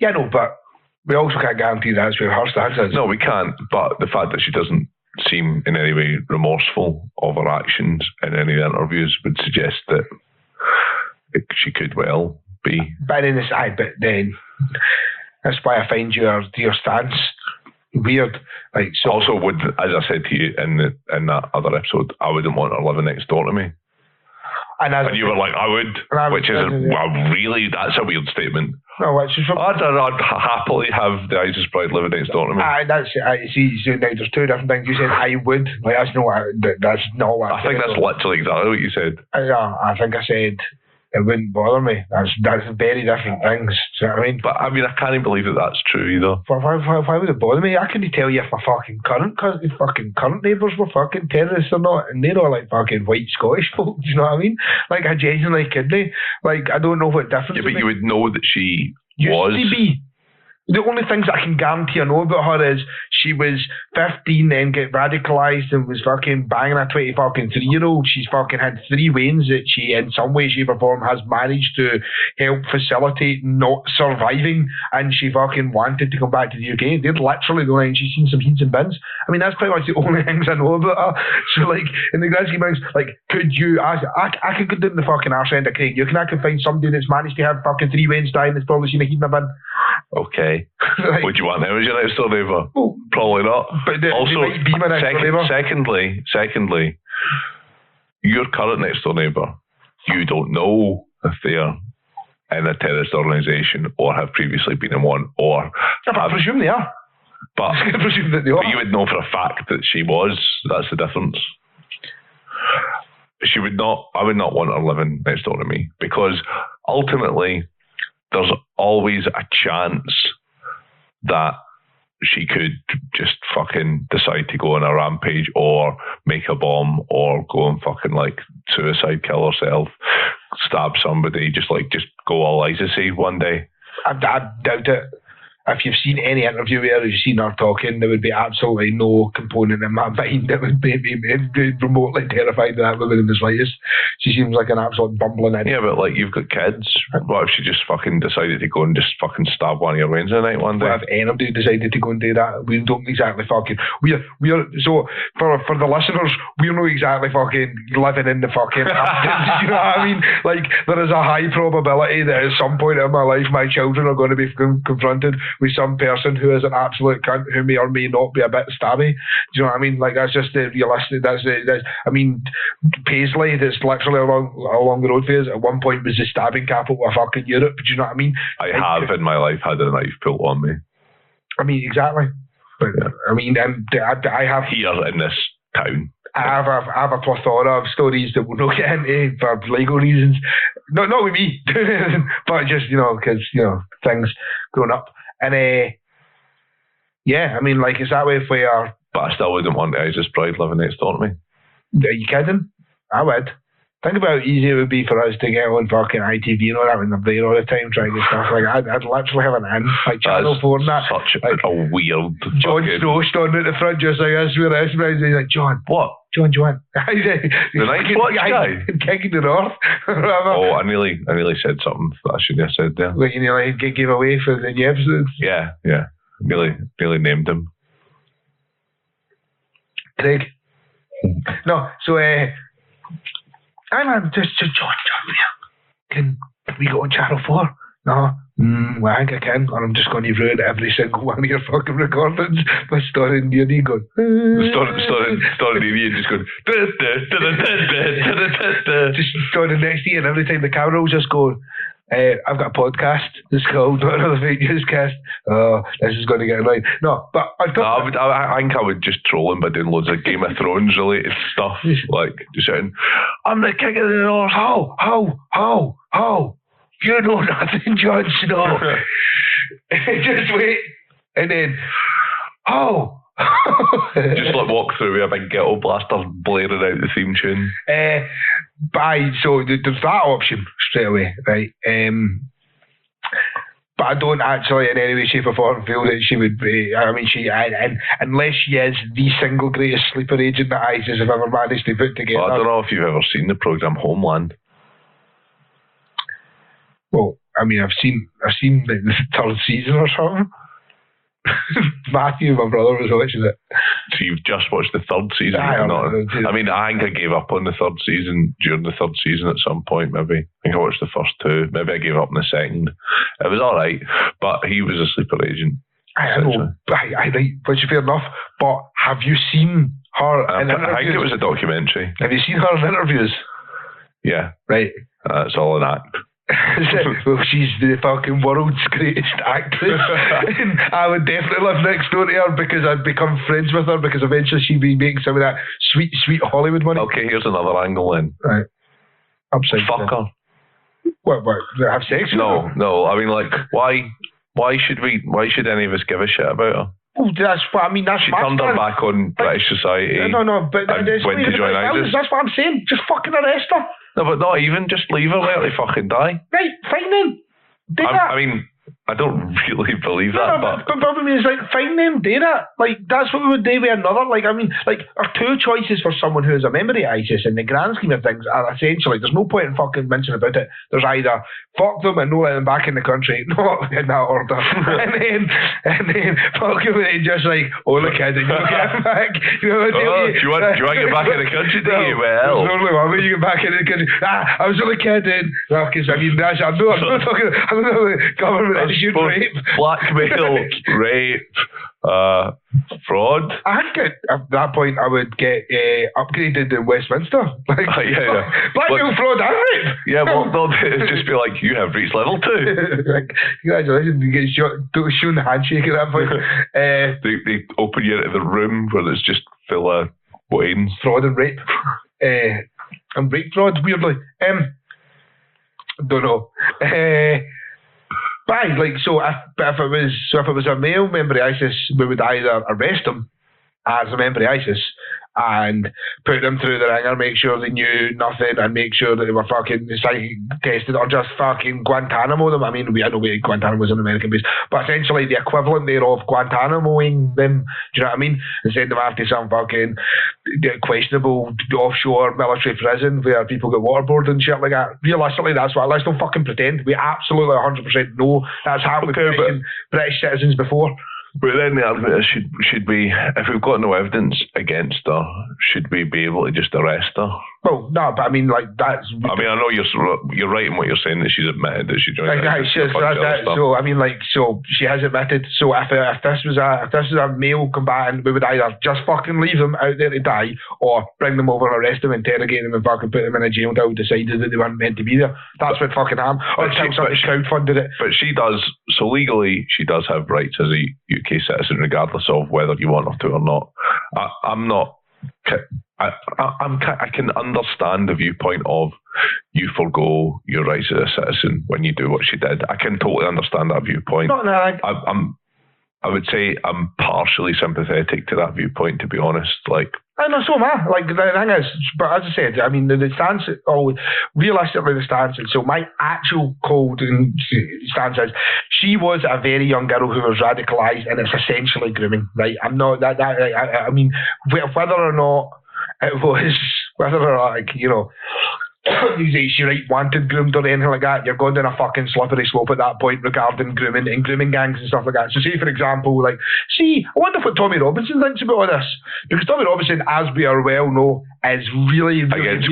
Yeah, no, but we also can't guarantee that's where her stance is. No, we can't, but the fact that she doesn't seem in any way remorseful of her actions in any interviews would suggest that she could well be. But then that's why I find your stance weird. Like, so also, would, as I said to you in that other episode, I wouldn't want her living next door to me. And you were like, I would, which is really, that's a weird statement. No, which is I'd happily have the ISIS bride living next door to me. See, now there's two different things. You said I would, like, that's not what I think that's literally exactly what you said. I think I said it wouldn't bother me. That's very different things. Do you know what I mean? But I mean, I can't even believe that that's true either. Why would it bother me? I couldn't tell you if my fucking current neighbours were fucking terrorists or not, and they're all like fucking white Scottish folk. Do you know what I mean? Like, I genuinely couldn't. Like, I don't know what difference. Yeah, but you would know that she was. Used to be. The only things I can guarantee I know about her is she was 15 and get radicalised and was fucking banging a 23-year-old. She's fucking had 3 Waynes that she, in some way, shape or form, has managed to help facilitate not surviving, and she fucking wanted to come back to the UK. They're literally the only thing she's seen some heats and bins. I mean, that's pretty much the only things I know about her. So, like, in the grand scheme of things, like, could you, I could go down the fucking arse end of Craig. You can find somebody that's managed to have fucking 3 Waynes dying that's probably seen a heat in a bin. Okay. Like, would you want them as your next door neighbour? Well, probably not. But also, they might be my next door neighbour. Secondly, your current next door neighbour, you don't know if they're in a terrorist organisation or have previously been in one, or I presume they are. But, I presume that they are. But you would know for a fact that she was. That's the difference. She would not. I would not want her living next door to me, because ultimately, there's always a chance that she could just fucking decide to go on a rampage or make a bomb or go and fucking like suicide, kill herself, stab somebody, just go all ISIS-y one day. I doubt it. If you've seen any interview with her, you've seen her talking, there would be absolutely no component in my mind that would make me remotely terrified of that woman in the slightest. She seems like an absolute bumbling idiot. Yeah, but like, you've got kids. What if she just fucking decided to go and just fucking stab one of your Waynes at night one day? What if anybody decided to go and do that? We don't exactly fucking... We're so, for the listeners, we're not exactly fucking living in the fucking... you know what I mean? Like, there is a high probability that at some point in my life, my children are going to be confronted with some person who is an absolute cunt who may or may not be a bit stabby. Do you know what I mean? Like, that's just the realistic. I mean, Paisley, that's literally along the road for us, at one point was the stabbing capital of fucking Europe. Do you know what I mean? I have in my life had a knife pulled on me. I mean, exactly. But I mean, I have here in this town. I have a plethora of stories that we'll not get into for legal reasons. Not with me, but just, because, things growing up. And, yeah, I mean, like, it's that way for... But I still wouldn't want Isa's bride living next door to me. Are you kidding? I would. Think about how easy it would be for us to get on fucking ITV and all that when they're there all the time trying to stuff. Like, I'd literally have an in, like Channel 4 and that. Such like, a weird... Jon Snow standing at the front just like this with this. He's like, John. What? John. The Night's Watch guy? King of the North. Oh, I nearly said something that I shouldn't have said there. Like, you nearly gave away for the new episodes. Yeah. Nearly named him. Craig. No, so, I'm just John, can we go on Channel 4? No, well, I think I can, and I'm just going to ruin every single one of your fucking recordings by starting near you going. Starting near you just going. Just starting next to you, and every time the camera will just go. I've got a podcast. It's called Not Another Fake Newscast. Oh, this is going to get annoying. No, but I think I would just troll him by doing loads of Game of Thrones related stuff, like just saying, "I'm the king of the north." How? You know nothing, Jon Snow. Just wait, and then just like walk through with a big ghetto blaster blaring out the theme tune. So there's that option straight away, right? But I don't actually in any way, shape or form feel that she would be, unless she is the single greatest sleeper agent that ISIS have ever managed to put together. Well, I don't know if you've ever seen the programme Homeland. Well, I mean, I've seen like the third season or something. Matthew, my brother, was watching it. So you've just watched the third season? I think I gave up on the third season during the third season at some point, maybe. I think I watched the first two. Maybe I gave up in the second. It was all right, but he was a sleeper agent. I know, which is fair enough. But have you seen her in interviews? I think it was a documentary. Have you seen her in interviews? Yeah. Right. It's all an act. Well, she's the fucking world's greatest actress. And I would definitely live next door to her because I'd become friends with her because eventually she'd be making some of that sweet Hollywood money. Okay, here's another angle then. Right. Upside Fuck her. What? Have sex with her? No. I mean, like, why should any of us give a shit about her? Oh, that's what I mean. She turned her back on British society. No, but went to join ISIS. That's what I'm saying. Just fucking arrest her. No, but not even. Just leave her, let her fucking die. Right, fine then. I mean, I don't really believe that, but the problem is, like, fine them, do that. Like, that's what we would do with another. Like, I mean, like, our two choices for someone who is a member of ISIS in the grand scheme of things are essentially, there's no point in fucking mentioning about it. There's either fuck them and no let them back in the country, not in that order, and then fuck them and then just like, oh look at it, you get back. You know, do you want to get back in the country? Do you? Well, only one way you get back in the country. I was only kidding. Well, because I mean, I'm not talking. I don't know government issued rape, blackmail, rape, fraud. I think at that point I would get upgraded in Westminster. Like, blackmail, fraud, and rape. Yeah, well, it'd just be like, you have reached level 2. Like, congratulations, you get shown the handshake at that point. They open you into the room where it's just full of wains. Fraud and rape. And rape fraud, weirdly. Don't know. But like, if it was a male member of ISIS, we would either arrest him as a member of ISIS and put them through the ringer, make sure they knew nothing and make sure that they were fucking psychic tested, or just fucking Guantanamo them. I mean, I know Guantanamo was an American base, but essentially the equivalent there of Guantanamoing them, do you know what I mean? And send them after some fucking questionable offshore military prison where people get waterboarded and shit like that. Realistically, that's what. Let's don't fucking pretend. We absolutely 100% know that's happened with British citizens before. But then the argument is, should we, if we've got no evidence against her, should we be able to just arrest her? Well, no, but I mean, like, that's... I mean, I know you're right in what you're saying, that she's admitted that she joined. So, I mean, like, so she has admitted. So if this was a male combatant, we would either just fucking leave them out there to die, or bring them over, arrest them, interrogate them, and fucking put them in a jail until we decided that they weren't meant to be there. That's what fucking happened. Or somebody crowdfunded it. But she does, so legally, she does have rights as a UK citizen, regardless of whether you want her to or not. I'm not I can understand the viewpoint of you forgo your rights as a citizen when you do what she did. I can totally understand that viewpoint. I would say I'm partially sympathetic to that viewpoint, to be honest. Like, I know, so am I. Like, the thing is, but as I said, I mean, the stance, realistically, the stance, and so my actual cold stance is, she was a very young girl who was radicalised, and it's essentially grooming, right? I'm not, I mean, whether or not it was, whether or not, like, you know, she wanted groomed or anything like that, you're going down a fucking slippery slope at that point regarding grooming and grooming gangs and stuff like that. So say, for example, like, I wonder what Tommy Robinson thinks about all this. Because Tommy Robinson, as we are well know, is really against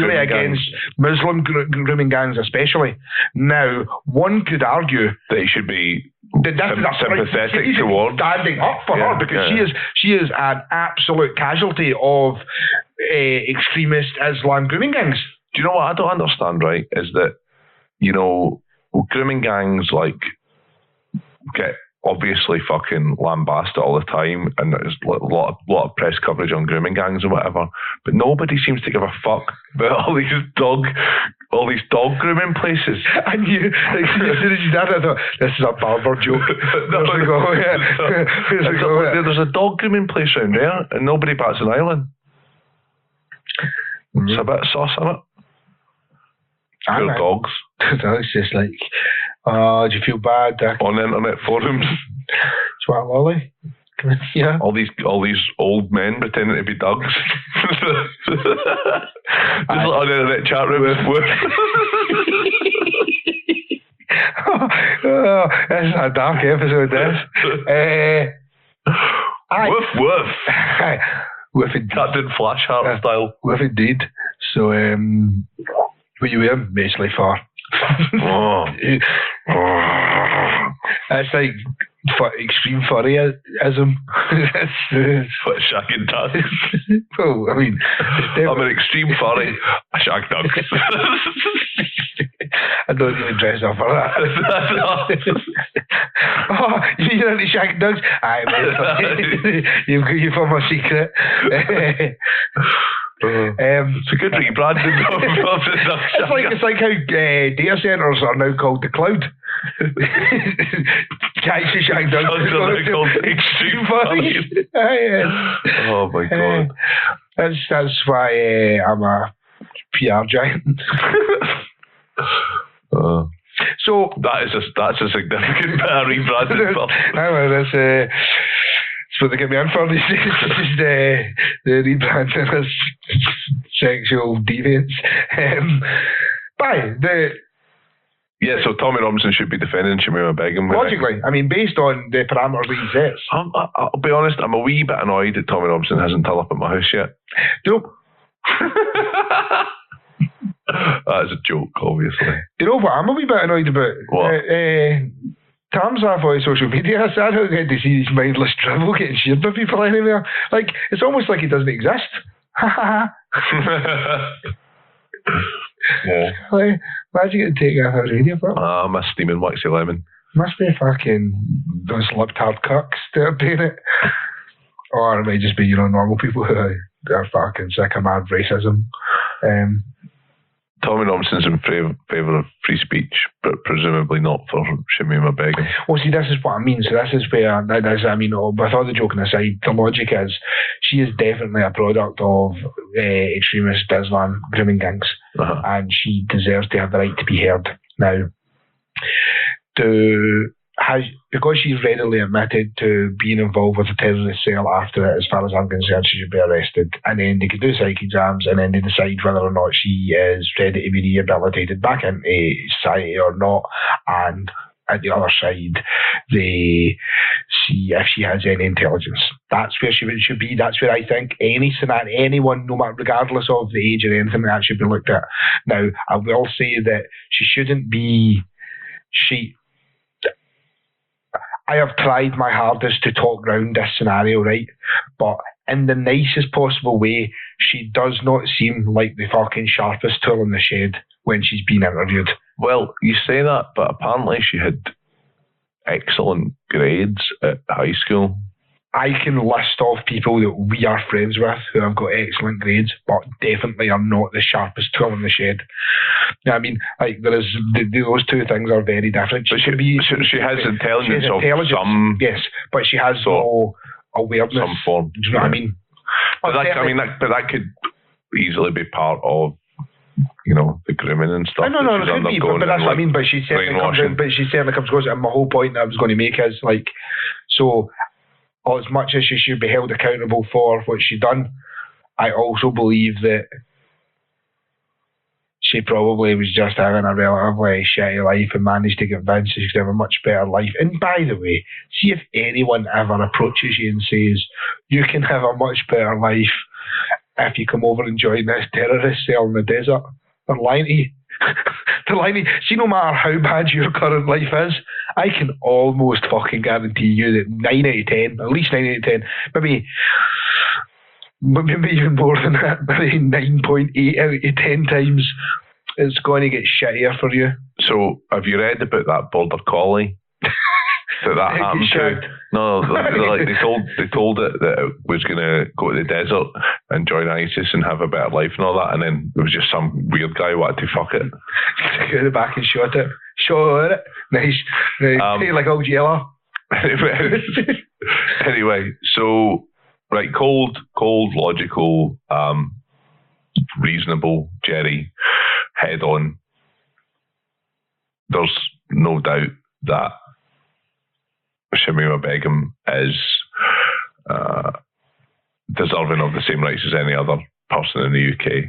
Muslim grooming gangs especially. Now, one could argue that he should be sympathetic towards standing up for her, because she is an absolute casualty of extremist Islam grooming gangs. Do you know what I don't understand, right, is that, you know, grooming gangs, like, get obviously fucking lambasted all the time, and there's a lot of press coverage on grooming gangs and whatever, but nobody seems to give a fuck about all these dog grooming places. And you, like, as soon as you did it, I thought, this is a barber joke. There's a dog grooming place around there, and nobody bats an eyelid. It's a bit of sauce in it. Your dogs. It's just like, do you feel bad? On internet forums. Swat lolly. Yeah. All these old men pretending to be dogs. Just on the internet chat room. This is a dark episode, this. Woof woof. Woof indeed. Captain Flashheart style. Woof indeed. So, what you wearing? Basically far. That's like extreme furryism. What, shagging dogs? Well, I mean, I'm an extreme furry. I shag dogs. I don't even dress up for that. Oh, you're into shagging dogs? Aye, mate. You've got my secret. It's a good rebranding. It's like how data centers are now called the cloud. Can't you shag dogs? They're called extreme furries. Oh my god. That's why I'm a PR giant. So that's a significant bit of rebranding. That's what they get me in for. This is the rebranding as sexual deviance. So Tommy Robinson should be defending Shamima Begum. Logically, I mean, based on the parameters that he sets. I'll be honest, I'm a wee bit annoyed that Tommy Robinson hasn't turned up at my house yet. Nope. That is a joke, obviously. Do you know what I'm a wee bit annoyed about? What? Tom's off on social media. I don't get to see his mindless dribble getting shared by people anywhere. Like, it's almost like he doesn't exist. Yeah. Like, why'd you get to take off a radio for? I miss steaming waxy lemon. Must be fucking those lip-tard cucks that are doing it. Or it might just be, normal people who are fucking sick of mad racism. Tommy Robinson's in favour of free speech, but presumably not for Shamima Begum. Well, see, this is what I mean. So this is where, with all the joking aside, the logic is she is definitely a product of extremist Islam grooming gangs, and she deserves to have the right to be heard. Now, because she's readily admitted to being involved with a terrorist cell after it, as far as I'm concerned, she should be arrested. And then they could do psych exams, and then they decide whether or not she is ready to be rehabilitated back into society or not. And at the other side, they see if she has any intelligence. That's where she should be. That's where I think anyone, no matter, regardless of the age or anything, that should be looked at. Now, I will say that she shouldn't be. I have tried my hardest to talk round this scenario, right? But in the nicest possible way, she does not seem like the fucking sharpest tool in the shed when she's been interviewed. Well, you say that, but apparently she had excellent grades at high school. I can list off people that we are friends with who have got excellent grades, but definitely are not the sharpest tool in the shed. You know what I mean? Like, there is those two things are very different. But she has intelligence of some. Yes, but she has no awareness. Some form. Do you know what I mean? But that could easily be part of, you know, the grooming and stuff. No, it could be, but that's what I mean. But she certainly comes across it. And my whole point that I was going to make is, like, so as much as she should be held accountable for what she done, I also believe that she probably was just having a relatively shitty life and managed to convince she could have a much better life. And by the way, see if anyone ever approaches you and says, you can have a much better life if you come over and join this terrorist cell in the desert. They're lying to you. They're lying to you. See, no matter how bad your current life is, I can almost fucking guarantee you that 9 out of 10, at least 9 out of 10, maybe even more than that, maybe 9.8 out of 10 times, it's going to get shittier for you. So, have you read about that border collie that happened to? No, they told it that it was going to go to the desert and join ISIS and have a better life and all that, and then there was just some weird guy who wanted to fuck it. Go to the back and shot it. Nice. Like old yellow. Anyway, so right, cold, logical, reasonable Jerry, head on. There's no doubt that Shamima Begum is deserving of the same rights as any other person in the UK.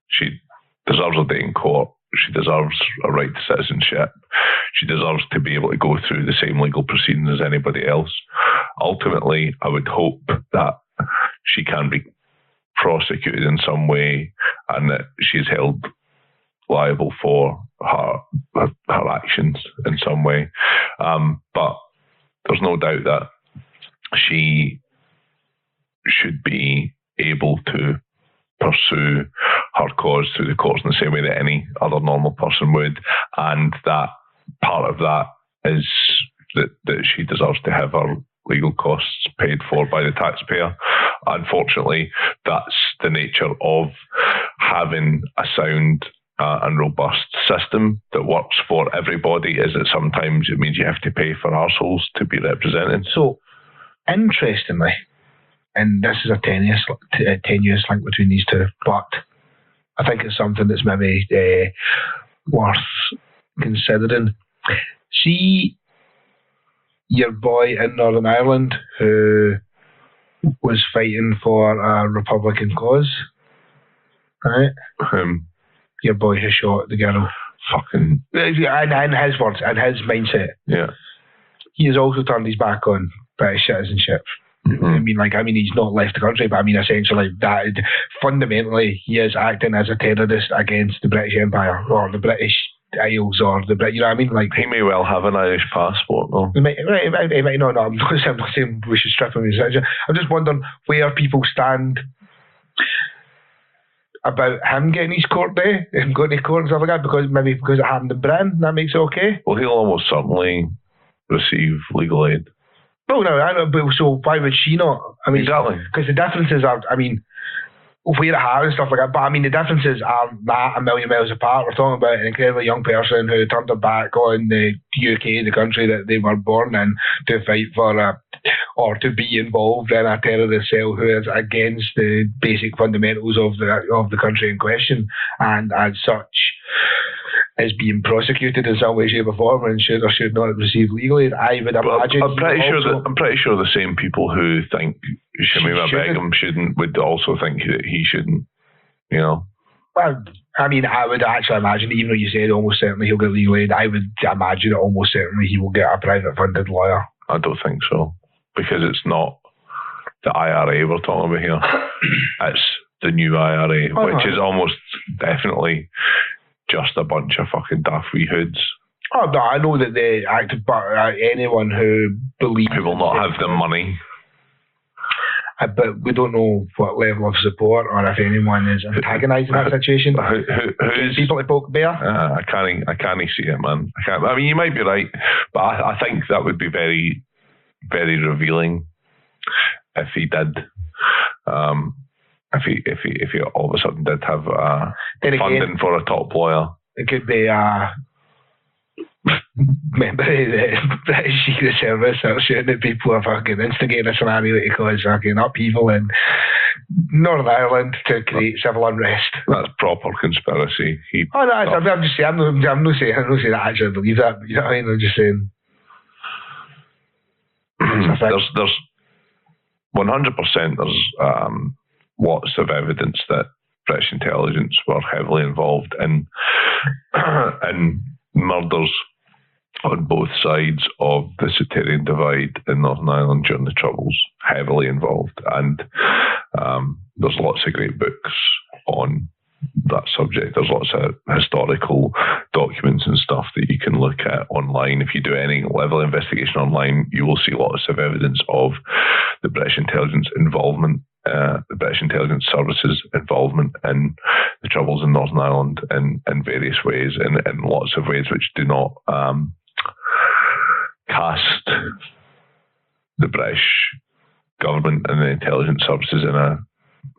She deserves a day in court. She deserves a right to citizenship. She deserves to be able to go through the same legal proceedings as anybody else. Ultimately, I would hope that she can be prosecuted in some way and that she's held liable for her actions in some way. But there's no doubt that she should be able to pursue her cause through the courts in the same way that any other normal person would, and that part of that is that she deserves to have her legal costs paid for by the taxpayer. Unfortunately, that's the nature of having a sound and robust system that works for everybody, is that sometimes it means you have to pay for arseholes to be represented. So, interestingly, and this is a tenuous link between these two, but I think it's something that's maybe worth considering. See your boy in Northern Ireland who was fighting for a Republican cause, right? Your boy who shot the girl. Fucking. In his words, in his mindset. Yeah. He has also turned his back on British citizenship. Mm-hmm. I mean, he's not left the country, but I mean, essentially, that fundamentally, he is acting as a terrorist against the British Empire or the British Isles or the Brit. You know what I mean? Like, he may well have an Irish passport, though. He might not. I'm not saying we should strip him. I'm just wondering where people stand about him getting his court day and going to court and stuff like that, because it happened in Britain, that makes it okay. Well, he'll almost certainly receive legal aid. No, I know, but so why would she not? I mean, exactly. Because the differences are, I mean, where it has and stuff like that, but I mean, the differences aren't that a million miles apart. We're talking about an incredibly young person who turned their back on the UK, the country that they were born in, to fight for or to be involved in a terrorist cell who is against the basic fundamentals of the country in question, and as such is being prosecuted in some way, shape or form, and should or should not receive legal aid. I would imagine. I'm pretty sure the same people who think Shamima Begum shouldn't would also think that he shouldn't. You know. Well, I mean, I would actually imagine, even though you said almost certainly he'll get legal aid, I would imagine that almost certainly he will get a private funded lawyer. I don't think so, because it's not the IRA we're talking about here. It's the new IRA, which is almost definitely just a bunch of fucking daft wee hoods. Oh no, I know that they active, but anyone who believes who will not have the money. But we don't know what level of support or if anyone is antagonising that situation. Who's people to poke bear? I can't see it, man. I mean, you might be right, but I think that would be very, very revealing if he did, if he all of a sudden did have funding for a top lawyer. It could be a member of the British Secret Service that are shooting at people or fucking instigating a scenario to cause fucking upheaval in Northern Ireland to create civil unrest. That's proper conspiracy. I'm just saying. I'm not saying I actually believe that. You know what I mean? I'm just saying. There's 100%. There's lots of evidence that British intelligence were heavily involved in murders on both sides of the Sectarian divide in Northern Ireland during the Troubles, heavily involved. And there's lots of great books on that subject. There's lots of historical documents and stuff that you can look at online. If you do any level of investigation online, you will see lots of evidence of the British intelligence involvement, the British intelligence services involvement in the Troubles in Northern Ireland in various ways, in lots of ways which do not cast the British government and the intelligence services in a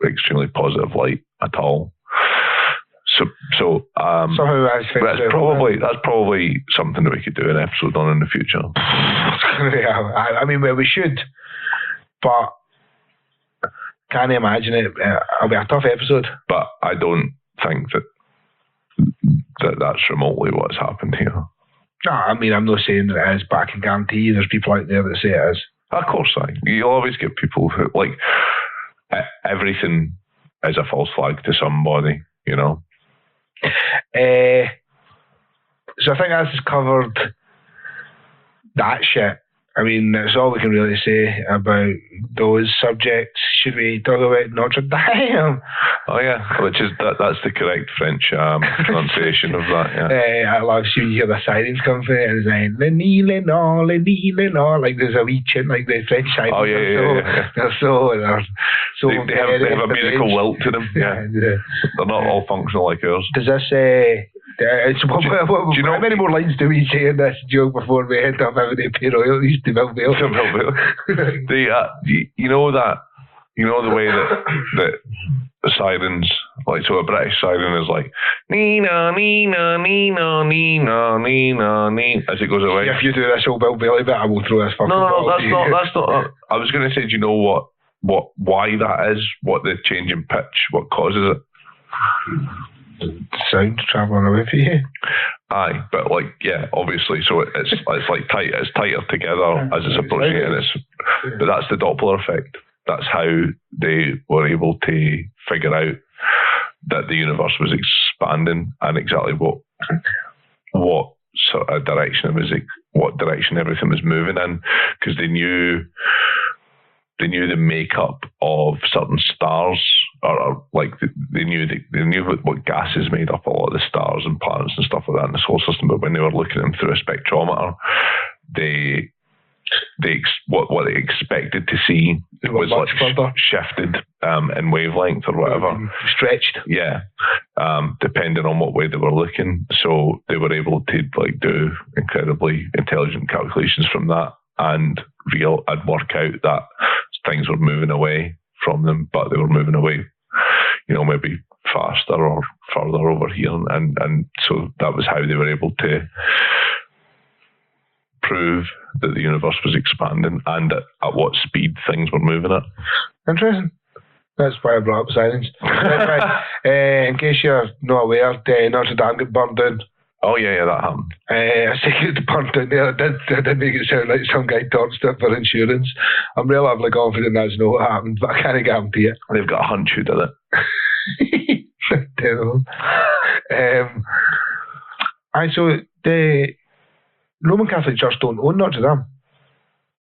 extremely positive light at all. So that's probably something that we could do an episode on in the future. Yeah, I mean, well, we should, but can't imagine it. It'll be a tough episode. But I don't think that's remotely what's happened here. No, I mean, I'm not saying that it is, but I can guarantee you there's people out there that say it is. Of course, you'll always get people who, like, everything is a false flag to somebody, you know. So I think that's covered that shit. I mean, that's all we can really say about those subjects. Should we talk about Notre Dame? Oh yeah, which is that's the correct French pronunciation of that. Yeah. I love when you hear the sirens come through and it's like le nord, like there's a wee chant like the French sirens. Oh yeah. They're so they have a musical lilt to them. Yeah, they're not all functional like ours. Does this? Do you know how many more lines do we say in this joke before we end up having to pay royalties to Bill Bale? You know the way that the sirens, like, so a British siren is like Nina Nina Nina Nina Nina Nina as it goes away. If you do this whole Bill Bailey bit, I will throw this fucking. No, that's not. I was going to say, do you know why that is? What the change in pitch? What causes it? Sound travelling away for you. Aye, but like, yeah, obviously. So it's like tight. It's tighter together as it's approaching it. But that's the Doppler effect. That's how they were able to figure out that the universe was expanding and exactly what sort of direction what direction everything was moving in, because they knew the makeup of certain stars, or like they knew what gases made up a lot of the stars and planets and stuff like that in the solar system. But when they were looking at them through a spectrometer, what they expected to see was like shifted in wavelength or whatever, stretched. Yeah, depending on what way they were looking. So they were able to like do incredibly intelligent calculations from that and work out that things were moving away from them, but they were moving away, you know, maybe faster or further over here, and so that was how they were able to prove that the universe was expanding and at what speed things were moving at. Interesting. That's why I brought up sirens. In case you're not aware, Notre Dame got burned down. Oh yeah, that happened. I think it burned down there. I did make it sound like some guy torched it for insurance. I'm relatively confident that's not what happened, but I can't guarantee it. They've got a hunch who did it. Terrible. So the Roman Catholic Church don't own Notre Dame.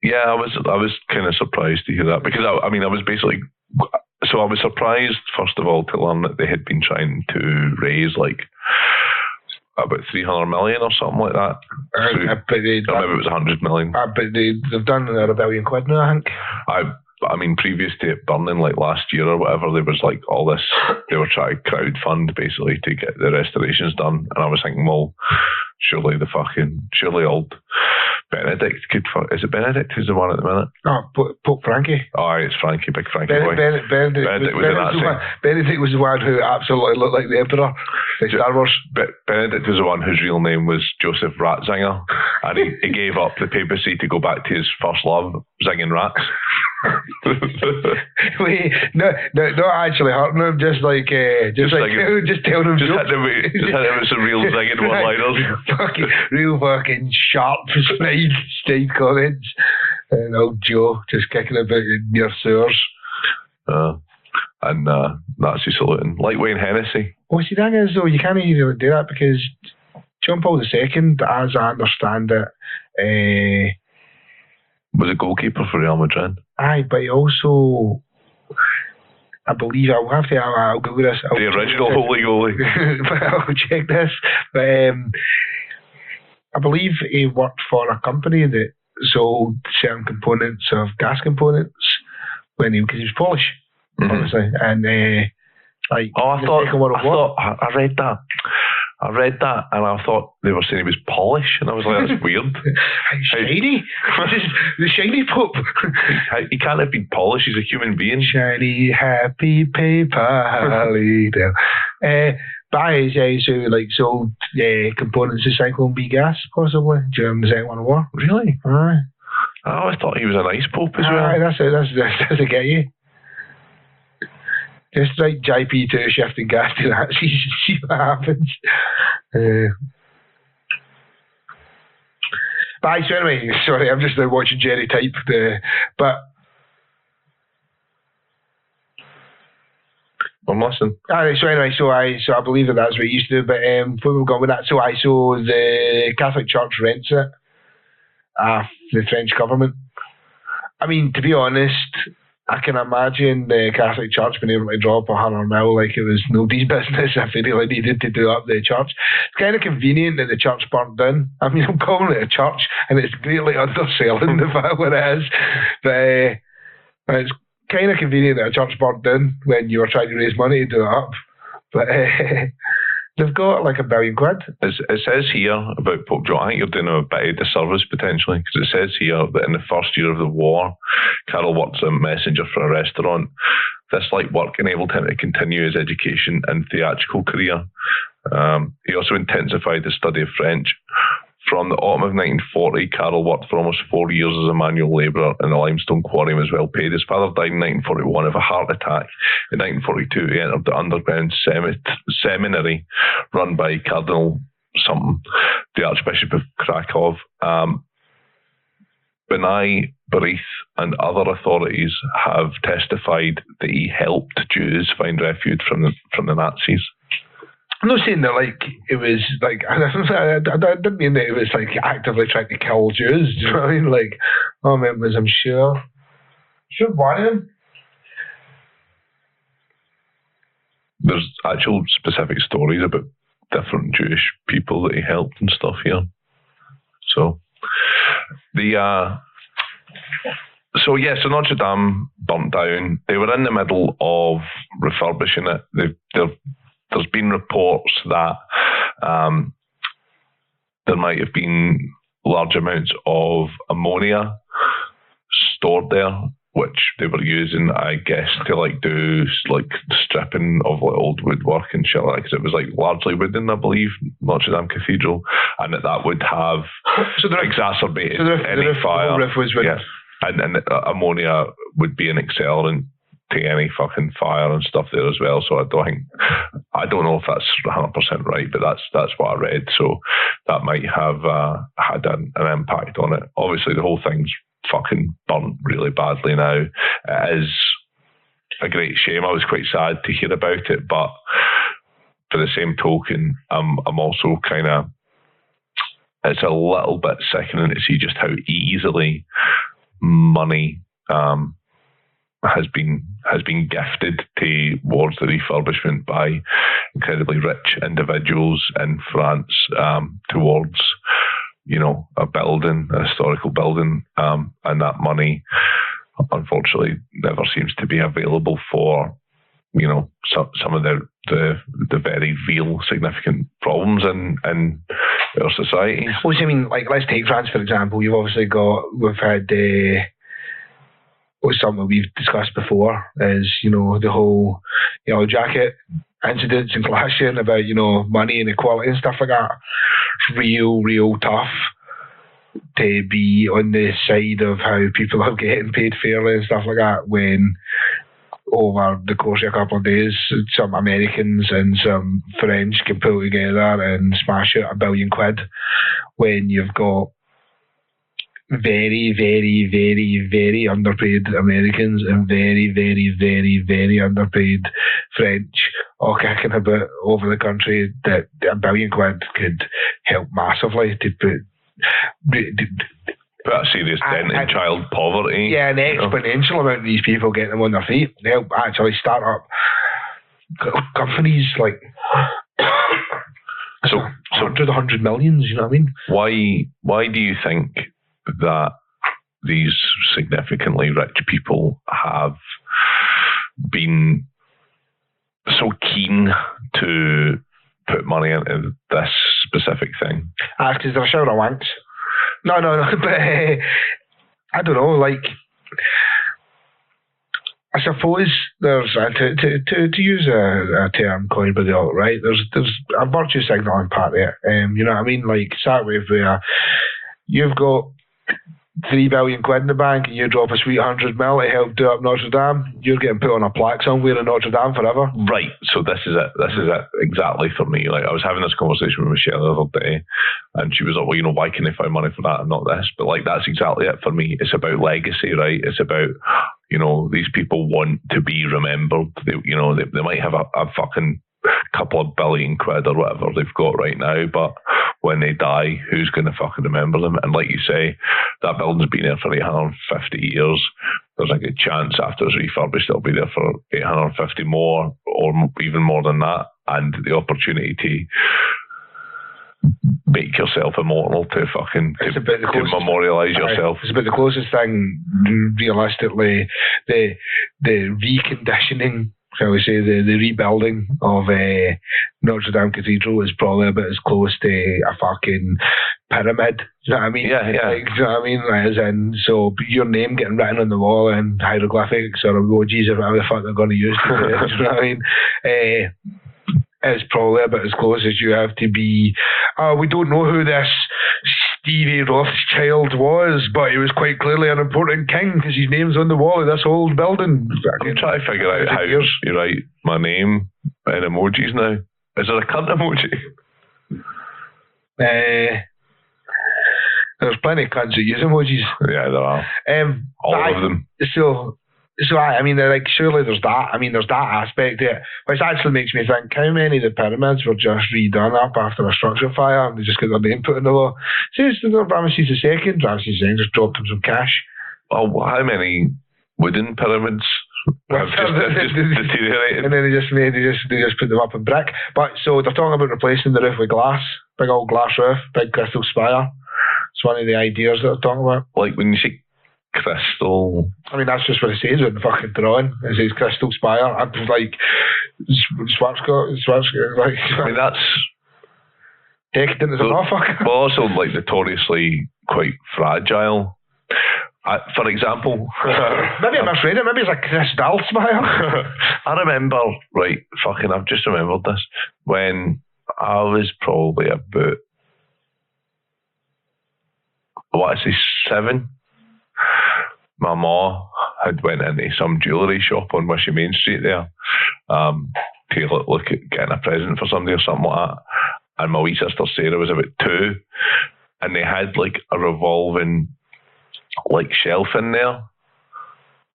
Yeah, I was kind of surprised to hear that, because I was surprised first of all to learn that they had been trying to raise like about 300 million or something like that. Or maybe it was 100 million. But they've done a rebellion quid now, I think. I mean, previous to it burning, like last year or whatever, there was like all this, they were trying to crowdfund basically to get the restorations done. And I was thinking, well, surely old Benedict is it Benedict who's the one at the minute? Oh, Pope Frankie. Oh, it's Frankie, big Frankie boy. Benedict was the one who absolutely looked like the Emperor in Star Wars. Benedict was the one whose real name was Joseph Ratzinger, and he gave up the papacy to go back to his first love, zinging rats. Wait, no, not actually hurting him, just telling him just jokes. hit him with some real zinging one-liners. real fucking sharp, snide comments. And old Joe just kicking about near sewers. And Nazi saluting. Like Wayne Hennessy. Well, see, the thing is, though, you can't even do that because John Paul II, as I understand it, was a goalkeeper for Real Madrid. Aye, but he also, I believe, I'll Google this. The original holy goalie. I'll check this. But I believe he worked for a company that sold certain components of gas components because he was Polish, obviously. And I read that and I thought they were saying he was Polish, and I was like, that's weird. Shiny? The shiny Pope. He can't have been Polish, he's a human being. Shiny, happy paper leader. But he sold components of Cyclone B gas, possibly, during the Second World War. Really? Aye. I always thought he was a nice Pope as well. Aye, that's to get you. Just like JP2 shifting gas to that, see what happens. But so anyway, sorry, I'm just now watching Jerry type. But I'm listening. So anyway, so I believe that's what he used to do. But before we go with that, so the Catholic Church rents it. The French government. I mean, to be honest, I can imagine the Catholic Church being able to drop $100 million like it was nobody's business if they really needed to do up the church. It's kind of convenient that the church burnt down. I mean, I'm calling it a church, and it's greatly underselling the fact what it is. But it's kind of convenient that a church burnt down when you were trying to raise money to do it up. But they've got like £1 billion. It says here about Pope John, I think you're doing a bit of disservice potentially, because it says here that in the first year of the war, Carroll worked as a messenger for a restaurant. This light work enabled him to continue his education and theatrical career. He also intensified the study of French. From the autumn of 1940, Carroll worked for almost 4 years as a manual labourer in the limestone quarry and was well paid. His father died in 1941 of a heart attack. In 1942, he entered the underground seminary run by Cardinal something, the Archbishop of Krakow. Benai, Barith, and other authorities have testified that he helped Jews find refuge from the Nazis. I'm not saying that it was I didn't mean that it was actively trying to kill Jews. Do you know what I mean? I'm sure one of them. There's actual specific stories about different Jewish people that he helped and stuff here. So so Notre Dame burnt down. They were in the middle of refurbishing it. There's been reports that there might have been large amounts of ammonia stored there, which they were using, I guess, to do stripping of old woodwork and shit like that, because it was largely wooden, I believe, Notre Dame Cathedral, and that would have exacerbated any fire. The roof was wooden. Yeah. And ammonia would be an accelerant to any fucking fire and stuff there as well. So I don't know if that's 100% right, but that's what I read. So that might have had an impact on it. Obviously, the whole thing's fucking burnt really badly now. It is a great shame. I was quite sad to hear about it, but for the same token, I'm also kind of, it's a little bit sickening to see just how easily money has been gifted towards the refurbishment by incredibly rich individuals in France towards a building, a historical building, and that money unfortunately never seems to be available for some of the the very real significant problems in our society. Well, I mean, like, let's take France, for example. We've had something we've discussed before is, the whole Yellow Jacket incidents and clashing about, money and equality and stuff like that. It's real tough to be on the side of how people are getting paid fairly and stuff like that when over the course of a couple of days some Americans and some French can pull together and smash out £1 billion when you've got very, very, very, very underpaid Americans and very, very, very, very underpaid French all kicking about over the country. That £1 billion could help massively to put a serious dent in child poverty. Yeah, an exponential amount of these people getting them on their feet. They help actually start up companies like so 100 millions, you know what I mean? Why do you think that these significantly rich people have been so keen to put money into this specific thing? Because they're a shower of wanks. No, but I don't know, like, I suppose there's, to use a term coined by the alt-right, there's a virtue signalling part there. You know what I mean? Like, that way where you've got £3 billion in the bank and you drop a sweet 100 mil to help do up Notre Dame, you're getting put on a plaque somewhere in Notre Dame forever. Right. So this is it exactly for me. Like, I was having this conversation with Michelle the other day and she was like, well, why can they find money for that and not this? But like, that's exactly it for me. It's about legacy, right? It's about, these people want to be remembered. They might have a fucking couple of £1 billion or whatever they've got right now, but when they die, who's going to fucking remember them? And like you say, that building's been there for 850 years. There's a good chance after it's refurbished it'll be there for 850 more, or even more than that. And the opportunity to make yourself immortal, to memorialise yourself. It's about the closest thing, realistically. The reconditioning, shall we say, the rebuilding of Notre Dame Cathedral is probably about as close to a fucking pyramid. You know what I mean? Yeah. Like, you know what I mean? As in, so your name getting written on the wall in hieroglyphics or emojis or whatever the fuck they're going to use. You know what I mean? It's probably about as close as you have to be. We don't know who this Stevie Rothschild was, but he was quite clearly an important king because his name's on the wall of this old building. I'm trying to figure out how you write my name in emojis now. Is there a cunt emoji? There's plenty of cunts that use emojis. Yeah, there are. All of them. So I mean, like, surely there's that. I mean, there's that aspect to it, which actually makes me think how many of the pyramids were just redone up after a structure fire and they just got their name put in the wall. See, it's not Ramesses II. Ramesses II just dropped him some cash. Oh, how many wooden pyramids have just deteriorated? And then they just put them up in brick. But so they're talking about replacing the roof with glass, big old glass roof, big crystal spire. It's one of the ideas that they're talking about. Like when you say crystal, I mean, that's just what it says in the fucking drawing. It says crystal spire. I'm just like Schwarzkopf. Like, I mean, that's decadent as a motherfucker. But also, like, notoriously quite fragile. For example, maybe I misread it. Maybe it's a crystal spire. I remember, right? Fucking, I've just remembered this when I was probably about, I want to say 7. My ma had went into some jewellery shop on Wishy Main Street there to look at getting a present for somebody or something like that. And my wee sister Sarah was about 2, and they had like a revolving like shelf in there,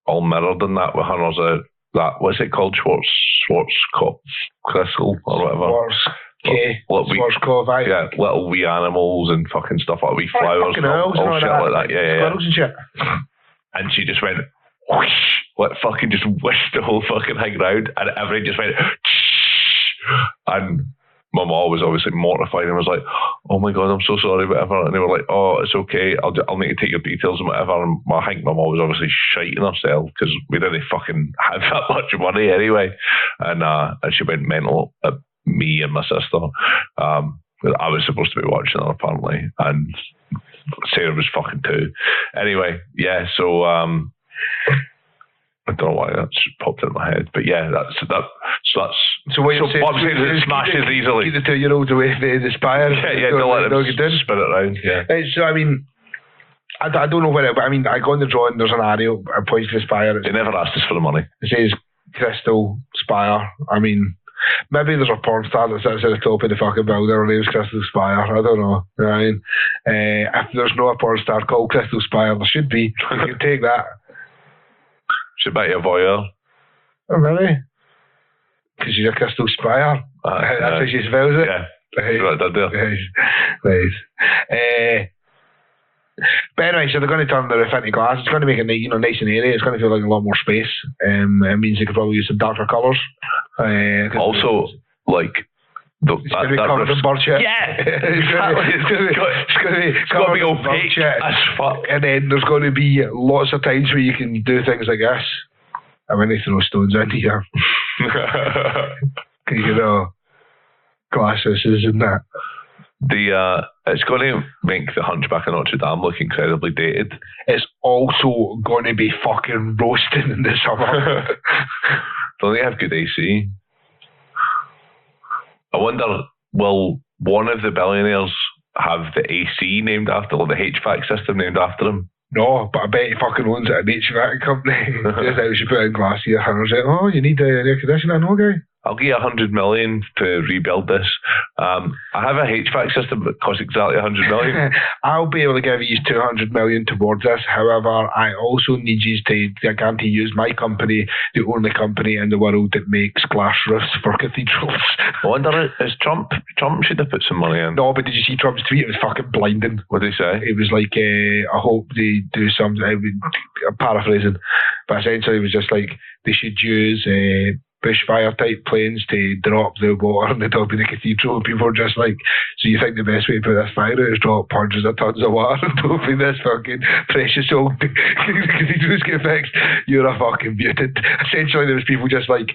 all mirrored in that with hundreds of that. What's it called? Schwarzkopf crystal or whatever. Schwarzkopf. Yeah, little wee animals and fucking stuff like wee flowers and all shit like that. Yeah. Squirrels and shit. And she just went whoosh, like fucking just whisked the whole fucking thing round, and everything just went and my mom was obviously mortified and was like, "Oh my god, I'm so sorry," whatever. And they were like, "Oh, it's okay. I'll need to take your details and whatever." And I think my mum was obviously shiting herself because we didn't fucking have that much money anyway, and she went mental at me and my sister. I was supposed to be watching her apparently, and Sarah was fucking too. Anyway, yeah. So I don't know why that's popped into my head, but yeah, that's that. So what I'm saying is it smashes easily. Keep the 2-year-olds away from the Spire. Yeah, don't let them spin it around. Yeah. So I mean, I don't know where it, but I mean, I go in the drawing. There's an arrow. It points to the Spire. They never asked us for the money. It says Crystal Spire. I mean, maybe there's a porn star that sits at the top of the fucking building. Her name's Crystal Spire. I don't know. You know what I mean? If there's no a porn star called Crystal Spire, there should be. You can take that. Should bet you a voyeur. Oh, really? Because she's a Crystal Spire. That's how she spells it. Yeah. Nice. But anyway, so they're going to turn the roof into glass. It's going to make it nice and airy. It's going to feel like a lot more space. It means they could probably use some darker colours. Also, like, it's going to be covered in bird shit. Yeah, it's going to be opaque as fuck. And then there's going to be lots of times where you can do things like this. I'm going to throw stones in here. Because, glasses and that. It's going to make the Hunchback of Notre Dame look incredibly dated. It's also going to be fucking roasting in the summer. Don't they have good AC? I wonder, will one of the billionaires have the AC named after, or the HVAC system named after him? No, but I bet he fucking owns it, an HVAC company. Just how she put in glass here, and I was like, "Oh, you need an air conditioner, no guy." I'll give you 100 million to rebuild this. I have a HVAC system that costs exactly 100 million. I'll be able to give you 200 million towards this. However, I also need you to guarantee use my company, the only company in the world that makes glass roofs for cathedrals. I wonder, is Trump should have put some money in. No, but did you see Trump's tweet? It was fucking blinding. What did he say? It was like, I hope they do something. I'm paraphrasing, but essentially it was just like they should use bushfire type planes to drop the water on the top of the cathedral, and people are just like, so you think the best way to put this fire out is drop hundreds of tons of water on top of this fucking precious old cathedrals get fixed? You're a fucking mutant. Essentially there was people just like,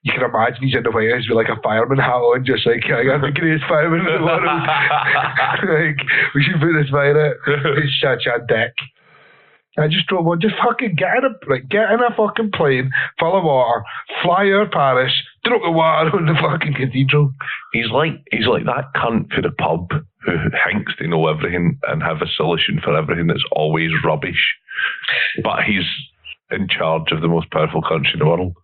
you can imagine he's in the White House with like a fireman hat on, just like, I got the greatest fireman in the world. Like, we should put this fire out. He's such a dick. I just drove on. Just fucking get in a fucking plane full of water, fly out of Paris, drop the water on the fucking cathedral. He's like that cunt for the pub who thinks they know everything and have a solution for everything that's always rubbish, but he's in charge of the most powerful country in the world.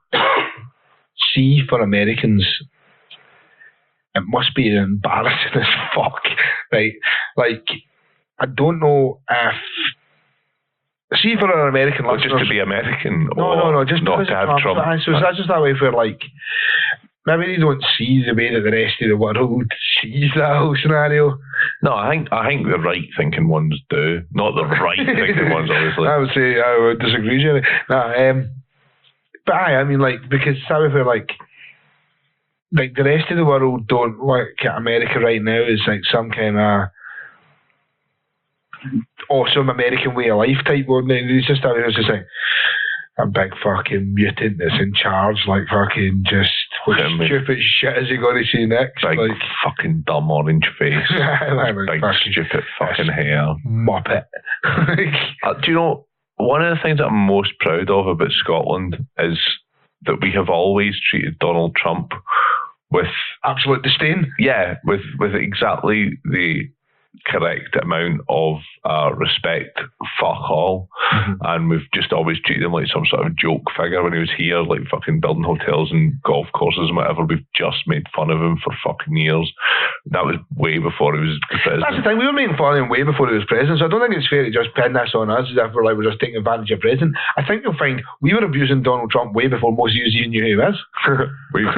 See, for Americans, it must be embarrassing as fuck, right? Like, I don't know if. See, for an American listeners, just to be American, no, just not to have Trump. So is that just that way for like, maybe they don't see the way that the rest of the world sees that whole scenario? No, I think the right thinking ones do, not the right thinking ones, obviously. I would disagree, Jerry. No, but I mean, like, because that way for like the rest of the world don't look at America right now as like some kind of awesome American way of life type one. It's just like a big fucking mutant that's in charge, like fucking just what stupid shit is he going to say next? Big like fucking dumb orange face, like big stupid fucking hair, muppet. Do you know, one of the things that I'm most proud of about Scotland is that we have always treated Donald Trump with absolute disdain. Yeah, with exactly the correct amount of respect, fuck all. And we've just always treated him like some sort of joke figure when he was here, like fucking building hotels and golf courses and whatever. We've just made fun of him for fucking years. That was way before he was president. That's the thing, we were making fun of him way before he was president, so I don't think it's fair to just pin this on us as if we're just taking advantage of president. I think you'll find we were abusing Donald Trump way before most of you even knew who he was. we've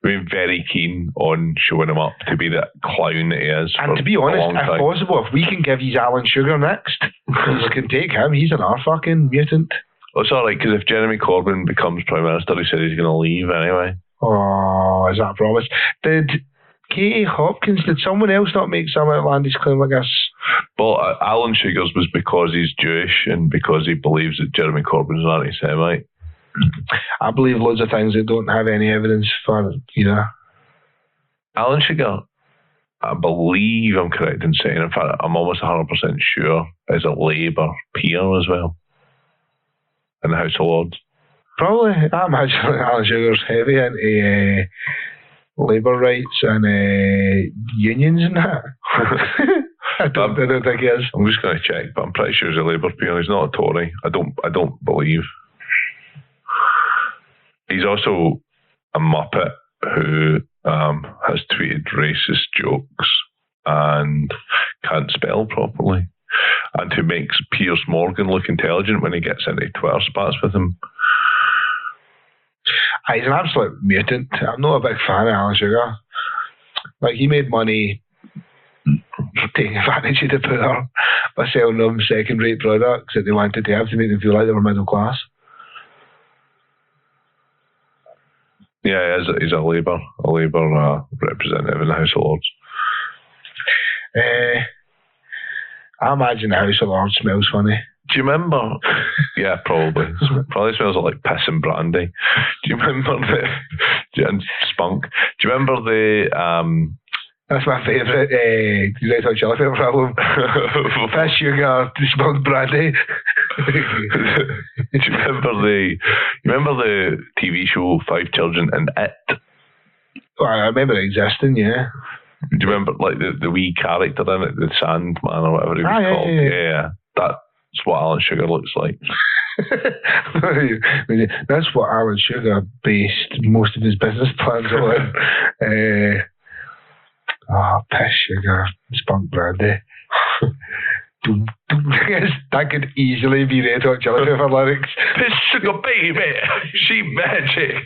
been very keen on showing him up to be that clown that he is. And to be honest, if possible, if we can give you Alan Sugar next, you can take him. He's an fucking mutant. Well, it's alright, because if Jeremy Corbyn becomes Prime Minister, he said he's going to leave anyway. Oh, is that a promise? Katie Hopkins, did someone else not make some outlandish claim like this? But Alan Sugar's was because he's Jewish and because he believes that Jeremy Corbyn's an anti-Semite. I believe loads of things that don't have any evidence for either. Alan Sugar, I believe I'm correct in saying, in fact, I'm almost 100% sure, is a Labour peer as well in the House of Lords. Probably. I imagine Alan Sugar's heavy into labour rights and unions and that. I don't think he is. I'm just going to check, but I'm pretty sure he's a Labour peer. He's not a Tory. I don't believe. He's also a muppet who has tweeted racist jokes and can't spell properly, and who makes Piers Morgan look intelligent when he gets into Twitter spats with him. He's an absolute mutant. I'm not a big fan of Alan Sugar. Like, he made money taking advantage of the poor by selling them second-rate products that they wanted to have to make them feel like they were middle class. Yeah, he's a Labour representative in the House of Lords. I imagine the House of Lords smells funny. Do you remember? Yeah, probably. Probably smells like piss and brandy. Do you remember and spunk? Do you remember the That's my favourite Red Hot Chili Pepper album. Piss, sugar, spunk, brandy. Do you remember the TV show Five Children and It? Oh, I remember it existing, yeah. Do you remember like the wee character in it, the Sandman or whatever he was called? Yeah. That's what Alan Sugar looks like. That's what Alan Sugar based most of his business plans on. Piss, sugar, spunk, brandy. That could easily be Red Hot Chili Pepper lyrics. Piss, sugar, baby, she magic.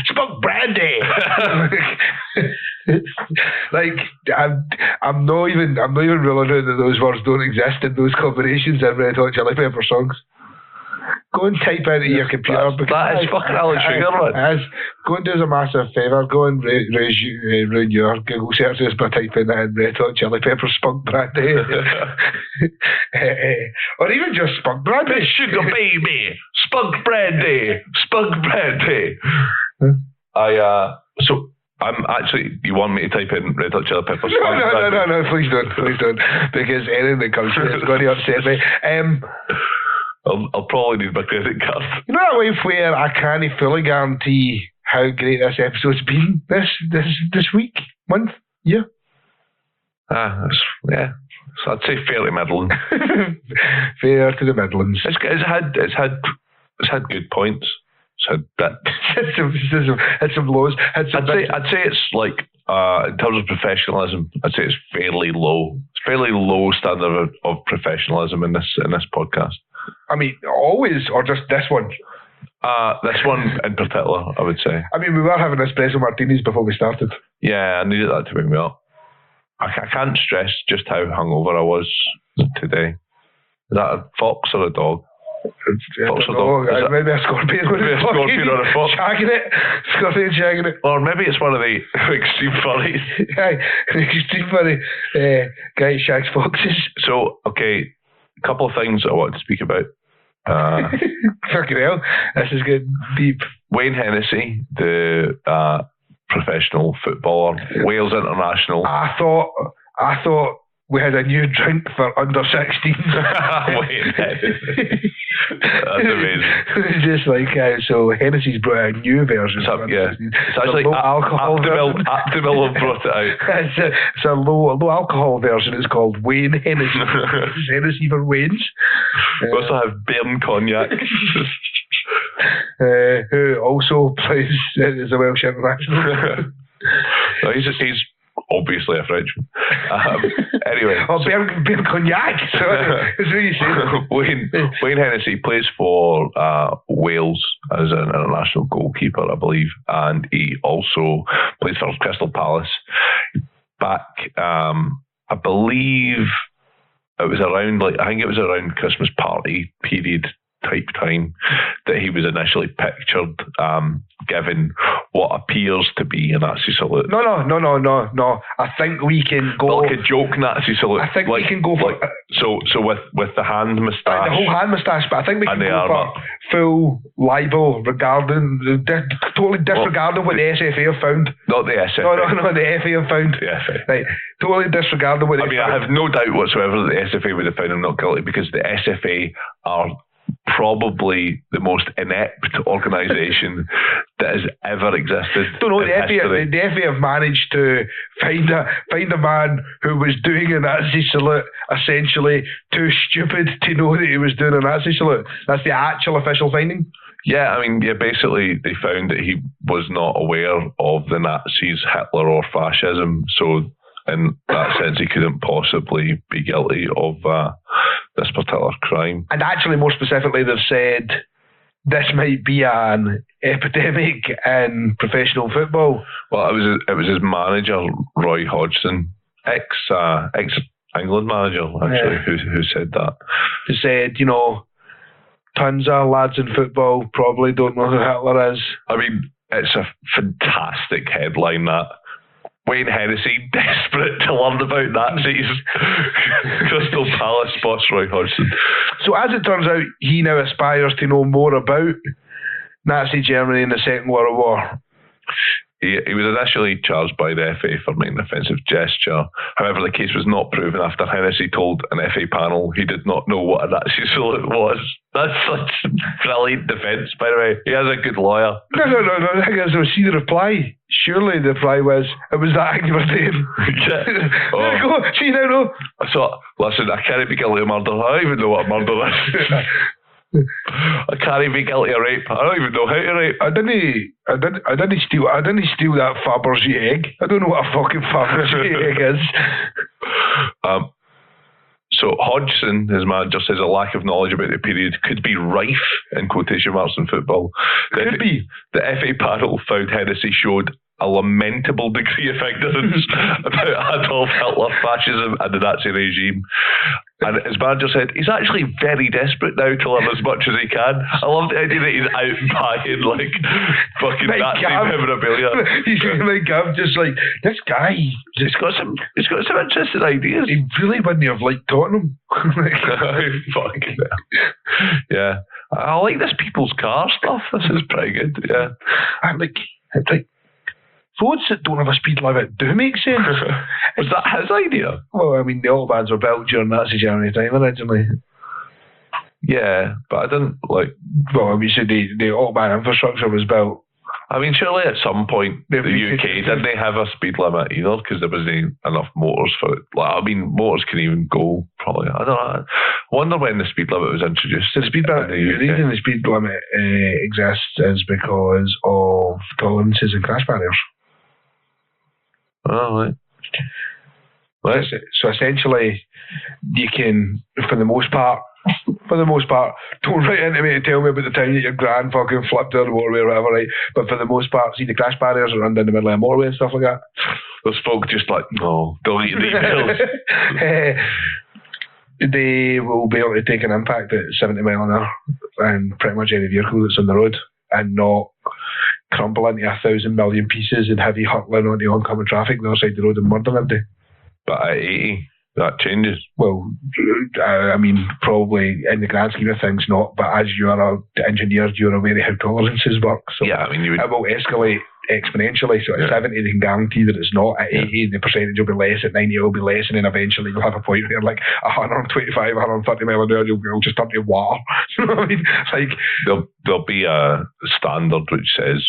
Spunk, brandy. Like, I'm not even ruling out that those words don't exist in those combinations in Red Hot Chili Pepper songs. Go and type out of your computer. That is fucking Alan Sugar, man. Go and do us a massive favour. Go and ruin your Google searches by typing in Red Hot Chili Pepper spunk brandy. Or even just spunk brandy. Sugar baby, spunk brandy, spunk brandy. So I'm actually. You want me to type in Red Hot Chili Pepper? No, please don't, because anything that comes to it is going to upset me. I'll probably need my credit card. You know that way where I can't fully guarantee how great this episode's been this week, month, year. Yeah. So I'd say fairly middling. Fair to the Midlands. It's had good points. It's had bit. had some lows. I'd say it's like in terms of professionalism, I'd say it's fairly low. It's fairly low standard of professionalism in this podcast. I mean, always, or just this one? This one in particular, I would say. I mean, we were having espresso martinis before we started. Yeah, I needed that to wake me up. I can't stress just how hungover I was today. Is that a fox or a dog? Fox or dog? Maybe a scorpion. Maybe a scorpion or a fox. Shagging it. Scorpion shagging it. Or maybe it's one of the extreme furries. Aye, extreme furry guy shags foxes. So, okay. A couple of things I want to speak about. Fucking hell, this is good. Deep. Wayne Hennessy, the professional footballer, Wales international. I thought we had a new drink for under 16s. Wayne Hennessy. That's amazing. It's just like, so Hennessy's brought a new version. It's actually alcohol. Actimel have brought it out. It's a low alcohol version. It's called Wayne Hennessy. It's Hennessy for Wayne's. We also have Bairn Cognac. Who also plays as a Welsh international. No, he's obviously a Frenchman. Anyway. Bairn Cognac. That's what you say. Wayne Hennessy plays for Wales as an international goalkeeper, I believe, and he also plays for Crystal Palace. Back, I believe it was around Christmas party period type time that he was initially pictured, given what appears to be a Nazi salute. No. I think we can go... But like a joke Nazi salute. I think we can go for... So with the hand moustache... the whole hand moustache, but I think we can go for full libel regarding... totally disregarding what the SFA have found. Not the SFA. No, the FA have found. The FA. Right, totally disregarding what they I have no doubt whatsoever that the SFA would have found him not guilty, because the SFA are probably the most inept organisation that has ever existed. The FA have managed to find a man who was doing a Nazi salute, essentially too stupid to know that he was doing a Nazi salute. That's the actual official finding. Yeah, basically they found that he was not aware of the Nazis, Hitler or fascism, so in that sense he couldn't possibly be guilty of this particular crime. And actually, more specifically, they've said this might be an epidemic in professional football. Well, it was his manager, Roy Hodgson, ex-England manager, actually, who said that. Who said, tons of lads in football probably don't know who Hitler is. It's a fantastic headline, that. Wayne Hennessy, desperate to learn about Nazis. Crystal Palace spots Roy Hodgson. So as it turns out, he now aspires to know more about Nazi Germany in the Second World War. He was initially charged by the FA for making an offensive gesture. However, the case was not proven after Hennessy told an FA panel he did not know what a Nazi salute was. That's such a brilliant defence, by the way. He has a good lawyer. No. The thing is, see the reply. Surely the reply was, it was that you were saying. Yeah. There you go. See now, no. So, listen, I can't be guilty of murder. I don't even know what murder is. I can't even be guilty of rape. I don't even know how to rape. I didn't steal that Fabergé egg. I don't know what a fucking Fabergé egg is. So Hodgson, his manager, says a lack of knowledge about the period could be rife, in quotation marks, in football. Could be. The FA panel found Hennessy showed a lamentable degree of ignorance about Adolf Hitler, fascism and the Nazi regime. And his manager said, he's actually very desperate now to learn as much as he can. I love the idea that he's out buying fucking Nazi memorabilia. He's like, I'm just like, this guy, he's got some interesting ideas. He really wouldn't have liked Tottenham. Fucking yeah. I like this people's car stuff. This is pretty good. Yeah. I'm like roads that don't have a speed limit do make sense. Was that his idea? Well, the autobahns were built during Nazi Germany time originally. Yeah, but I didn't Well, so the autobahn infrastructure was built. Surely at some point the UK didn't they have a speed limit either, because there wasn't enough motors for it. Motors can even go probably. I don't know. I wonder when the speed limit was introduced. So the reason the speed limit exists is because of tolerances and crash barriers. Oh, right. So essentially, you can, for the most part, don't write into me to tell me about the time that your grand fucking flipped down the motorway or whatever, right? But for the most part, see the crash barriers that run down the middle of the motorway and stuff like that. Those folk just no, delete the emails. They will be able to take an impact at 70 miles an hour and pretty much any vehicle that's on the road and not crumble into 1,000 million pieces and heavy hurtling onto oncoming traffic on the other side of the road and murder them. But at 80, that changes. Well, probably in the grand scheme of things not, but as you are an engineer, you're aware of how tolerances work. So yeah, it will escalate exponentially. So at 70, they can guarantee that it's not. At 80, the percentage will be less. At 90, it will be less. And then eventually you'll have a point where 125, 130 miles an hour, you'll just turn to water. You know what I mean? There'll be a standard which says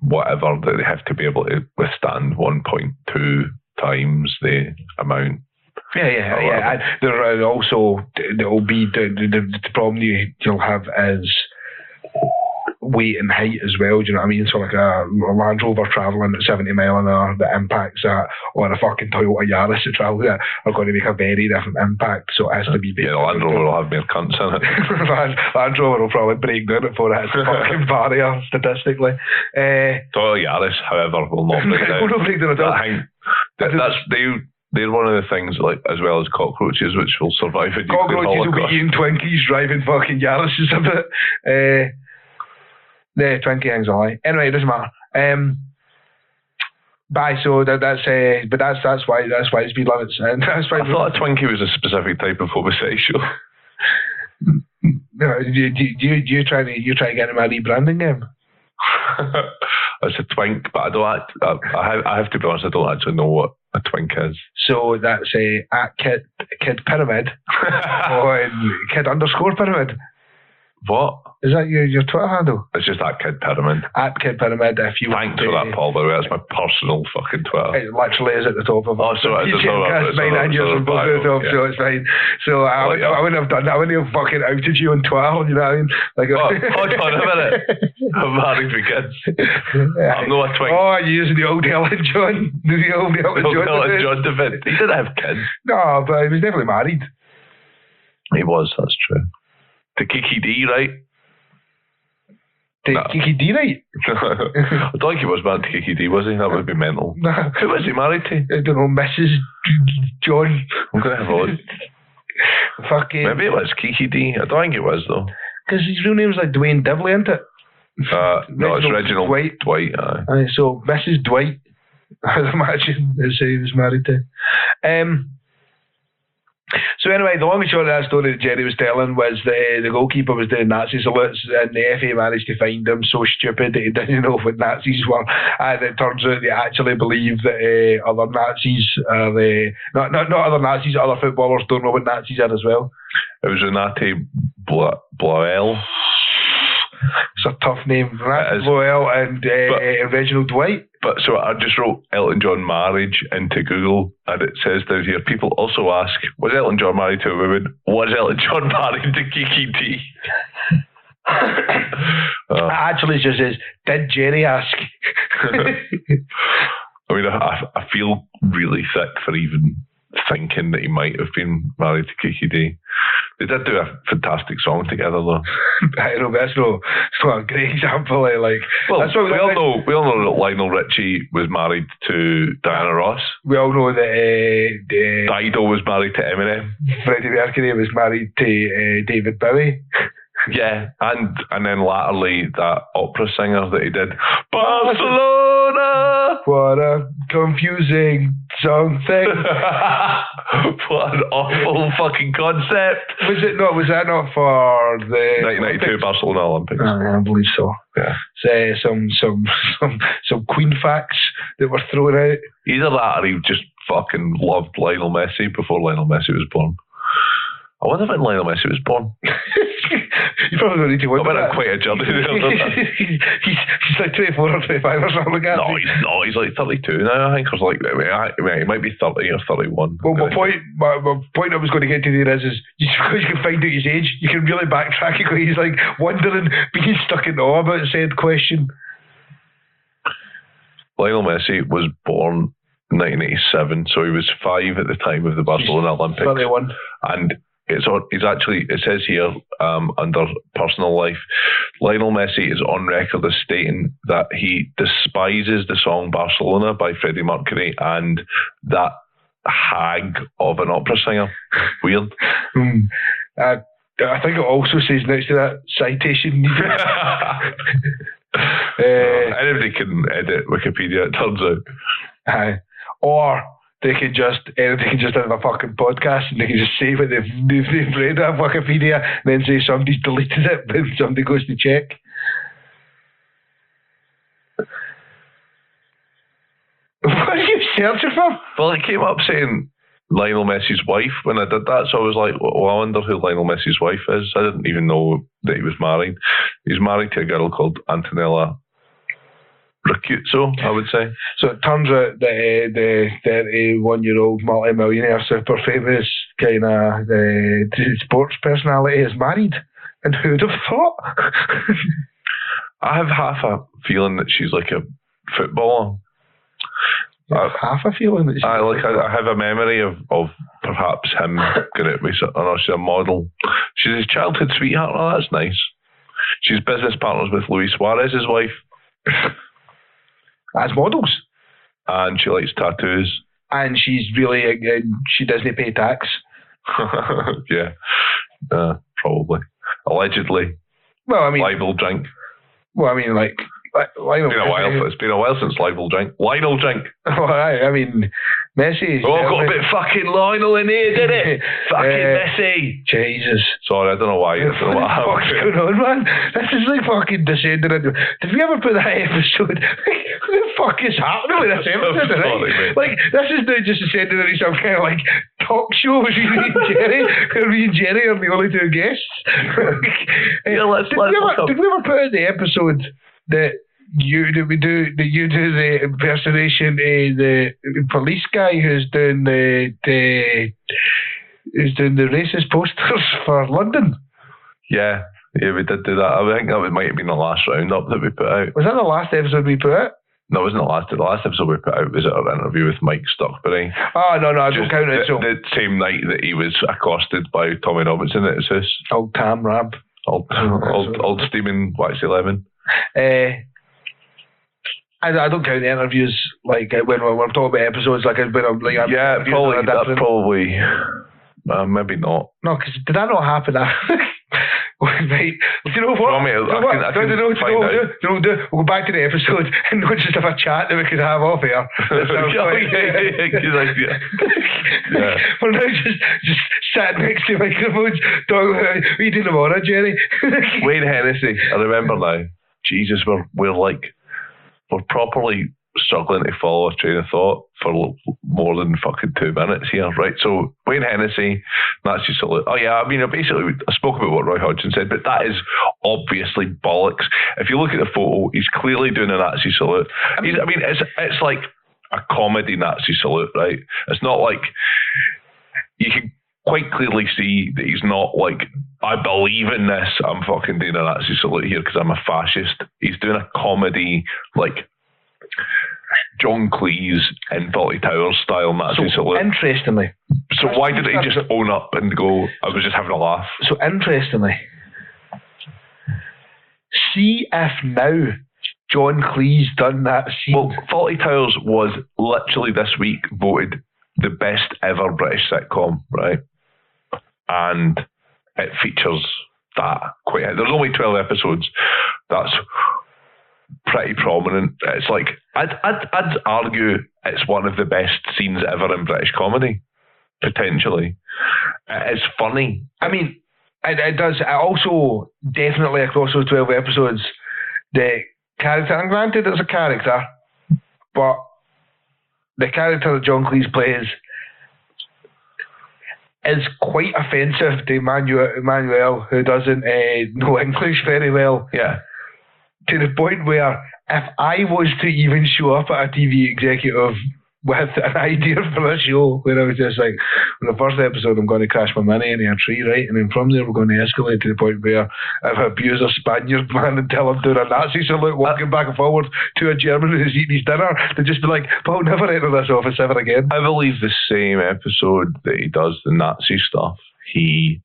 whatever, that they have to be able to withstand 1.2 times the amount. Yeah. And there are also, there will be the problem you'll have is weight and height as well, do you know what I mean? So like a Land Rover travelling at 70 miles an hour that impacts that, or a fucking Toyota Yaris that travels that, are going to make a very different impact. So it has to be... Yeah, Land Rover will have more cunts in it. Land Rover will probably break down before it hits the fucking barrier, statistically. Toyota Yaris, however, will not break down. Will not break down at all. they're one of the things, like, as well as cockroaches, which will survive a nuclear Cockroaches will holocaust. be eating Twinkies, driving fucking Yaris's a bit. The Twinkie thing's a lie. Anyway, it doesn't matter. Bye. So that's why it's been limits, and that's why I thought a Twinkie was a specific type of homosexual. No, you try to get him a rebranding game. It's a twink, but I have to be honest, I don't actually know what a twink is. So that's at kid pyramid or kid_pyramid. What? Is that your Twitter handle? It's just at Kid Pyramid. At Kid Pyramid, if you Thanks for that, Paul, by the way. That's my personal fucking Twitter. It literally is at the top of it. Oh, so it's mine and yours are both at the top, so it's fine. So I wouldn't have done that. I wouldn't have fucking outed you on Twitter, you know what I mean? Like, hold on a minute. I'm married with kids. I'm not a twink. Oh, you're using the old Elton John. The old Elton John David. He didn't have kids. No, but he was definitely married. He was, that's true. To Kiki D, right? Kiki D, right? I don't think he was married to Kiki D, was he? That would be mental. No. Who was he married to? I don't know, Mrs. John. I'm going to have a look. Fucking. Maybe it was Kiki D. I don't think it was, though. Because his real name's like Dwayne Dibley, isn't it? No, it's Reginald Dwight. Aye, so Mrs. Dwight, I'd imagine, is who he was married to. So anyway, the long and short of that story that Jerry was telling was that the goalkeeper was doing Nazi salutes, and the FA managed to find him so stupid that he didn't know what Nazis were, and it turns out they actually believe that other Nazis are not other Nazis, other footballers don't know what Nazis are as well. It was Renate Bloel. It's a tough name. Renate Bloel and Reginald Dwight. But so I just wrote Elton John marriage into Google, and it says down here, people also ask, was Elton John married to a woman? Was Elton John married to Kiki D? Actually, it just says, did Jerry ask? I mean, I feel really sick for even thinking that he might have been married to Kiki D. They did do a fantastic song together, though. I know, but that's not a great example. Like, well, we all know that Lionel Richie was married to Diana Ross. We all know that Dido was married to Eminem. Freddie Mercury was married to David Bowie. Yeah, and then latterly that opera singer that he did, Barcelona. What a confusing song thing. What an awful fucking concept. Was that not for the 1992 Barcelona Olympics? I believe so. Yeah. Some Queen facts that were thrown out. Either that or he just fucking loved Lionel Messi before Lionel Messi was born. I wonder when Lionel Messi was born. You probably don't need to wonder. I went on quite a journey he's like 24 or 25 or something like that. No, he's not. He's like 32 now, I think. Or like, he might be 30 or 31. Well, my point I was going to get to there is because you can find out his age, you can really backtrack it. He's like wondering, being stuck in awe about said question. Lionel Messi was born in 1987, so he was 5 at the time of the Barcelona Olympics. 31. And it says here, under personal life, Lionel Messi is on record as stating that he despises the song Barcelona by Freddie Mercury and that hag of an opera singer. Weird. I think it also says next to that, citation needed. Anybody can edit Wikipedia, it turns out. Or they can just have a fucking podcast and they can just say what they've read on Wikipedia and then say somebody's deleted it when somebody goes to check. What are you searching for? Well, it came up saying Lionel Messi's wife when I did that, so I was like, well, I wonder who Lionel Messi's wife is. I didn't even know that he was married. He's married to a girl called Antonella Ricciuzzo, I would say. So it turns out that the 31-year-old multi-millionaire, super famous kind of sports personality is married. And who'd have thought? I have half a feeling that she's like a footballer. Half a feeling that she's I have a memory of perhaps him going out with, I don't know, she's a model. She's his childhood sweetheart. Oh, that's nice. She's business partners with Luis Suarez's wife. As models. And she likes tattoos. and she's really she doesn't pay tax. Yeah, probably. Allegedly. Well, I mean, Libel drink. Well, I mean, like Lionel. It's been a while since Libel drink. Lionel drink. Oh, I mean, Messi. Got a bit fucking Lionel in here, did it? Fucking Messi. Jesus. Sorry, I don't know why. What's going on, man? This is like fucking descending into. Did we ever put that episode? What the fuck is happening with this episode? Sorry, like, this is now just descending into some kind of like talk show with me and Jerry, where me and Jerry are the only two guests. Did we ever put in the episode that you do the impersonation of the police guy who's doing the racist posters for London? Yeah, we did do that. I think that might have been the last roundup that we put out. Was that the last episode we put out? No, it wasn't the last. The last episode we put out was our interview with Mike Stuckbury. Oh, no, I don't count it. The same night that he was accosted by Tommy Robinson at his house. Old Tam Rab. Old steaming Wax 11. I don't count the interviews like when we're talking about episodes like when I'm like probably that's probably maybe not. No, because did that not happen? Right. Do you know what? We'll go back to the episode and not just have a chat that we could have off here. Yeah. We're now just sat next to microphones talking about what are you doing tomorrow, Jerry? Wayne Hennessy, I remember now. Jesus, we're properly struggling to follow a train of thought for more than fucking 2 minutes here, right? So Wayne Hennessy, Nazi salute. Oh yeah, I mean, basically I spoke about what Roy Hodgson said, but that is obviously bollocks. If you look at the photo, he's clearly doing a Nazi salute. It's like a comedy Nazi salute, right? It's not like you can quite clearly see that he's not like, I believe in this, I'm fucking doing a Nazi salute here because I'm a fascist. He's doing a comedy, like John Cleese in Fawlty Towers style Nazi salute. Interestingly. So why did he just own up and go, I was just having a laugh? So interestingly, see if now John Cleese done that scene. Well, Fawlty Towers was literally this week voted the best ever British sitcom, right? And it features that quite. There's only 12 episodes. That's pretty prominent. It's like I'd argue it's one of the best scenes ever in British comedy, potentially. It's funny. I mean, it does. Also, definitely across those 12 episodes, the character, and granted it's a character, but the character that John Cleese plays is quite offensive to Emmanuel, who doesn't know English very well. Yeah. To the point where if I was to even show up at a TV executive with an idea for a show where I was just like, in the first episode, I'm going to crash my money into a tree, right? And then from there, we're going to escalate to the point where if I abuse a Spaniard man until I'm doing a Nazi salute, walking back and forward to a German who's eating his dinner, they'd just be like, but I'll never enter this office ever again. I believe the same episode that he does the Nazi stuff, he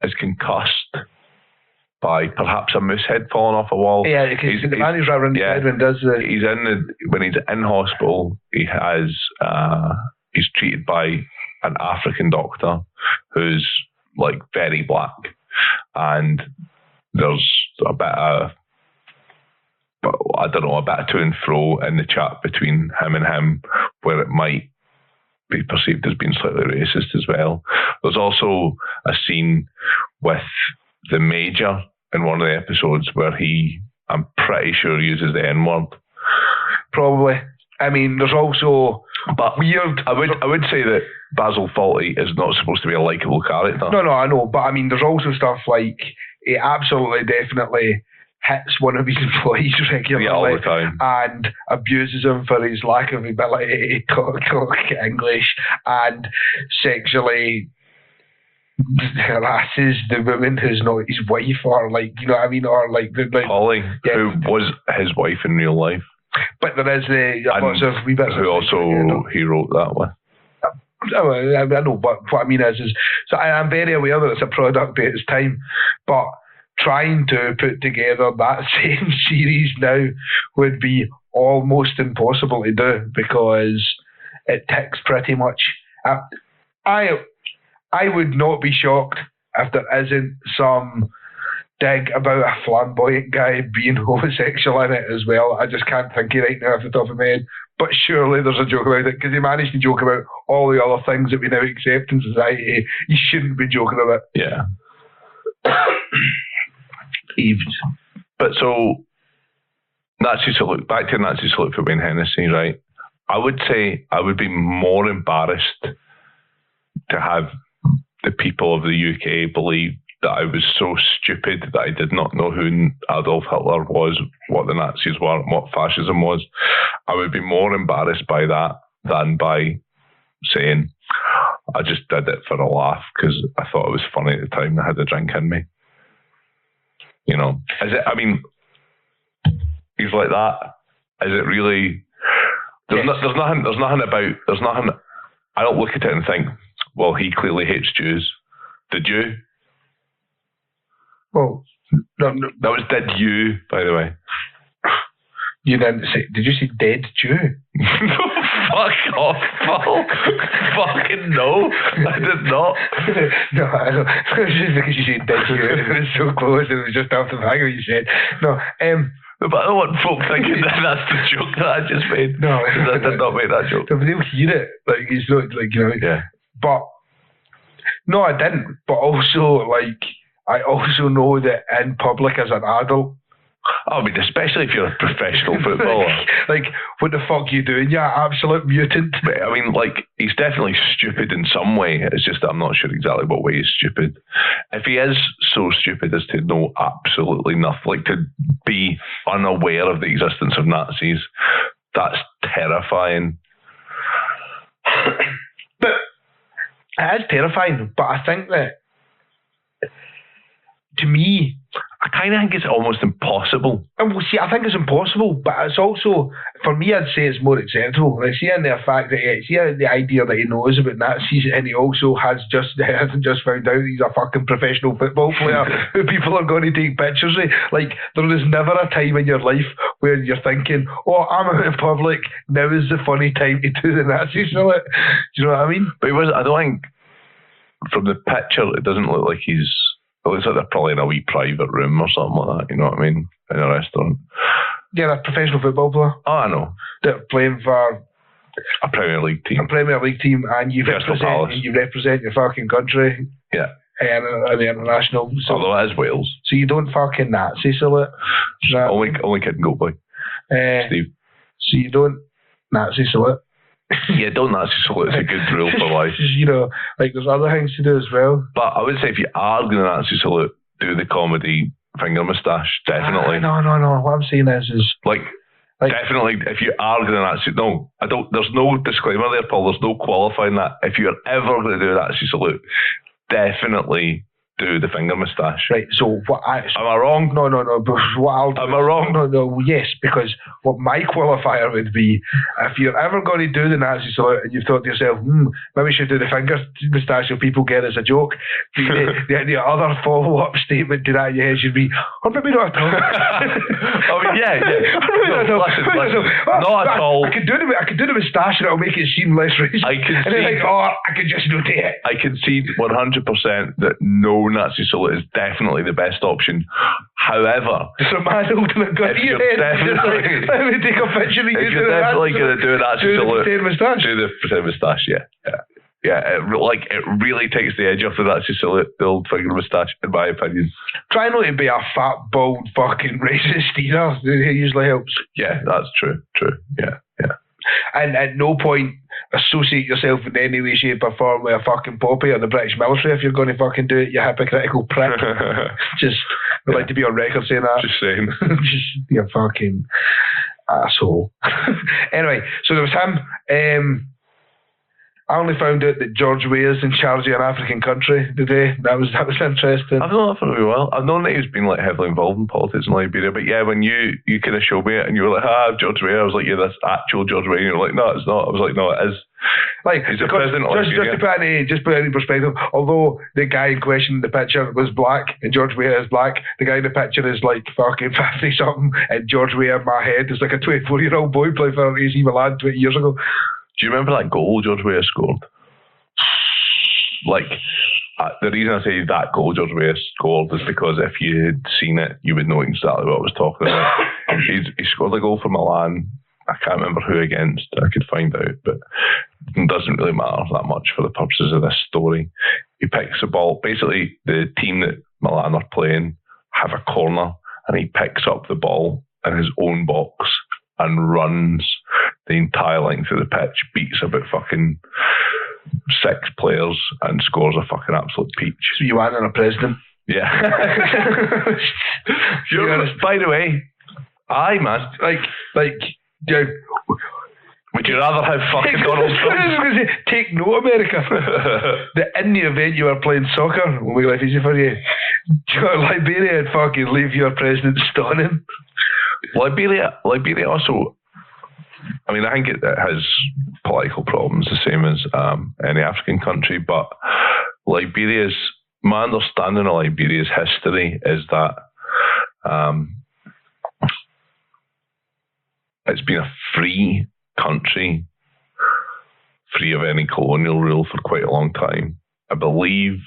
is concussed by perhaps a moose head falling off a wall. Yeah, because the man who's around the head when does the... When he's in hospital, he's treated by an African doctor who's like very black, and there's a bit of to and fro in the chat between him and him, where it might be perceived as being slightly racist as well. There's also a scene with the Major in one of the episodes where I'm pretty sure, uses the N-word. Probably. I mean, there's also weird... I would say that Basil Fawlty is not supposed to be a likeable character. No, I know. But I mean, there's also stuff like he absolutely, definitely hits one of his employees regularly all the time, and abuses him for his lack of ability to talk English, and sexually harasses the woman who's not his wife, or like, you know what I mean, or like Polly, who was his wife in real life. But there is lots of wee bits. Who also he wrote that with. I know, but what I mean is so I'm very aware that it's a product at its time, but trying to put together that same series now would be almost impossible to do because it ticks pretty much. I would not be shocked if there isn't some dig about a flamboyant guy being homosexual in it as well. I just can't think of it right now off the top of my head. But surely there's a joke about it because he managed to joke about all the other things that we now accept in society. You shouldn't be joking about. Yeah. But so, Nazi salute, back to Nazi salute for Wayne Hennessy, right? I would say I would be more embarrassed to have the people of the UK believe that I was so stupid that I did not know who Adolf Hitler was, what the Nazis were, and what fascism was. I would be more embarrassed by that than by saying, I just did it for a laugh because I thought it was funny at the time and I had a drink in me. You know, is it, I mean, he's like that. Is it really, there's nothing, I don't look at it and think, well, he clearly hates Jews. Did you? Well, no. That was did you, by the way. You didn't say, did you say dead Jew? Fuck off, Paul. Fucking no, I did not. No, I don't. It's just because you said dead Jew. It was so close, it was just after the fact what you said. No, but I don't want folk thinking that that's the joke that I just made. No, I did not make that joke. They'll hear it. Like, it's not, like, you know. Yeah. But, no, I didn't. But also, like, I also know that in public as an adult, I mean, especially if you're a professional footballer. like, what the fuck you doing? You absolute mutant. I mean, like, he's definitely stupid in some way. It's just that I'm not sure exactly what way he's stupid. If he is so stupid as to know absolutely nothing, like to be unaware of the existence of Nazis, that's terrifying. But it is terrifying. But I think that, to me, I kind of think it's almost impossible. And well, see, I think it's impossible, but it's also, for me, I'd say it's more acceptable. Like, see, in the fact that the idea that he knows about Nazis, and he also hasn't just found out he's a fucking professional football player who people are going to take pictures of. Like, there is never a time in your life where you're thinking, oh, I'm out in public, now is the funny time to do the Nazi salute. Do you know what I mean? But I don't think, from the picture, it doesn't look like he's. It looks like they're probably in a wee private room or something like that, you know what I mean? In a restaurant. Yeah, a professional football player. Oh, I know. They're playing for a Premier League team. And you represent your fucking country. Yeah. And the international. So, although it is Wales. So you don't fucking Nazi salute. Only kid and goat boy. Steve. So you don't Nazi salute. Yeah, don't Nazi salute. It's a good rule for life. You know, like, there's other things to do as well. But I would say if you are going to Nazi salute, do the comedy finger moustache, definitely. No. What I'm saying is like definitely, if you are going to Nazi, no, I don't. There's no disclaimer there, Paul. There's no qualifying that. If you're ever going to do a Nazi salute, definitely do the finger moustache. Right, so what am I wrong? No. But what I'll do, am I wrong? No, yes, because what my qualifier would be, if you're ever going to do the Nazi salute and you've thought to yourself, maybe we should do the finger moustache so people get it as a joke, the other follow-up statement to that in your head should be, or maybe not at all. I mean, yeah. Listen, not at all. I could do the moustache and it'll make it seem less racist. I can just notate it. I concede 100% that no Nazi salute is definitely the best option. However, it's a man holding a gun. If you're definitely going to do a Nazi salute, do the pretend moustache. Yeah. It really takes the edge off the Nazi salute, the old finger moustache, in my opinion. Try not to be a fat, bald, fucking racist either. It usually helps. Yeah, that's true. Yeah. And at no point associate yourself in any way, shape or form with a fucking poppy or the British military if you're going to fucking do it, you hypocritical prick. I'd like to be on record saying that. Just saying. Just be a fucking asshole. Anyway, so there was him. I only found out that George Weah's in charge of an African country today. That was interesting. I've known that for a while. I've known that he's been like heavily involved in politics in Liberia, but yeah, when you kind of showed me it and you were like, George Weah, I was like, yeah, that's actual George Weah. And you're like, no, it's not. I was like, no, it is. Like, He's a president of just to put it in perspective, although the guy in question in the picture was black and George Weah is black, the guy in the picture is like fucking 50 something, and George Weah in my head is like a 24-year-old boy playing for AC Milan 20 years ago. Do you remember that goal George Weah scored? Like, the reason I say that goal George Weah scored is because if you had seen it, you would know exactly what I was talking about. He scored a goal for Milan. I can't remember who against. I could find out, but it doesn't really matter that much for the purposes of this story. He picks the ball. Basically, the team that Milan are playing have a corner, and he picks up the ball in his own box and runs the entire length of the pitch, beats about fucking 6 players and scores a fucking absolute peach. So you wanted a president? Yeah. By the way, man. Yeah. Would you rather have fucking Donald Trump? Take note, America. That in the event you are playing soccer, we'll make life easy for you. Liberia and fucking leave your president stunning. Liberia also, I mean, I think it has political problems the same as any African country, but my understanding of Liberia's history is that it's been a free country, free of any colonial rule for quite a long time. I believe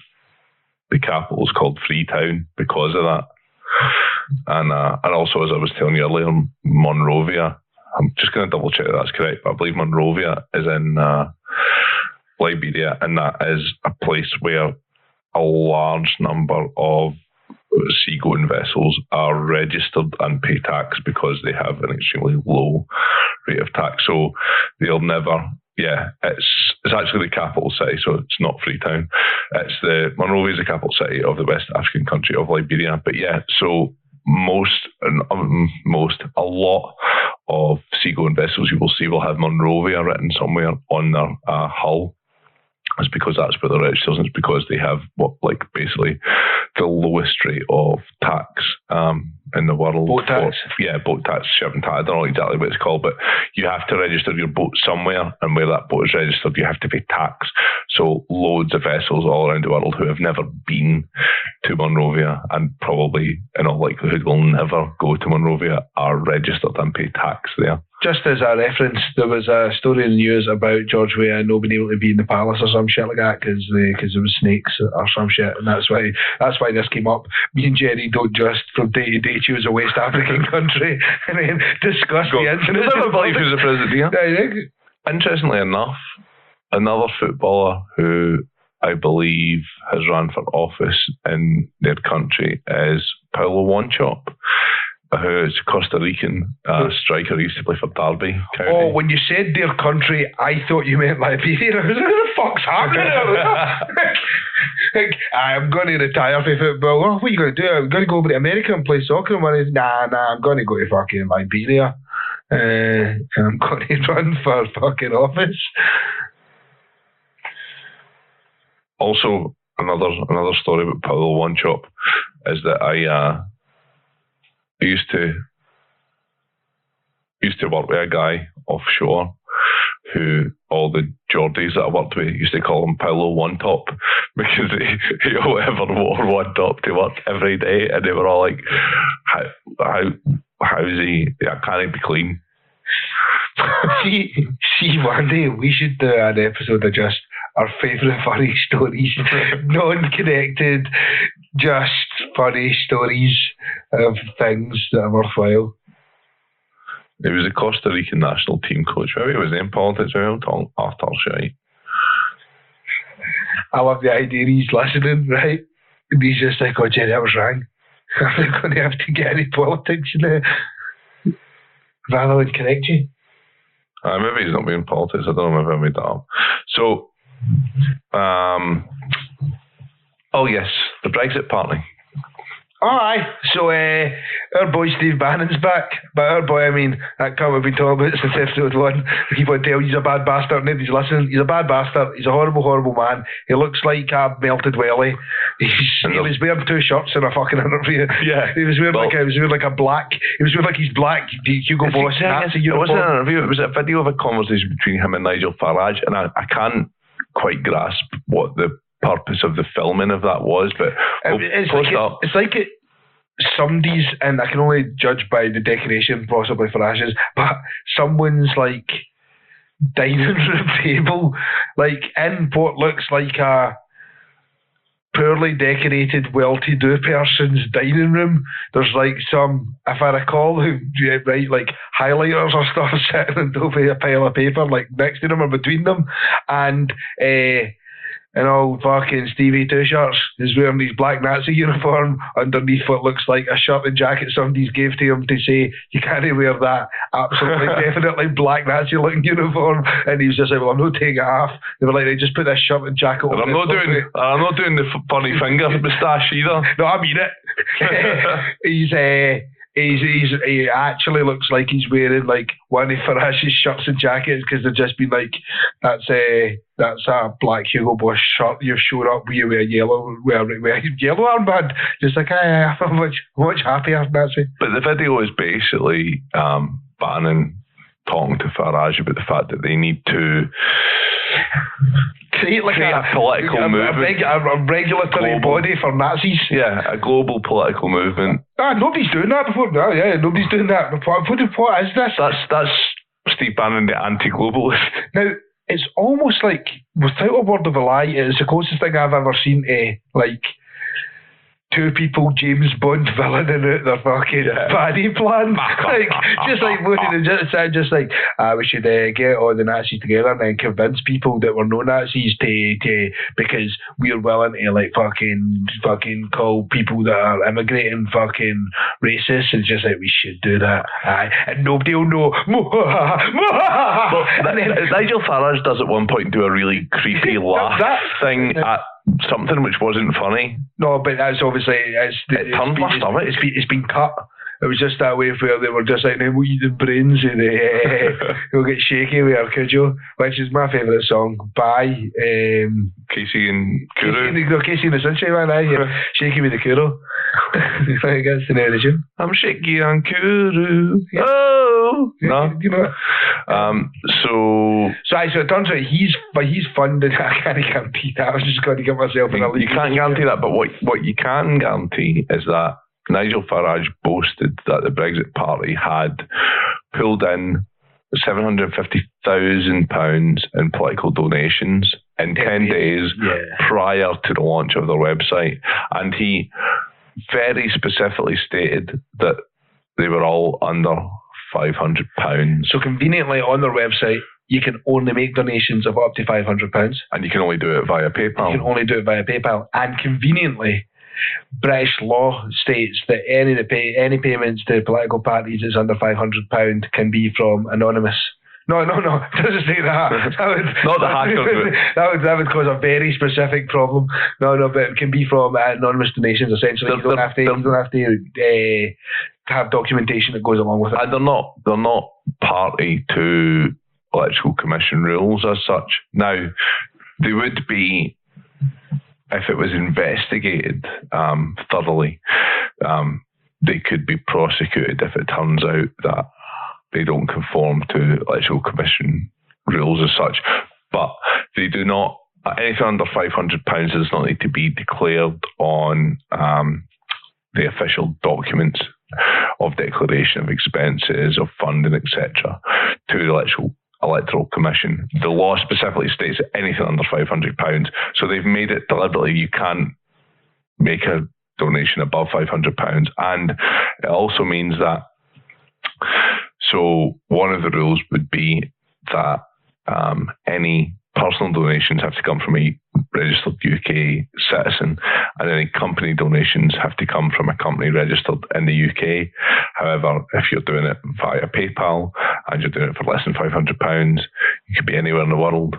the capital is called Freetown because of that. And also, as I was telling you earlier, Monrovia, I'm just going to double check that that's correct, but I believe Monrovia is in Liberia, and that is a place where a large number of seagoing vessels are registered and pay tax because they have an extremely low rate of tax. So they'll never, it's actually the capital city, so it's not Freetown. Monrovia is the capital city of the West African country of Liberia. But so a lot of seagoing vessels you will see will have Monrovia written somewhere on their hull. It's because that's where they're registered, and it's because they have basically the lowest rate of tax in the world. Boat tax? Boat tax, shipping tax. I don't know exactly what it's called, but you have to register your boat somewhere, and where that boat is registered, you have to pay tax. So loads of vessels all around the world who have never been to Monrovia, and probably in all likelihood will never go to Monrovia, are registered and pay tax there. Just as a reference, there was a story in the news about George Weah not being able to be in the palace or some shit like that because there was snakes or some shit, and that's why this came up. Me and Jerry don't just from day to day choose a West African country and then discuss the incident. I never believe who's the president here. Interestingly enough, another footballer who I believe has run for office in their country is Paulo Wanchop, who is a Costa Rican striker who used to play for Derby County. Oh, when you said their country, I thought you meant Liberia. I was like, what the fuck's happening? I'm going to retire from football. Oh, what are you going to do? I'm going to go over to America and play soccer. And nah, I'm going to go to fucking Liberia. And I'm going to run for fucking office. Also, another story about Paulo Wanchop is that I used to work with a guy offshore who all the Geordies that I worked with used to call him Paulo One Top because he only ever wore one top to work every day, and they were all like, how is he? Yeah, can't he be clean? See, one day we should do an episode of just our favourite funny stories, non-connected, just funny stories of things that are worthwhile. He was a Costa Rican national team coach. Maybe it was in politics. Maybe I'm talking after shite. I love the idea he's listening, right? And he's just like, oh, Jerry, that was wrong. I'm not going to have to get any politics in there. Rather than correct you. Maybe he's not being politics. I don't know. Maybe I made that up. So, oh yes, the Brexit party. Aye. So our boy Steve Bannon's back. By our boy, I mean that cunt we've been talking about since episode 1. We keep on telling he's a bad bastard. Nobody's listening. He's a bad bastard. He's a horrible, horrible man. He looks like a melted welly. He was wearing 2 shirts in a fucking interview. Yeah. He was wearing like a black. He was wearing like his black Hugo Boss Nazi uniform. It wasn't an interview. It was a video of a conversation between him and Nigel Farage, and I can't quite grasp what the purpose of the filming of that was, but it's like somebody's, and I can only judge by the decoration possibly for Ashes, but someone's like dining room table, like in what looks like a poorly decorated, well-to-do person's dining room. There's like some, if I recall, right, like highlighters or stuff sitting over a pile of paper, like next to them or between them, and old fucking Stevie Two-Shirts is wearing his black Nazi uniform underneath what looks like a shirt and jacket somebody's gave to him to say, you can't wear that absolutely definitely black Nazi looking uniform, and he was just like, well, I'm not taking it off. They were like, they just put this shirt and jacket on. I'm not doing the funny finger moustache either. No, I mean it. He actually looks like he's wearing like one of Farage's shirts and jackets, because they've just been like, that's a black Hugo Boss shirt you've shown up with a yellow armband. Just like, I'm much happier, Nazi. But the video is basically Bannon talking to Farage about the fact that they need to create a political movement, a regulatory body for Nazis. Yeah, a global political movement. Nobody's doing that before. No, yeah, nobody's doing that before. What is this? That's Steve Bannon, the anti-globalist. Now, it's almost like, without a word of a lie, it's the closest thing I've ever seen to like 2 people James Bond villaining out their fucking baddie plan. Just like we should get all the Nazis together and then convince people that we're no Nazis to because we're willing to like fucking call people that are immigrating fucking racist. It's just like, we should do that. And nobody will know. Nigel Farage does at one point do a really creepy laugh thing at something which wasn't funny. No, but that's obviously it's been cut. It was just that way where they were just like, we'll eat the brains and we'll get shaky with our Cujo, which is my favourite song by Casey and Kuro. Casey and the Sunshine Man, Shaky with the Kuro. That's the name of the tune. I'm shaky on Kuro. Yeah. Oh! No. You know. So it turns out he's funded. I can't guarantee that. I was just going to give myself an elite. You can't guarantee that, but what you can guarantee is that Nigel Farage boasted that the Brexit Party had pulled in £750,000 in political donations in 10 days prior to the launch of their website. And he very specifically stated that they were all under £500. So conveniently on their website, you can only make donations of up to £500. And you can only do it via PayPal. And conveniently, British law states that any payments to political parties that's under £500 can be from anonymous. No, it doesn't say that. Not the hackers. That would cause a very specific problem. No, but it can be from anonymous donations. Essentially, you don't have to have documentation that goes along with it. And they're not party to Electoral Commission rules as such. Now, they would be, if it was investigated thoroughly, they could be prosecuted if it turns out that they don't conform to Electoral Commission rules as such. But they do not, anything under £500 does not need to be declared on the official documents of declaration of expenses, of funding, etc., to the Electoral Commission. The law specifically states that anything under £500. So they've made it deliberately. You can't make a donation above £500. And it also means that, so one of the rules would be that any personal donations have to come from a registered UK citizen, and any company donations have to come from a company registered in the UK. However, if you're doing it via PayPal and you're doing it for less than £500, you could be anywhere in the world.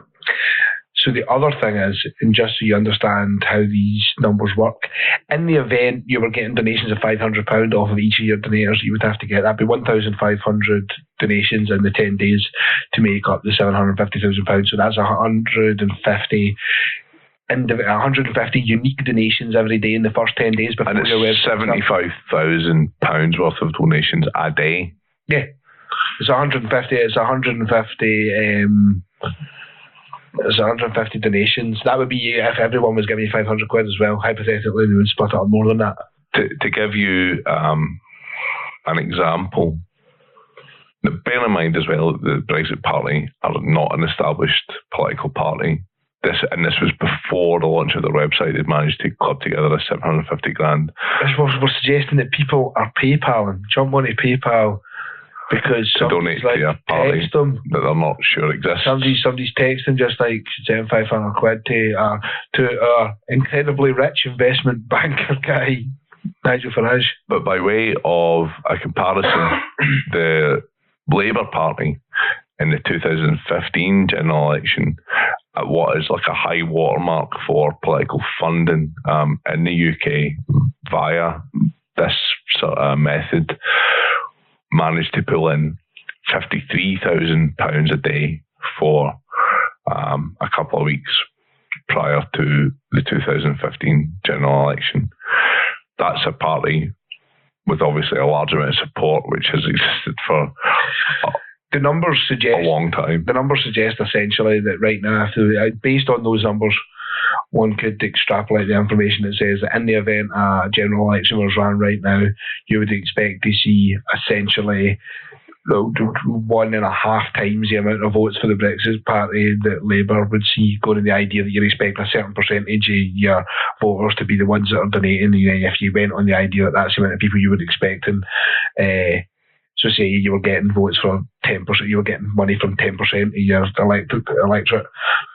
So the other thing is, and just so you understand how these numbers work, in the event you were getting donations of £500 off of each of your donators, you would have to get, that'd be 1,500 donations in the 10 days to make up the £750,000. So that's 150 unique donations every day in the first 10 days before your website. £75,000 worth of donations a day. Yeah. It's 150. It's 150 donations. That would be if everyone was giving you £500 as well. Hypothetically, we would split it up more than that. To give you an example, bear in mind as well, the Brexit Party are not an established political party. This was before the launch of their website. They'd managed to club together a 750 grand. We're suggesting that people are PayPaling. Jump onto PayPal because to donate to a party text them that they're not sure exists. Somebody's texting just like send £500 to our incredibly rich investment banker guy, Nigel Farage. But by way of a comparison, the Labour Party in the 2015 general election, at what is like a high watermark for political funding in the UK via this sort of method, managed to pull in £53,000 a day for a couple of weeks prior to the 2015 general election. That's a party with obviously a large amount of support, which has existed for the numbers suggest a long time. The numbers suggest essentially that right now, based on those numbers, one could extrapolate the information that says that in the event a general election was run right now, you would expect to see essentially 1.5 times the amount of votes for the Brexit Party that Labour would see, going in the idea that you expect a certain percentage of your voters to be the ones that are donating. And if you went on the idea that that's the amount of people you would expect, and so say you were getting votes for 10%, you were getting money from 10% of your electorate,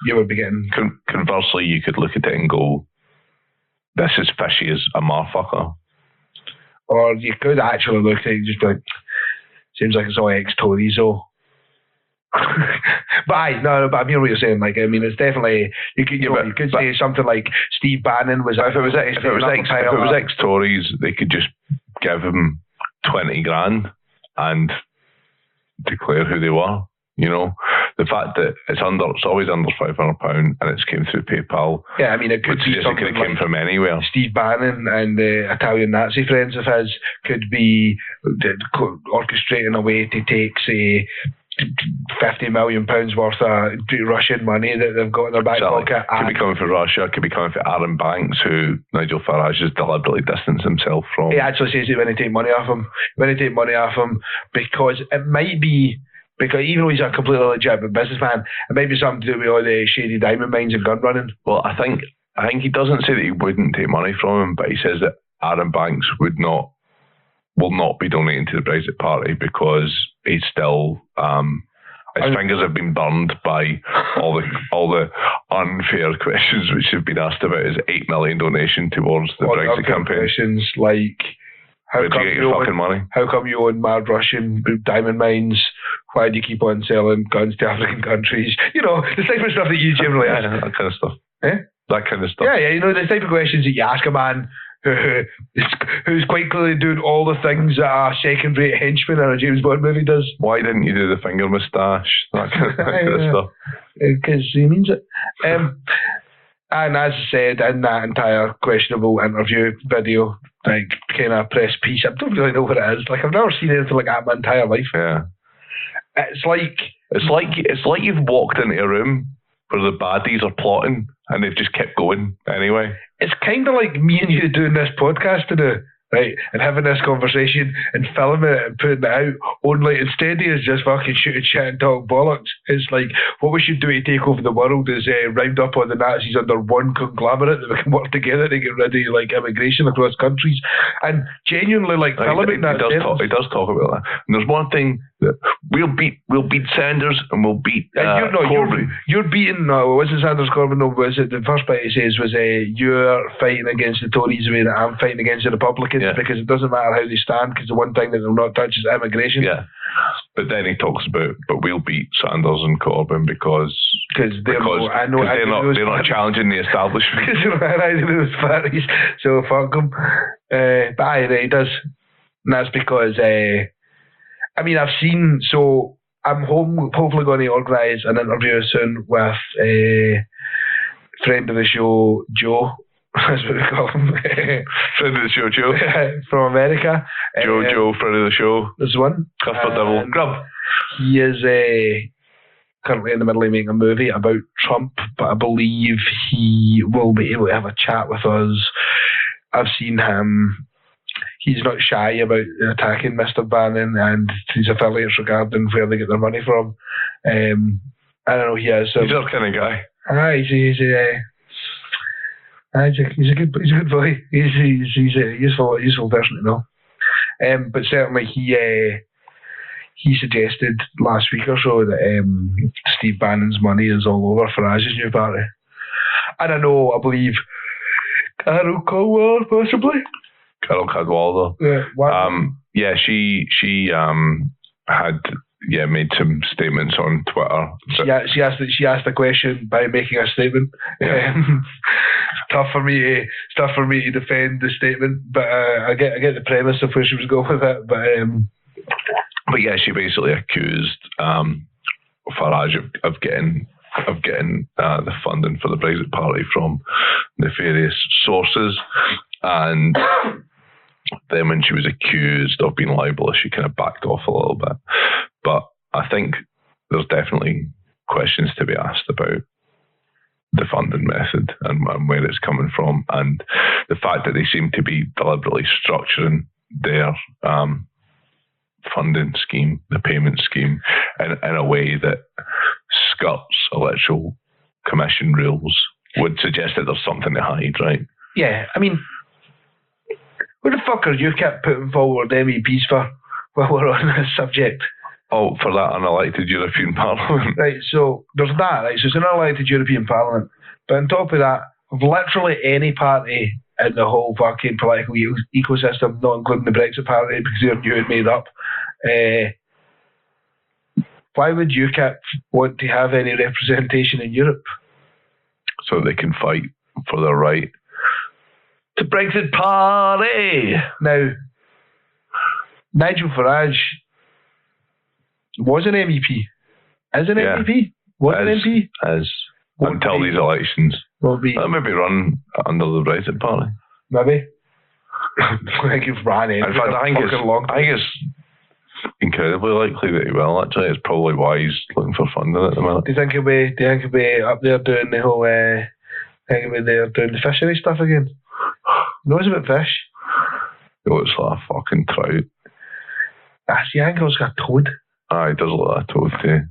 you would be getting... Conversely, you could look at it and go, this is fishy as a motherfucker. Or you could actually look at it and just be like, seems like it's all ex-Tories, though. But I hear what you're saying. Like, I mean, it's definitely you could say something like Steve Bannon was. If it was ex-Tories, they could just give him 20 grand and declare who they were. You know, the fact that it's always under £500 and it's came through PayPal. Yeah, I mean, it could be something it could have came from anywhere. Steve Bannon and the Italian Nazi friends of his could be orchestrating a way to take, say, £50 million worth of Russian money that they've got in their back pocket. Could be coming from Russia, could be coming from Aaron Banks, who Nigel Farage has deliberately distanced himself from. He actually says that when they take money off him, because it might be, because even though he's a completely legitimate businessman, it might be something to do with all the shady diamond mines and gun running. Well, I think he doesn't say that he wouldn't take money from him, but he says that Aaron Banks will not be donating to the Brexit Party because he's still his fingers have been burned by all the unfair questions which have been asked about his $8 million donation towards the Brexit campaign. Questions like, where do you get your fucking money? How come you own mad Russian diamond mines? Why do you keep on selling guns to African countries? You know, the type of stuff that you generally ask. That kind of stuff. Eh? That kind of stuff. Yeah, you know, the type of questions that you ask a man who's quite clearly doing all the things that a second-rate henchman in a James Bond movie does. Why didn't you do the finger moustache? That kind of stuff. Because he means it. And as I said, in that entire questionable interview video, like kind of press piece, I don't really know what it is. Like, I've never seen anything like that in my entire life. Yeah. It's like you've walked into a room where the baddies are plotting and they've just kept going anyway. It's kind of like me and you doing this podcast today, right? And having this conversation and filming it and putting it out, only instead of just fucking shooting shit and talk bollocks, it's like what we should do to take over the world is round up all the Nazis under one conglomerate that we can work together to get rid of like immigration across countries. And genuinely, like, filming that. He does talk about that. And there's one thing that we'll beat Sanders and we'll beat Corbyn. You're beating, no, it wasn't Sanders Corbyn, no, was it the first bit he says was you're fighting against the Tories the way that I'm fighting against the Republicans, because it doesn't matter how they stand, because the one thing that they'll not touch is immigration. Yeah. But then he talks about, but we'll beat Sanders and Corbyn because they're not challenging the establishment. Because they're not either of those parties, so fuck them. But aye, he does. And that's because, I mean, I've seen, so I'm hopefully going to organise an interview soon with friend of the show, Joe. That's what we call him. Friend of the show, Joe. From America. Joe, friend of the show. There's one. Cuthbert Devil. Grub. He is currently in the middle of making a movie about Trump, but I believe he will be able to have a chat with us. I've seen him. He's not shy about attacking Mr. Bannon and his affiliates regarding where they get their money from. I don't know, he is. He's our kind of guy. He's a good boy. He's a useful person to know. But certainly he suggested last week or so that Steve Bannon's money is all over Farage's new party. And I believe Carol Cadwalladr possibly. Carol Cadwalladr. Yeah, she had made some statements on Twitter. She asked a question by making a statement. Yeah. Tough for me to defend the statement, but I get the premise of where she was going with it. But yeah, she basically accused Farage of getting the funding for the Brexit Party from nefarious sources, and then when she was accused of being libelous, she kind of backed off a little bit. But I think there's definitely questions to be asked about the funding method and where it's coming from, and the fact that they seem to be deliberately structuring their funding scheme, the payment scheme, in a way that skirts electoral commission rules would suggest that there's something to hide, right? Yeah, I mean, what the fuck are you kept putting forward MEPs for while we're on this subject? Oh, for that unelected European Parliament. Right, so there's that, right? So it's an unelected European Parliament. But on top of that, of literally any party in the whole fucking political ecosystem, not including the Brexit Party, because they're new and made up, why would UKIP want to have any representation in Europe? So they can fight for their right to Brexit Party. Now, Nigel Farage was an MEP. Is an MEP? Was an MP? Until these elections. Will be. Maybe run under the Brexit Party. Maybe. I think he's ran in. In fact, I think it's incredibly likely that he will. Actually, it's probably why he's looking for funding at the minute. Do you think he'll be up there doing the whole? Doing the fishery stuff again? He knows about fish. He looks like a fucking trout. See, I think he's got a toad. He does look like a toad too.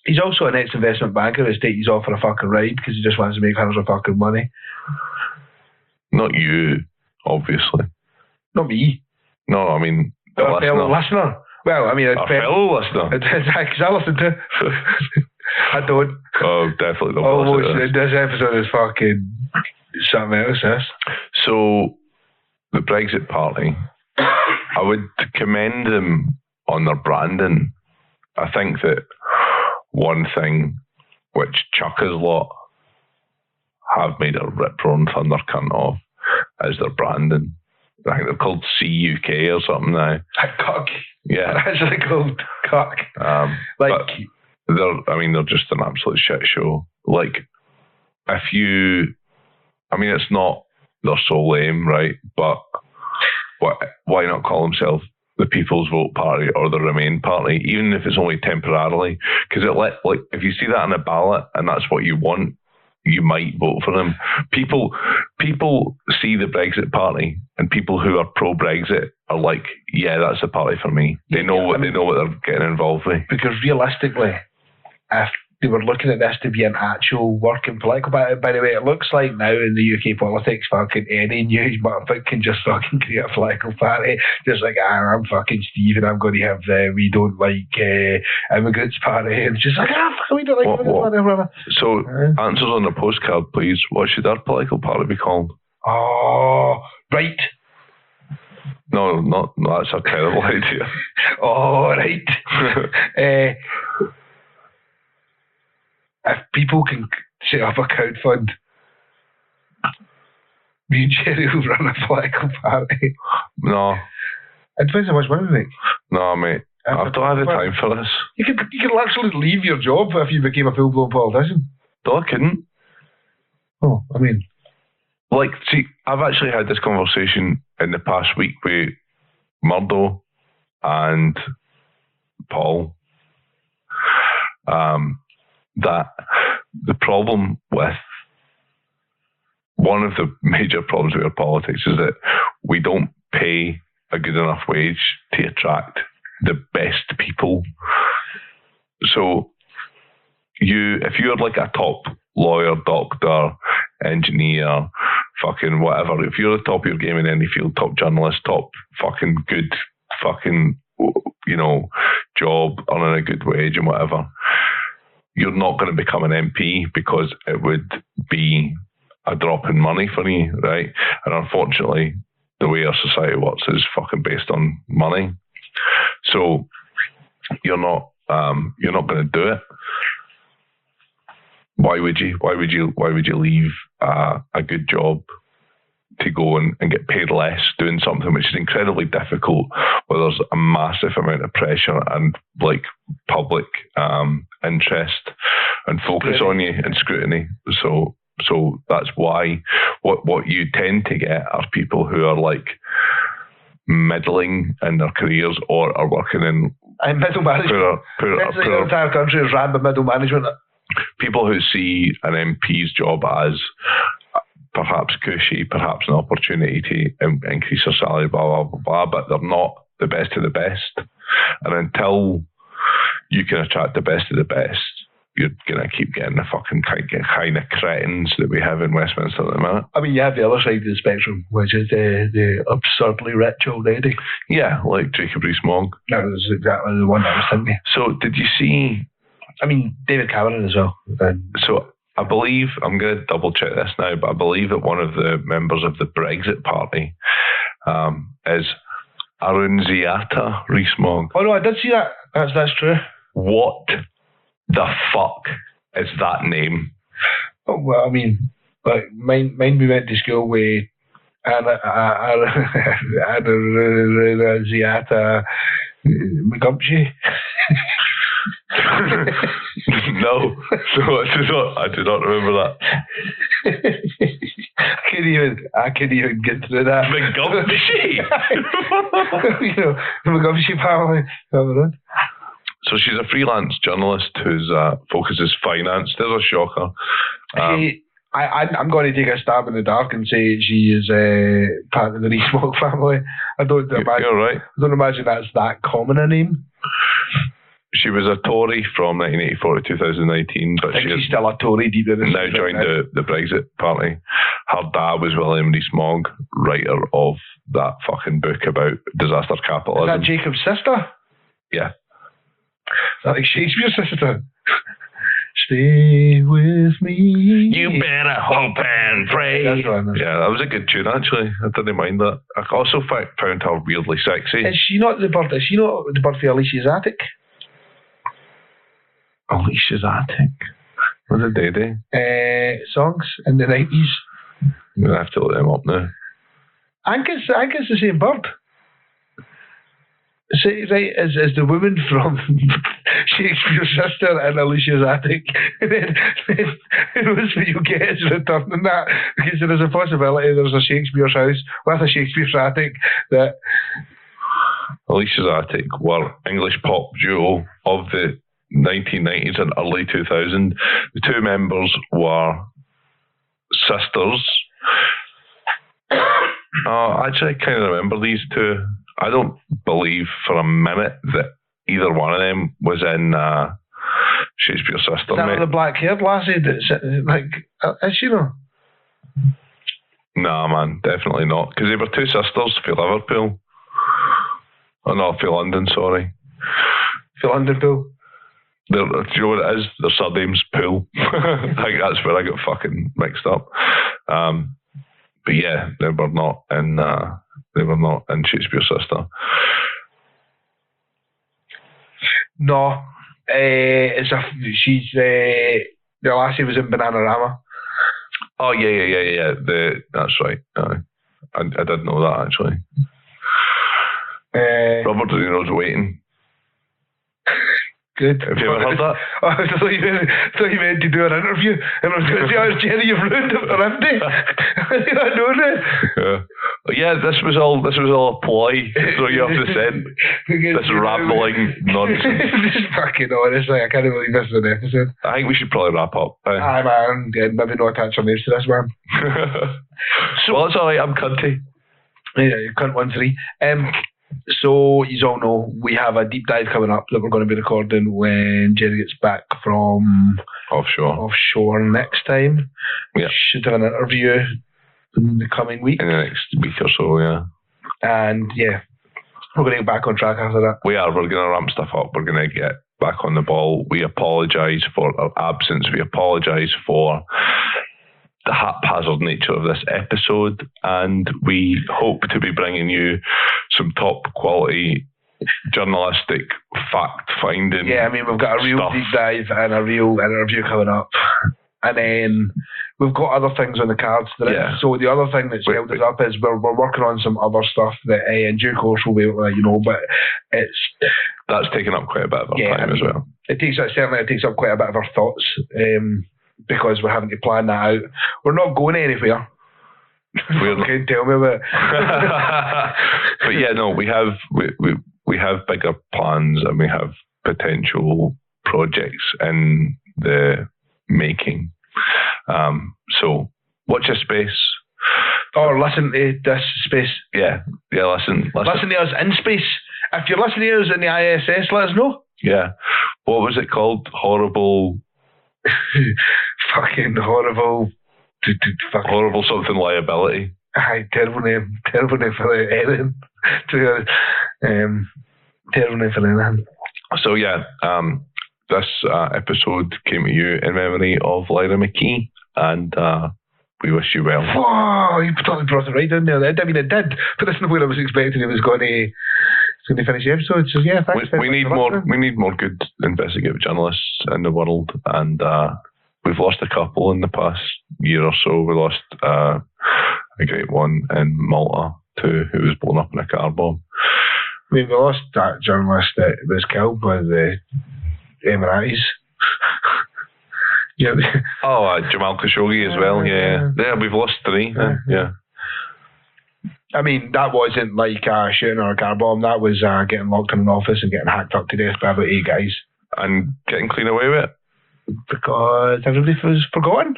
He's also an ex-investment banker who's taking his off for a fucking ride because he just wants to make hundreds of fucking money. Not you, obviously. Not me. No, I mean the listener. Well, I mean, a fellow listener. Because I listen to. I don't. Oh, definitely the almost. This episode is fucking something else. This. So, the Brexit Party, I would commend them on their branding. I think that one thing which Chuckers lot have made a rip-roaring thunder cunt of is their branding. I think they're called CUK or something now. Cock. Yeah. They're actually called Cock. But they're just an absolute shit show. Like, it's not, they're so lame, right? But why not call themselves the People's Vote Party or the Remain Party, even if it's only temporarily? Because if you see that on a ballot and that's what you want, you might vote for them. People see the Brexit Party, and people who are pro-Brexit are like, yeah, that's the party for me. They know what they're getting involved with. Because realistically, if they were looking at this to be an actual working political party, by the way, it looks like now in the UK politics, fucking any new motherfucker can just fucking create a political party. Just like, I'm fucking Steve and I'm going to have we don't like immigrants party. And just like, we don't like immigrants party. Whatever. So, answers on the postcard, please. What should our political party be called? Oh, right. No, that's a terrible idea. Oh, right. If people can set up a crowdfund, me and Jerry will run a political party. No. It depends how much money we make. No, mate. I don't have the time for this. You could literally leave your job if you became a full-blown politician. No, I couldn't. Oh, I mean... Like, see, I've actually had this conversation in the past week with Murdo and Paul. That the problem with one of the major problems with our politics is that we don't pay a good enough wage to attract the best people. So if you're like a top lawyer, doctor, engineer, fucking whatever, if you're the top of your game in any field, top journalist, top fucking good fucking, job, earning a good wage and whatever, you're not going to become an MP because it would be a drop in money for you, right? And unfortunately, the way our society works is fucking based on money. So you're not going to do it. Why would you leave a good job to go and get paid less doing something which is incredibly difficult, where there's a massive amount of pressure and like public interest and focus on you and scrutiny. So that's why what you tend to get are people who are like middling in their careers or are working in middle management. The entire country is ran by middle management. People who see an MP's job as perhaps cushy, perhaps an opportunity to increase their salary, blah, blah, blah, blah, but they're not the best of the best. And until you can attract the best of the best, you're going to keep getting the fucking kind of cretins that we have in Westminster at the minute. I mean, you have the other side of the spectrum, which is the absurdly rich already. Yeah, like Jacob Rees-Mogg. That was exactly the one I was thinking. So did you see... I mean, David Cameron as well. So I believe, I'm going to double check this now, but I believe that one of the members of the Brexit party is Arunziata Rees-Mogg. Oh no, I did see that. That's true. What the fuck is that name? Oh, well, I mean, like mine we went to school with Arunziata McGumpshy. No, I do not remember that. I couldn't even get through that. McGumpshy. The McGumpshy family. So she's a freelance journalist whose focus is finance. There's a shocker. I'm going to take a stab in the dark and say she is part of the Rees-Mogg family. You're right. I don't imagine that's that common a name. She was a Tory from 1984 to 2019, but she's still a Tory deep in now joined the Brexit party. Her dad was William Rees-Mogg, writer of that fucking book about disaster capitalism. Is that Jacob's sister? Yeah. Is that like Shakespeare's sister? Stay with me. You better hope and pray. Yeah, that was a good tune actually. I didn't mind that. I also found her weirdly sexy. Is she not the bird for Alicia's Attic? Alicia's Attic. What did they do? Songs in the 90s. I'm going to have to look them up now. I think it's the same bird. Say, right, as the woman from Shakespeare's sister in Alicia's Attic. And then who knows what you get as a return in that? Because there is a possibility there's a Shakespeare's house with a Shakespeare's Attic that... Alicia's Attic were English pop duo of the 1990s and early 2000s. The two members were sisters. Actually, I kind of remember these two. I don't believe for a minute that either one of them was in Shakespeare's Sister. Is that the black-haired lassie that's like, is she no? Nah, man, definitely not. Because they were two sisters for Liverpool. Oh, no, for London, sorry. For London Pool? Do you know what it is? Their surname's Pool. I think that's where I got fucking mixed up. But yeah, they were not in They were not in Shakespeare's Sister. No, she's the lassie was in Bananarama. Oh yeah. That's right. I did know that actually. Robert De Niro's Waiting. Good. Have you ever heard that? I thought you meant to do an interview, and I was going to say, "Oh, Jerry, you've ruined it for Andy." I know that. Yeah, this was all a ploy to throw you off the scent. This rambling nonsense. Just fucking honestly, I can't believe this is an episode. I think we should probably wrap up. Aye, man. Yeah, maybe not attach our names to this, man. Well, it's alright. I'm cunty. Yeah, cunt 1-3. So, you all know, we have a deep dive coming up that we're going to be recording when Jerry gets back from offshore next time. Yeah. Should have an interview in the coming week. In the next week or so, yeah. And yeah, we're going to get back on track after that. We are. We're going to ramp stuff up. We're going to get back on the ball. We apologise for our absence. We apologise for the haphazard nature of this episode, and we hope to be bringing you some top quality journalistic fact finding. Yeah, I mean, we've got a real deep dive and a real interview coming up, and then we've got other things on the cards. So the other thing that's held us up is we're working on some other stuff that in due course we'll be able to let you know, but that's taken up quite a bit of our time as well. It takes up quite a bit of our thoughts. Because we're having to plan that out. We're not going anywhere. Okay, tell me about it. But yeah, no, we have bigger plans and we have potential projects in the making. So watch this space. Or listen to this space. Yeah, listen to us in space. If you're listening to us in the ISS, let us know. Yeah. What was it called? Horrible... fucking horrible. Horrible something liability. Aye, terrible name for anything. Terrible name for anything. So yeah, this episode came to you in memory of Lyra McKee, and we wish you well. Whoa, you totally brought it right down there. I mean, it did, but that's not what I was expecting. It was going to finish the episode. So yeah, thanks. We need more good investigative journalists in the world, and we've lost a couple in the past year or so. We lost a great one in Malta who was blown up in a car bomb. I mean, we lost that journalist that was killed by the Emiratis. Yeah. Oh, Jamal Khashoggi as well. Yeah, we've lost 3. Yeah. I mean, that wasn't like shooting or a car bomb. That was getting locked in an office and getting hacked up to death by about 8 guys. And getting clean away with it. Because everybody was forgotten.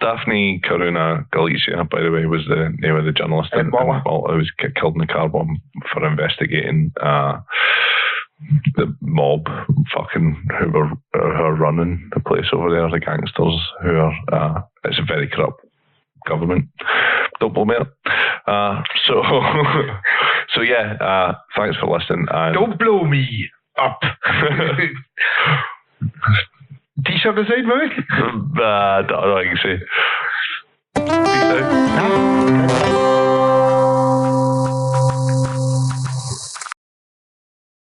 Daphne Caruana Galizia, by the way, was the name of the journalist in Malta who was killed in a car bomb for investigating the mob who are running the place over there, the gangsters who are, it's a very corrupt government. Don't blow me up. So yeah, thanks for listening. And don't blow me up. T-shirt aside, maybe? I don't know what I can say.